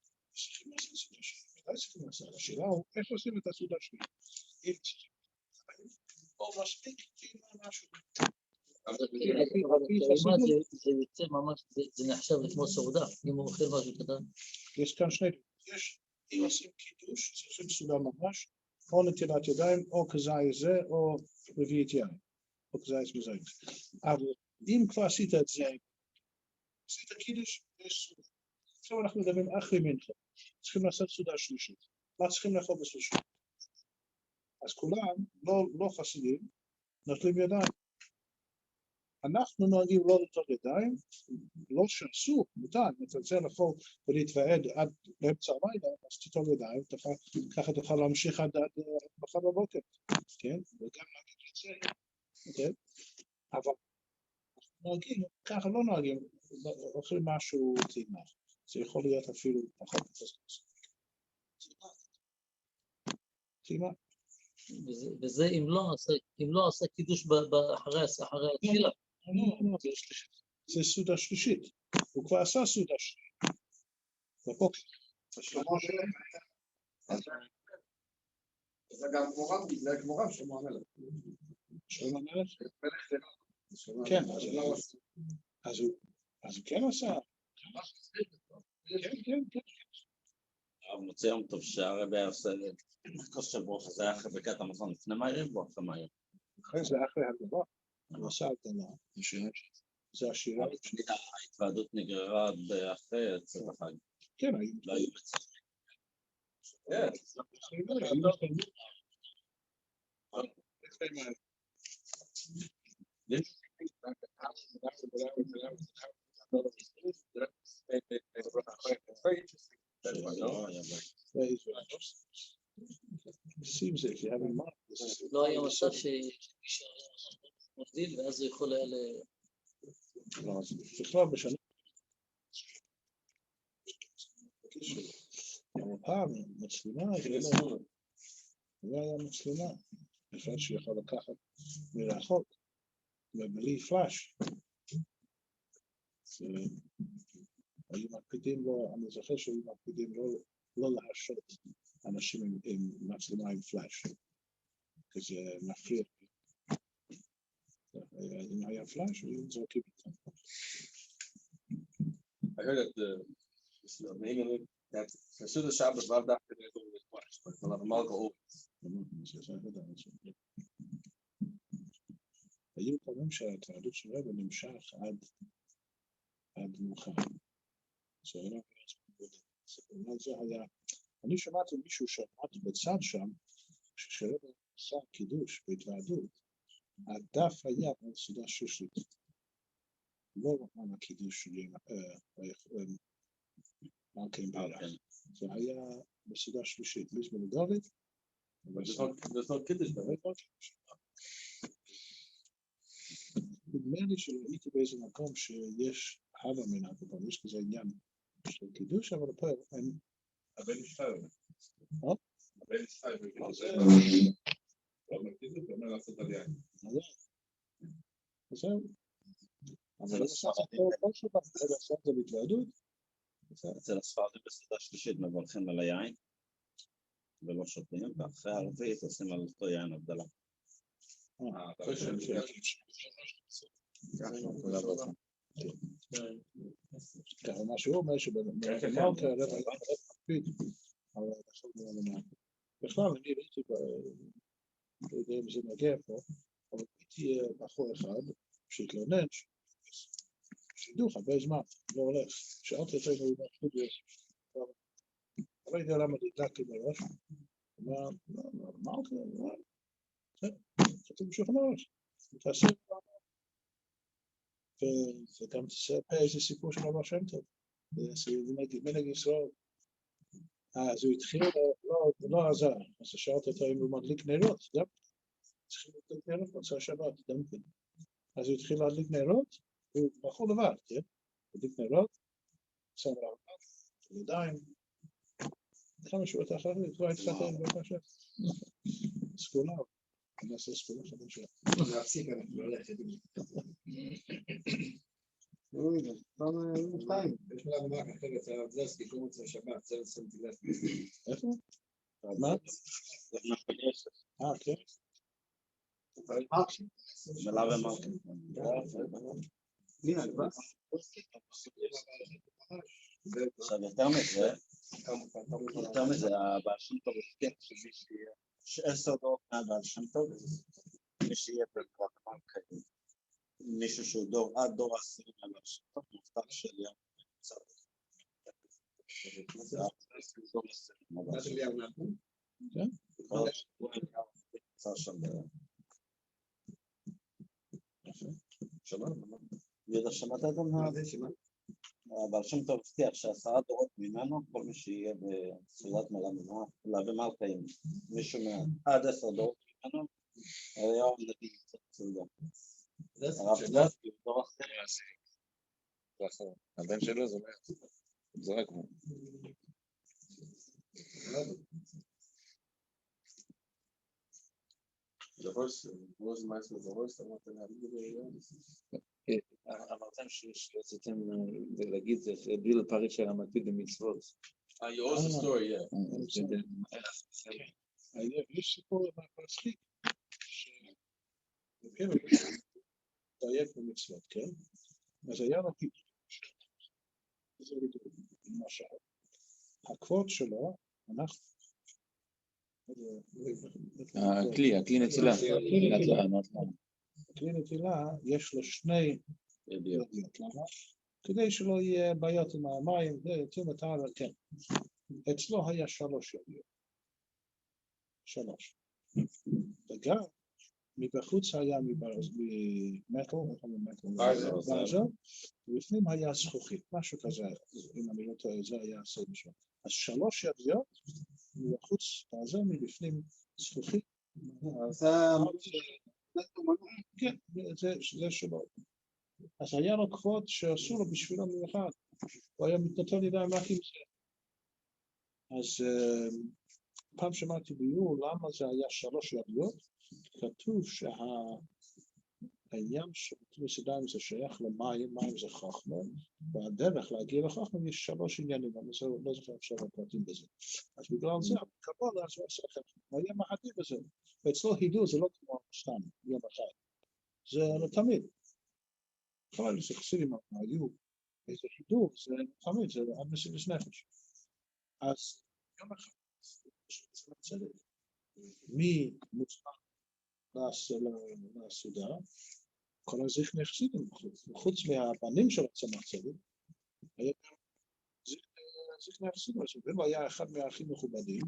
[SPEAKER 1] השאלה הוא, איך עושים את הסעודה שלי? או מספיק, משהו.
[SPEAKER 5] זה יוצא ממש, זה נחשב כמו סעודה, אם הוא אוכל משהו קטן.
[SPEAKER 1] יש כאן שני, אם עושים קידוש, צריכים סעודה ממש, או נטילת ידיים, או כזית זה, או רביעית יין, או כזית מזית. אבל אם כבר עשית את זה, עשית קידוש, יש סעודה. עכשיו אנחנו מדברים אחרי מנחה, צריכים לעשות סעודה שלישית. מה צריכים לאכול בשלישית? אז כולם לא חסידים, נוטלים ידיים. אנחנו נוהגים לא לטול ידיים, לא שאסור, מותר, נצלצל לאכול ולהתוועד עד באמצע הלילה, אז תטול ידיים, ככה תוכל להמשיך עד מחר בבוקר, כן? וגם להגיד את זה, כן? אבל אנחנו נוהגים, ככה לא נוהגים, אוכלים משהו טעימה, זה יכול להיות אפילו פחות כזה. טעימה.
[SPEAKER 5] וזה אם לא עשה קידוש אחרי התפילה.
[SPEAKER 1] לא, זה סעודה שלישית. הוא כבר עשה סעודה שלישית. בבוקר.
[SPEAKER 3] זה גם גמורה שלמה המלך.
[SPEAKER 1] שלמה המלך? כן, אז הוא כן עשה. כן.
[SPEAKER 2] מוצא יום טוב שהרבי עושה כוס של ברוך, זה היה אחרי ברכת המזון לפני מהירים או אחרי מהירים?
[SPEAKER 1] אחרי זה אחרי הגדולה. הוא עשה הגדולה. זה השירה.
[SPEAKER 2] ההתוועדות נגררה אחרי אצל החג.
[SPEAKER 1] כן,
[SPEAKER 2] לא היו מצליחים.
[SPEAKER 5] לא היה מצב שמישהו מבדיל ואז הוא יכול היה
[SPEAKER 1] לא, אז בכלל בשנה פעם מצלמה לא היה מצלמה לפני שיכול לקחת מרחוק ובלי פלאש היו מקפידים לו, אני זוכר שהיו מקפידים לא להרשות אנשים עם מצלמה עם פלאש כי זה מפריע אם היה פלאש היו זורקים אותם.
[SPEAKER 6] I heard that that as soon as Shabbos loved after they go with flash, but they'll have a malka
[SPEAKER 1] היו פעמים שהתעדות של רבי נמשך עד מאוחר. זה היה, אני שמעתי מישהו שמעתי בצד שם, כשרבי עשה קידוש בהתוועדות, הדף היה בסעודה שלישית. לא על הקידוש של מלכה עם פרח. זה היה בסעודה שלישית, מישהו מנוגלת.
[SPEAKER 6] there's no kiddush there.
[SPEAKER 1] נדמה לי שראיתי באיזה מקום שיש הווה מן הקופון, יש כזה עניין של קידוש, אבל פה אין...
[SPEAKER 4] הבן ישחר. הבן ישחר. אבל קידוש אומר לעשות על יין.
[SPEAKER 1] זהו. אבל לא עושה את זה בהתוועדות.
[SPEAKER 2] אצל הספרדים בסעודה שלישית מברכים על היין ולא שותים, ואחרי הרביעית עושים על אותו יין הבדלה.
[SPEAKER 1] ככה מה שהוא אומר שבמלכה מקפיד, אבל יכול להיות למעט. בכלל, אני ראיתי, לא יודע אם זה נגיע פה, אבל ראיתי בחור אחד שהתלונן, שידוך הרבה זמן, לא הולך. שאלתי אותו אם הוא מקפיד, לא יודע למה דקדקתי בראש, אמרתי, חצי משוך מראש, תעשה וגם תספר איזה סיפור של רבי שם טוב, מנהג ישראל. אז הוא התחיל, לא עזר, אז שאלתי אותו אם הוא מדליק נרות, גם התחיל להדליק נרות בצע שבת, גם כן. אז הוא התחיל להדליק נרות, הוא בחור לבד, כן? להדליק נרות, שם רעב, ידיים, כמה שעות אחרי, כבר התחתן בבקשה. סקולה, נעשה סקולה חדשה.
[SPEAKER 3] להפסיק, אנחנו לא הולכת. יש לנו רק אחרת, זה סקישום אצל שבת, זה שמתי לב.
[SPEAKER 1] איפה? מה? כן.
[SPEAKER 2] מלא ומלכה. עכשיו יותר מזה, הבעל שם טוב הסכם שיש 10 דורות מהבעל שם טוב, מי שיהיה בברכת מלכה, מישהו שהוא עד דור העשירי מהבעל שם טוב, מובטח של ים קצת.
[SPEAKER 3] מה זה ליאור נתון?
[SPEAKER 1] כן?
[SPEAKER 2] שמעת את זה? אבל שם טוב הבטיח ש10 דורות ממנו, כל מי שיהיה בסעודת מלא ומלכה, מישהו עד 10 דורות ממנו, היה נביא קצת סעודה. הרב גלסקי, דור אחר.
[SPEAKER 4] הבן שלו זה רק הוא.
[SPEAKER 6] was meistens der Röster, was dann haben wir
[SPEAKER 2] אמרתם שרציתם להגיד זה בלי לפרט של המקפיד במצוות.
[SPEAKER 6] you also story, yeah.
[SPEAKER 1] יש סיפור מצחיק, שפרק דייק במצוות, כן? אז היה לו למשל, הכבוד שלו, אנחנו
[SPEAKER 2] הכלי נטילה.
[SPEAKER 1] הכלי נטילה יש לו 2 ידיות, למה? כדי שלא יהיה בעיות עם המים, זה יותר מטרה, אבל כן. אצלו היה 3 ידיות. 3. וגם מבחוץ היה ממטל, ברזל, ובפנים היה זכוכית, משהו כזה, אם אני לא טועה, זה היה הסוד משהו. אז 3 ידיות, מבחוץ ברזל, מבפנים זכוכית. כן, זה שלו. אז היה לו כבוד שעשו לו בשבילו מיוחד, הוא היה מתנתן ידיים רק עם זה. אז פעם שמעתי ביור למה זה היה 3 ידיות, כתוב שהעניין שבתמיס ידיים זה שייך למים, מים זה חוכמה, והדרך להגיע לחוכמה יש 3 עניינים, אני לא זוכר עכשיו הפרטים בזה. אז בגלל זה, קבלה, אז הוא עושה לכם, הוא היה מהדי בזה, ואצלו הידור זה לא כמו סתם, יום אחד, זה לא תמיד. בכלל זה חסידים היו, איזה הידור, זה תמיד, זה עד מסירות נפש. אז יום אחד, זה צדק, מי מוצלח לסעודה, כל הזכני חסידים, חוץ מהבנים של הצמח צדק, היה גם זכני חסידים, אז היה אחד מהאחים מכובדים,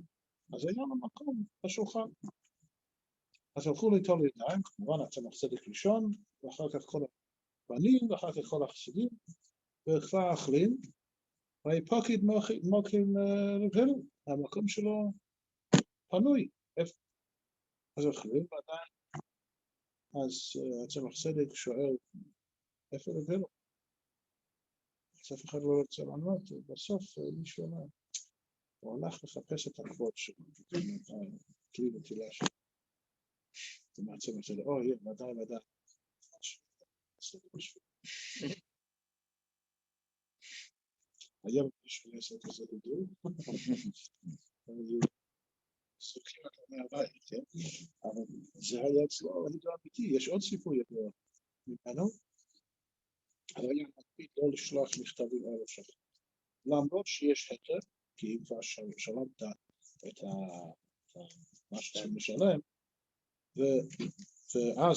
[SPEAKER 1] אז היה לו מקום בשולחן. אז הלכו ליטול ידיים, כמובן הצמח צדק ראשון, ואחר כך כל הבנים, ואחר כך כל החסידים, וכבר אכלים, ויפקד מוקים רבנו, המקום שלו פנוי, אז אכלים ועדיין, אז הצמח צדק שואל, איפה רבנו? אז אף אחד לא רוצה לענות, בסוף מישהו אומר, הוא הלך לחפש את הכבוד שלו, כלי נטילה שלו. זה מהצמח צדק, ודאי. היה מישהו לעשות איזה לידור, סוכים את מהבית, כן? אבל זה היה אצלו, לידור אמיתי, יש עוד סיפור ידוע ממנו, אבל היה מקפיד לא לשלוח מכתבים על השכן. למרות שיש היתר, כי אם כבר שלמת את מה שצריכים לשלם, ואז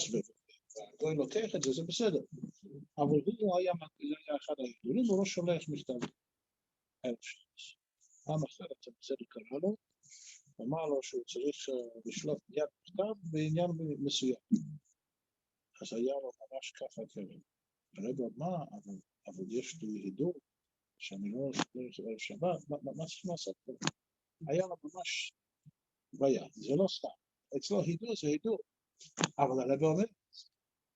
[SPEAKER 1] הגוי לוקח את זה, זה בסדר. אבל הוא היה אחד הידולים, הוא לא שולח מכתב. פעם אחרת, בסדר קרא לו, אמר לו שהוא צריך לשלוח מיד מכתב בעניין מסוים. אז היה לו ממש ככה קרב. הרב אמר, אבל יש לי הידור, שאני לא שולח שבת, מה צריך לעשות? היה לו ממש בעיה, זה לא סתם. אצלו הידור זה הידור. אבל הרב אומר,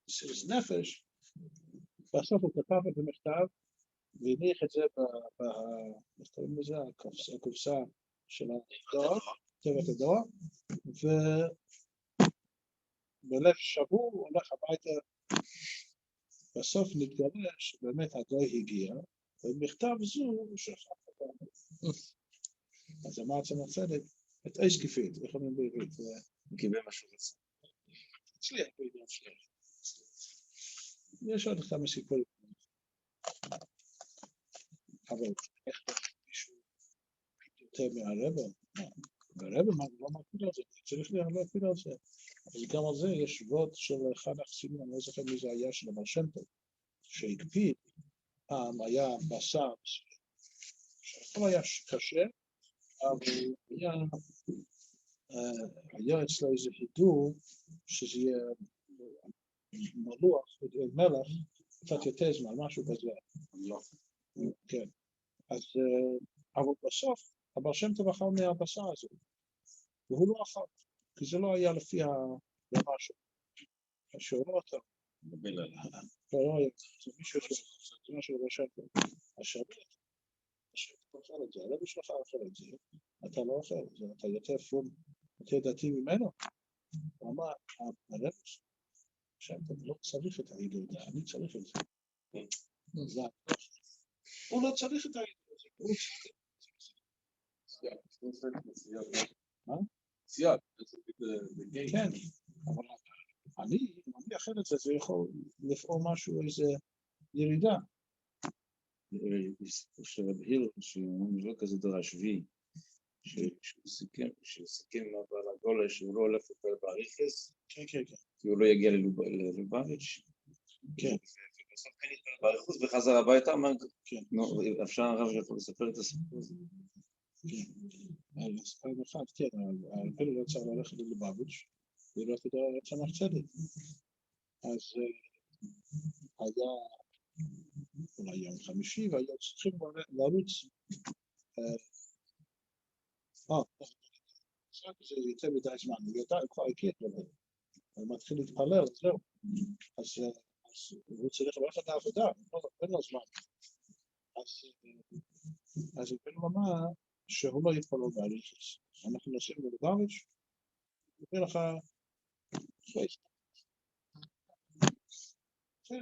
[SPEAKER 1] מסירות נפש, בסוף הוא כתב את המכתב, והניח את זה איך קוראים לזה? הקופסה של הדואר, תיבת הדואר, ובלב שבור הוא הולך הביתה, בסוף נתגלה שבאמת הגוי הגיע, ובמכתב זו הוא שכח אותה. אז אמר צמח צדק, את איש כפית, איך אומרים בעברית?
[SPEAKER 4] הוא קיבל משהו רצה.
[SPEAKER 1] הצליח בעניין שלך. יש עוד כמה סיפורים. אבל איך מישהו יותר מהרבא? והרבא לא מקפיד על זה, צריך להקפיד על זה. אז גם על זה יש וורד של אחד החסידים, אני לא זוכר מי זה היה, של הבעל שם טוב, שהקפיד, פעם היה בשר, שהכל היה קשה, אבל היה אצלו איזה הידור, שזה יהיה מלוח, מלח, קצת יותר זמן, משהו כזה. כן. אז, אבל בסוף, הבעל שם טוב אכל מהבשר הזה, והוא לא אכל, כי זה לא היה לפי הרמה שלו. השאורות, לא היה, זה מישהו זה משהו לבעל שם טוב. השאורות, אוכל את זה, הרבי שלך אוכל את זה, אתה לא אוכל את זה, אתה יותר פום, יותר דתי ממנו. הוא אמר, הרבי שם טוב לא צריך את ההידור, אני צריך את זה. הוא לא צריך את ההידור הזה, הוא צריך את זה. מה?
[SPEAKER 6] סייג.
[SPEAKER 1] כן, אבל אני אחר את זה, זה יכול לפעול משהו, איזה ירידה.
[SPEAKER 4] שבהיר, שהוא לא כזה דבר שביעי, שהוא סיכם אבל הגולה שהוא לא הולך לטפל באריכס,
[SPEAKER 1] כן.
[SPEAKER 4] כי הוא לא יגיע ללובביץ'.
[SPEAKER 1] כן.
[SPEAKER 4] ובסוף כן יתפל באריכוס וחזר הביתה, אמר,
[SPEAKER 1] כן.
[SPEAKER 4] אפשר הרב שיכול לספר את הסיפור הזה.
[SPEAKER 1] כן. אז פעם אחת, כן, הרב לא צריך ללכת ללובביץ' ולא תדע צמח צדק. אז היה אולי יום חמישי, והיו צריכים לרוץ. זה יותר מדי זמן, הוא כבר הכיר לו, הוא מתחיל להתפלל, זהו. אז הוא צריך ללכת לעבודה, אין לו זמן. אז הוא אמר שהוא לא יכול לו באריכס. אנחנו נוסעים ללובביץ' ונראה לך חייס.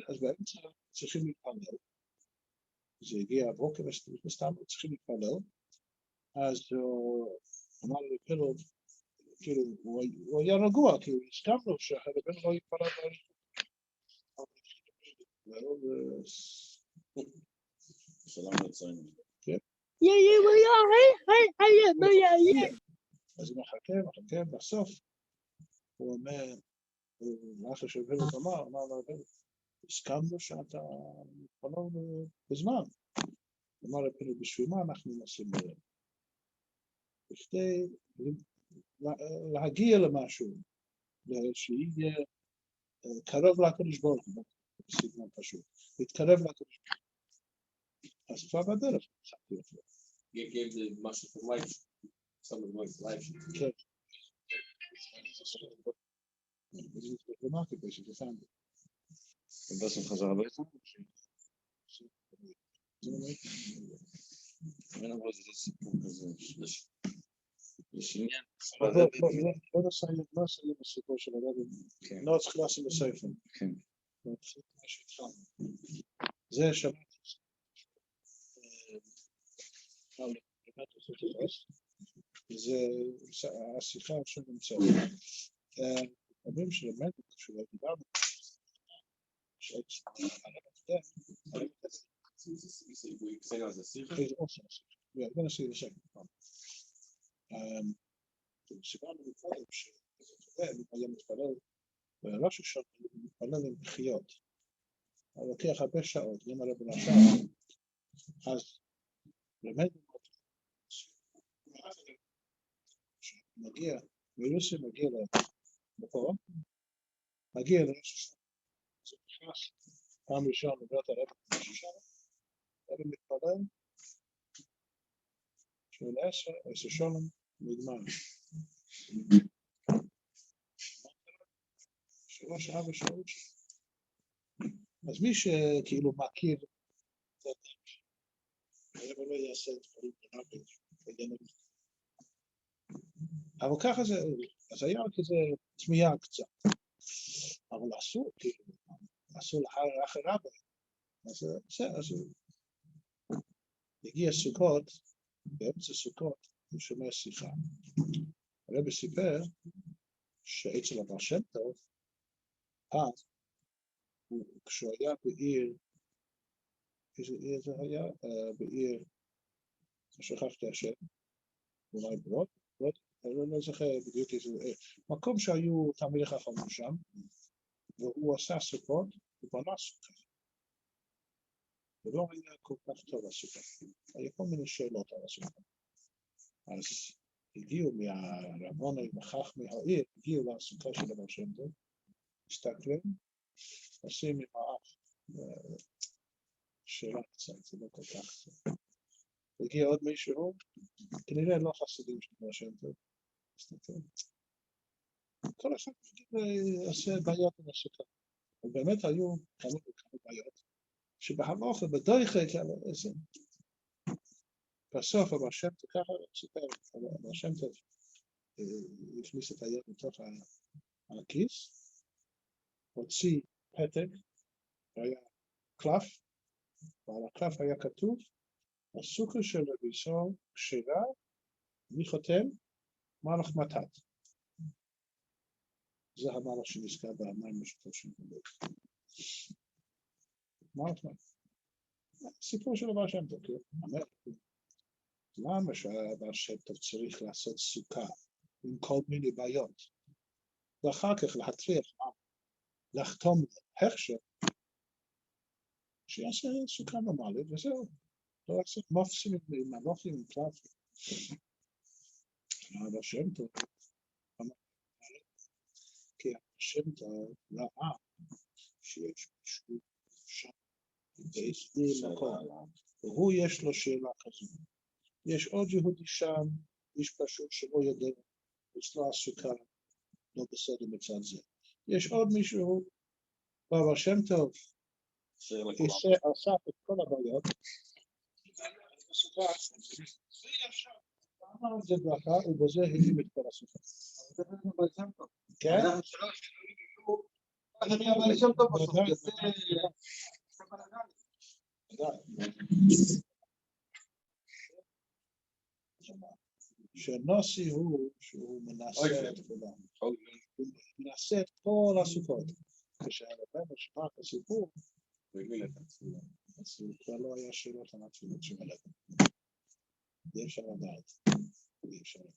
[SPEAKER 1] אז באמצע צריכים להתפלל. זה הגיע הבוקר, וסתם צריכים להתפלל. אז הוא אמר לפלוב, כאילו, הוא היה רגוע, כי הוא הסכם לו שהרבן לא יתפלל באריכות.
[SPEAKER 4] שלום לצוינו.
[SPEAKER 1] כן. אז הוא מחכה, בסוף הוא אומר, אחרי שהרבן אמר לרבן, הסכמנו שאתה מתפלל בזמן. אמר לפלוב, בשביל מה אנחנו נוסעים לרבן? בכדי להגיע למשהו, שיהיה קרוב לקדוש ברוך הוא, בסגנון פשוט, להתקרב לקדוש ברוך הוא. אז כבר בדרך, חשבתי אותו.
[SPEAKER 6] gave the muscle for life. Someone wants life.
[SPEAKER 1] כן. זה remarkable שזה פעם.
[SPEAKER 4] ובסוף חזר הביתה? אין אבל זה סיפור כזה. יש עניין.
[SPEAKER 1] לא נסיים בסיפור של הרבי. לא צריך לעשות בספר.
[SPEAKER 4] כן.
[SPEAKER 1] זה שבת. זה השיחה שנמצאת. אומרים שלמד, כשלא דיברנו, Yeah, I'm going to see in a second. סיפרנו מקודם היה מתפלל, בראש השנה מתפלל עם בחיות. הוא לוקח הרבה שעות, גם הרב נשאר, אז באמת מגיע, ויוסי מגיע לפה, מגיע לראש השנה, זה נכנס פעם ראשונה לבית הרב בראש השנה, הרב מתפלל, של 10 שנים נגמר. 3-4 שעות. אז מי שכאילו מכיר, הרב לא יעשה את דברים ברבי, אבל ככה זה, אז היה כזה תמיהה קצת, אבל אסור, כאילו, אסור אחרי רבי, אז הגיע סוכות, באמצע סוכות, הוא שומע שיחה. הרבי סיפר שאצל הבעל שם טוב, אז כשהוא היה בעיר, איזה עיר זה היה? בעיר, שכחתי השם, אולי ברוד, אני לא זוכר בדיוק איזה עיר. מקום שהיו תלמידי חכמים שם, והוא עשה סוכות, הוא בנה סוכה. ולא היה כל כך טוב הסוכה. היה כל מיני שאלות על הסוכה. אז הגיעו מהרבונים וחכמי העיר, הגיעו לסוכה של הבעל שם טוב, הסתכלים, עושים עם האף, שאלה קצת, זה לא כל כך. הגיע עוד מישהו, כנראה לא חסידים של הבעל שם טוב, הסתכלים. כל אחד עושה בעיות עם הסוכה. ובאמת היו כמה בעיות, שבהלוך ובדויכה כאלה, איזה. בסוף הבעל שם טוב, ככה סיפר, הבעל שם טוב הכניס את היד מתוך הכיס, הוציא פתק, היה קלף, ועל הקלף היה כתוב, הסוכה של רבי סול כשרה, מי חותם? מלך מתת. זה המלך שנזכר במים משותף של גולום. מלך מתת. סיפור של הבעל שם טוב, אומר, למה שהבעל שם טוב צריך לעשות סוכה עם כל מיני בעיות, ואחר כך להטריח לחתום הכשר, שיעשה סוכה נורמלית, וזהו. לא לעשות מופסים עם מנופים עם קלפים. הבעל שם טוב, כי הבעל שם טוב ראה שיש מישהו שם, באיזה מקום, והוא יש לו שאלה כזו. יש עוד יהודי שם, איש פשוט שלא יודע, אצלו הסוכה לא בסדר מצד זה. יש עוד מישהו, והבעל שם טוב, אסף את כל הבעיות, אמר את זה ברכה, ובזה הקים את כל הסוכה. כן?
[SPEAKER 2] הבעל שם טוב בסוף, יעשה...
[SPEAKER 1] שנוסי הוא שהוא מנסה את כולם. הוא מנסה את כל הסוכות. כשהרבנו שמע את הסיפור, אז הוא כבר לא היה שאלות על התפילות של הלבן. אי אפשר לדעת. אי אפשר לדעת.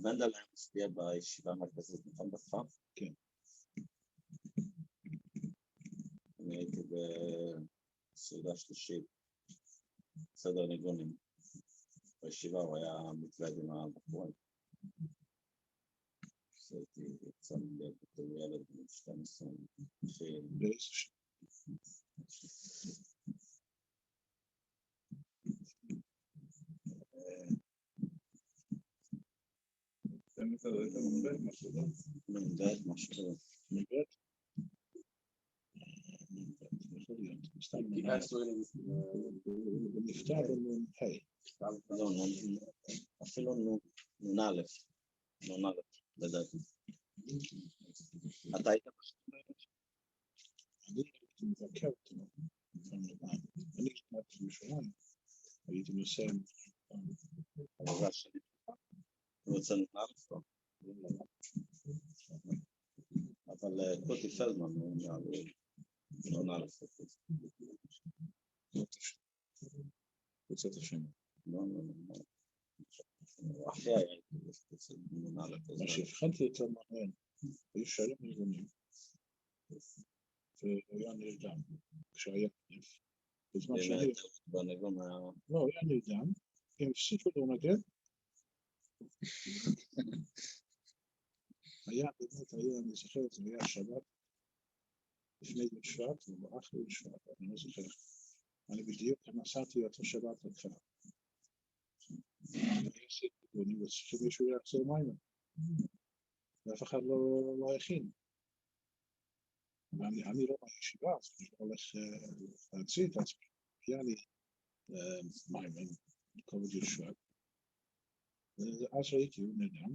[SPEAKER 4] מנדל היה משפיע בישיבה המרכזית, נכון בכפר?
[SPEAKER 1] כן.
[SPEAKER 4] אני הייתי בסעודה שלישית, סדר ניגונים. בישיבה הוא היה מתוועד עם הבחורים. הייתי יצא מלב בתור ילד בן 12,
[SPEAKER 1] באיזה שנה?
[SPEAKER 4] מנדל, משהו.
[SPEAKER 1] מנדל? יכול להיות. הוא נפטר בנון ה'.
[SPEAKER 4] לא, אפילו נון א', לדעתי. אתה היית
[SPEAKER 1] אני הייתי מבקר אותו. אני כתבתי בירושלים. הייתי נוסע
[SPEAKER 4] עבודה שלי. הוא יוצא נון א', אבל קוטי פלדמן הוא נון א'.
[SPEAKER 1] בצד השני.
[SPEAKER 4] לא. אחי היה
[SPEAKER 1] מה שהבחנתי יותר מעניין, היו שערים נרדמים, והיה נרדם, כשהיה נף. בזמן שאני...
[SPEAKER 4] בנגון
[SPEAKER 1] לא, היה נרדם, הם הפסיקו לנגן. היה באמת, אני זוכר את זה, היה שבת, לפני יום שבט, ובאח ליום שבט, אני לא זוכר. אני בדיוק נסעתי אותו שבת לכפר. אני רוצה שמישהו יחזור מים. ואף אחד לא הכין. ואני לא בישיבה, אז אני לא הולך להציע את עצמי. היה לי מים, כובד יושבת. ואז ראיתי, הוא נדם.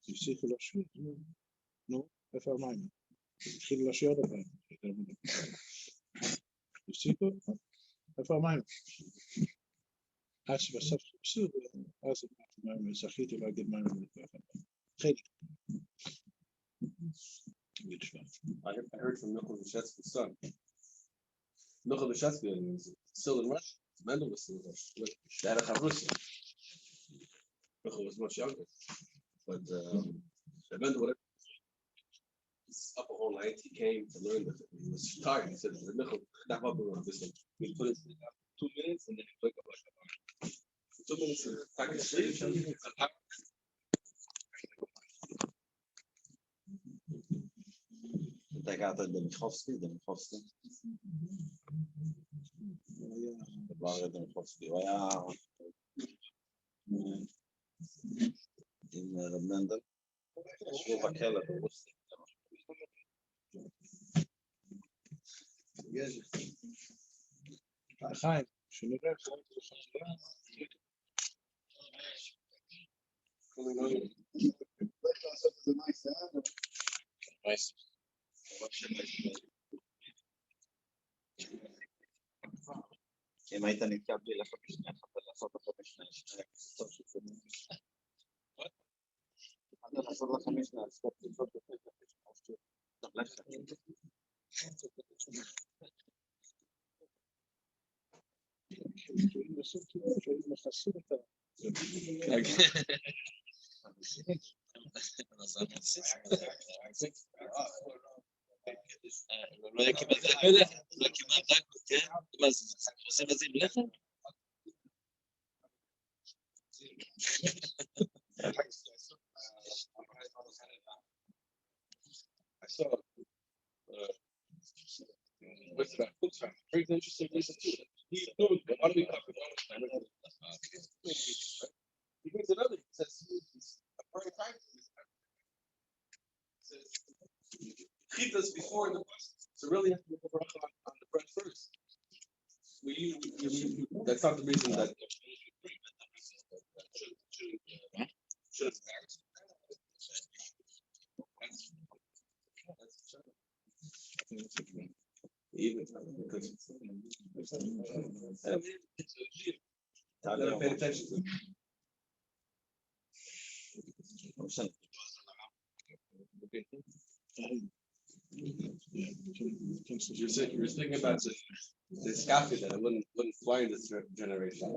[SPEAKER 1] הפסיקו לשיר. נו, איפה המים? התחילו לשיר עוד הפעם. הפסיקו? איפה המים? עד שבסוף חיפשו, ואז זכיתי להגיד מים ולפעמים. חלק.
[SPEAKER 6] I heard from Michoel Vishetsky's son. Michoel Vishetsky is still in Russia. Mendel was still in Russia. Dad of Russia. Michoel was much younger. But Mendel, up a whole night, he came to learn that he was tired. He said, Michoel, he put it 2 minutes and then he wake up like a 2 minutes and back to sleep.
[SPEAKER 4] אתה הגעת דמיחובסקי? הוא היה עם רב מנדל, ישבו בכלא ברוסיה.
[SPEAKER 1] חיים, שנראה
[SPEAKER 4] אם היית נתקע בלי לעשות משנה, יכולת לעשות לך משנה, קצת שפות. יכולת לעשות לך משנה, אז קצת שפות בפתח,
[SPEAKER 2] לא היה כמעט רק מלך, לא כמעט רק, כן? מה זה, עושים את זה עם לחם?
[SPEAKER 6] What's that? Very interesting reason too. He knows why do we cover He brings another. He says a very time. Chitas before in the first. So really have to make a bracha on the bread first. That's not the reason that even because pay attention to You're thinking about this coffee that I wouldn't fly in this generation.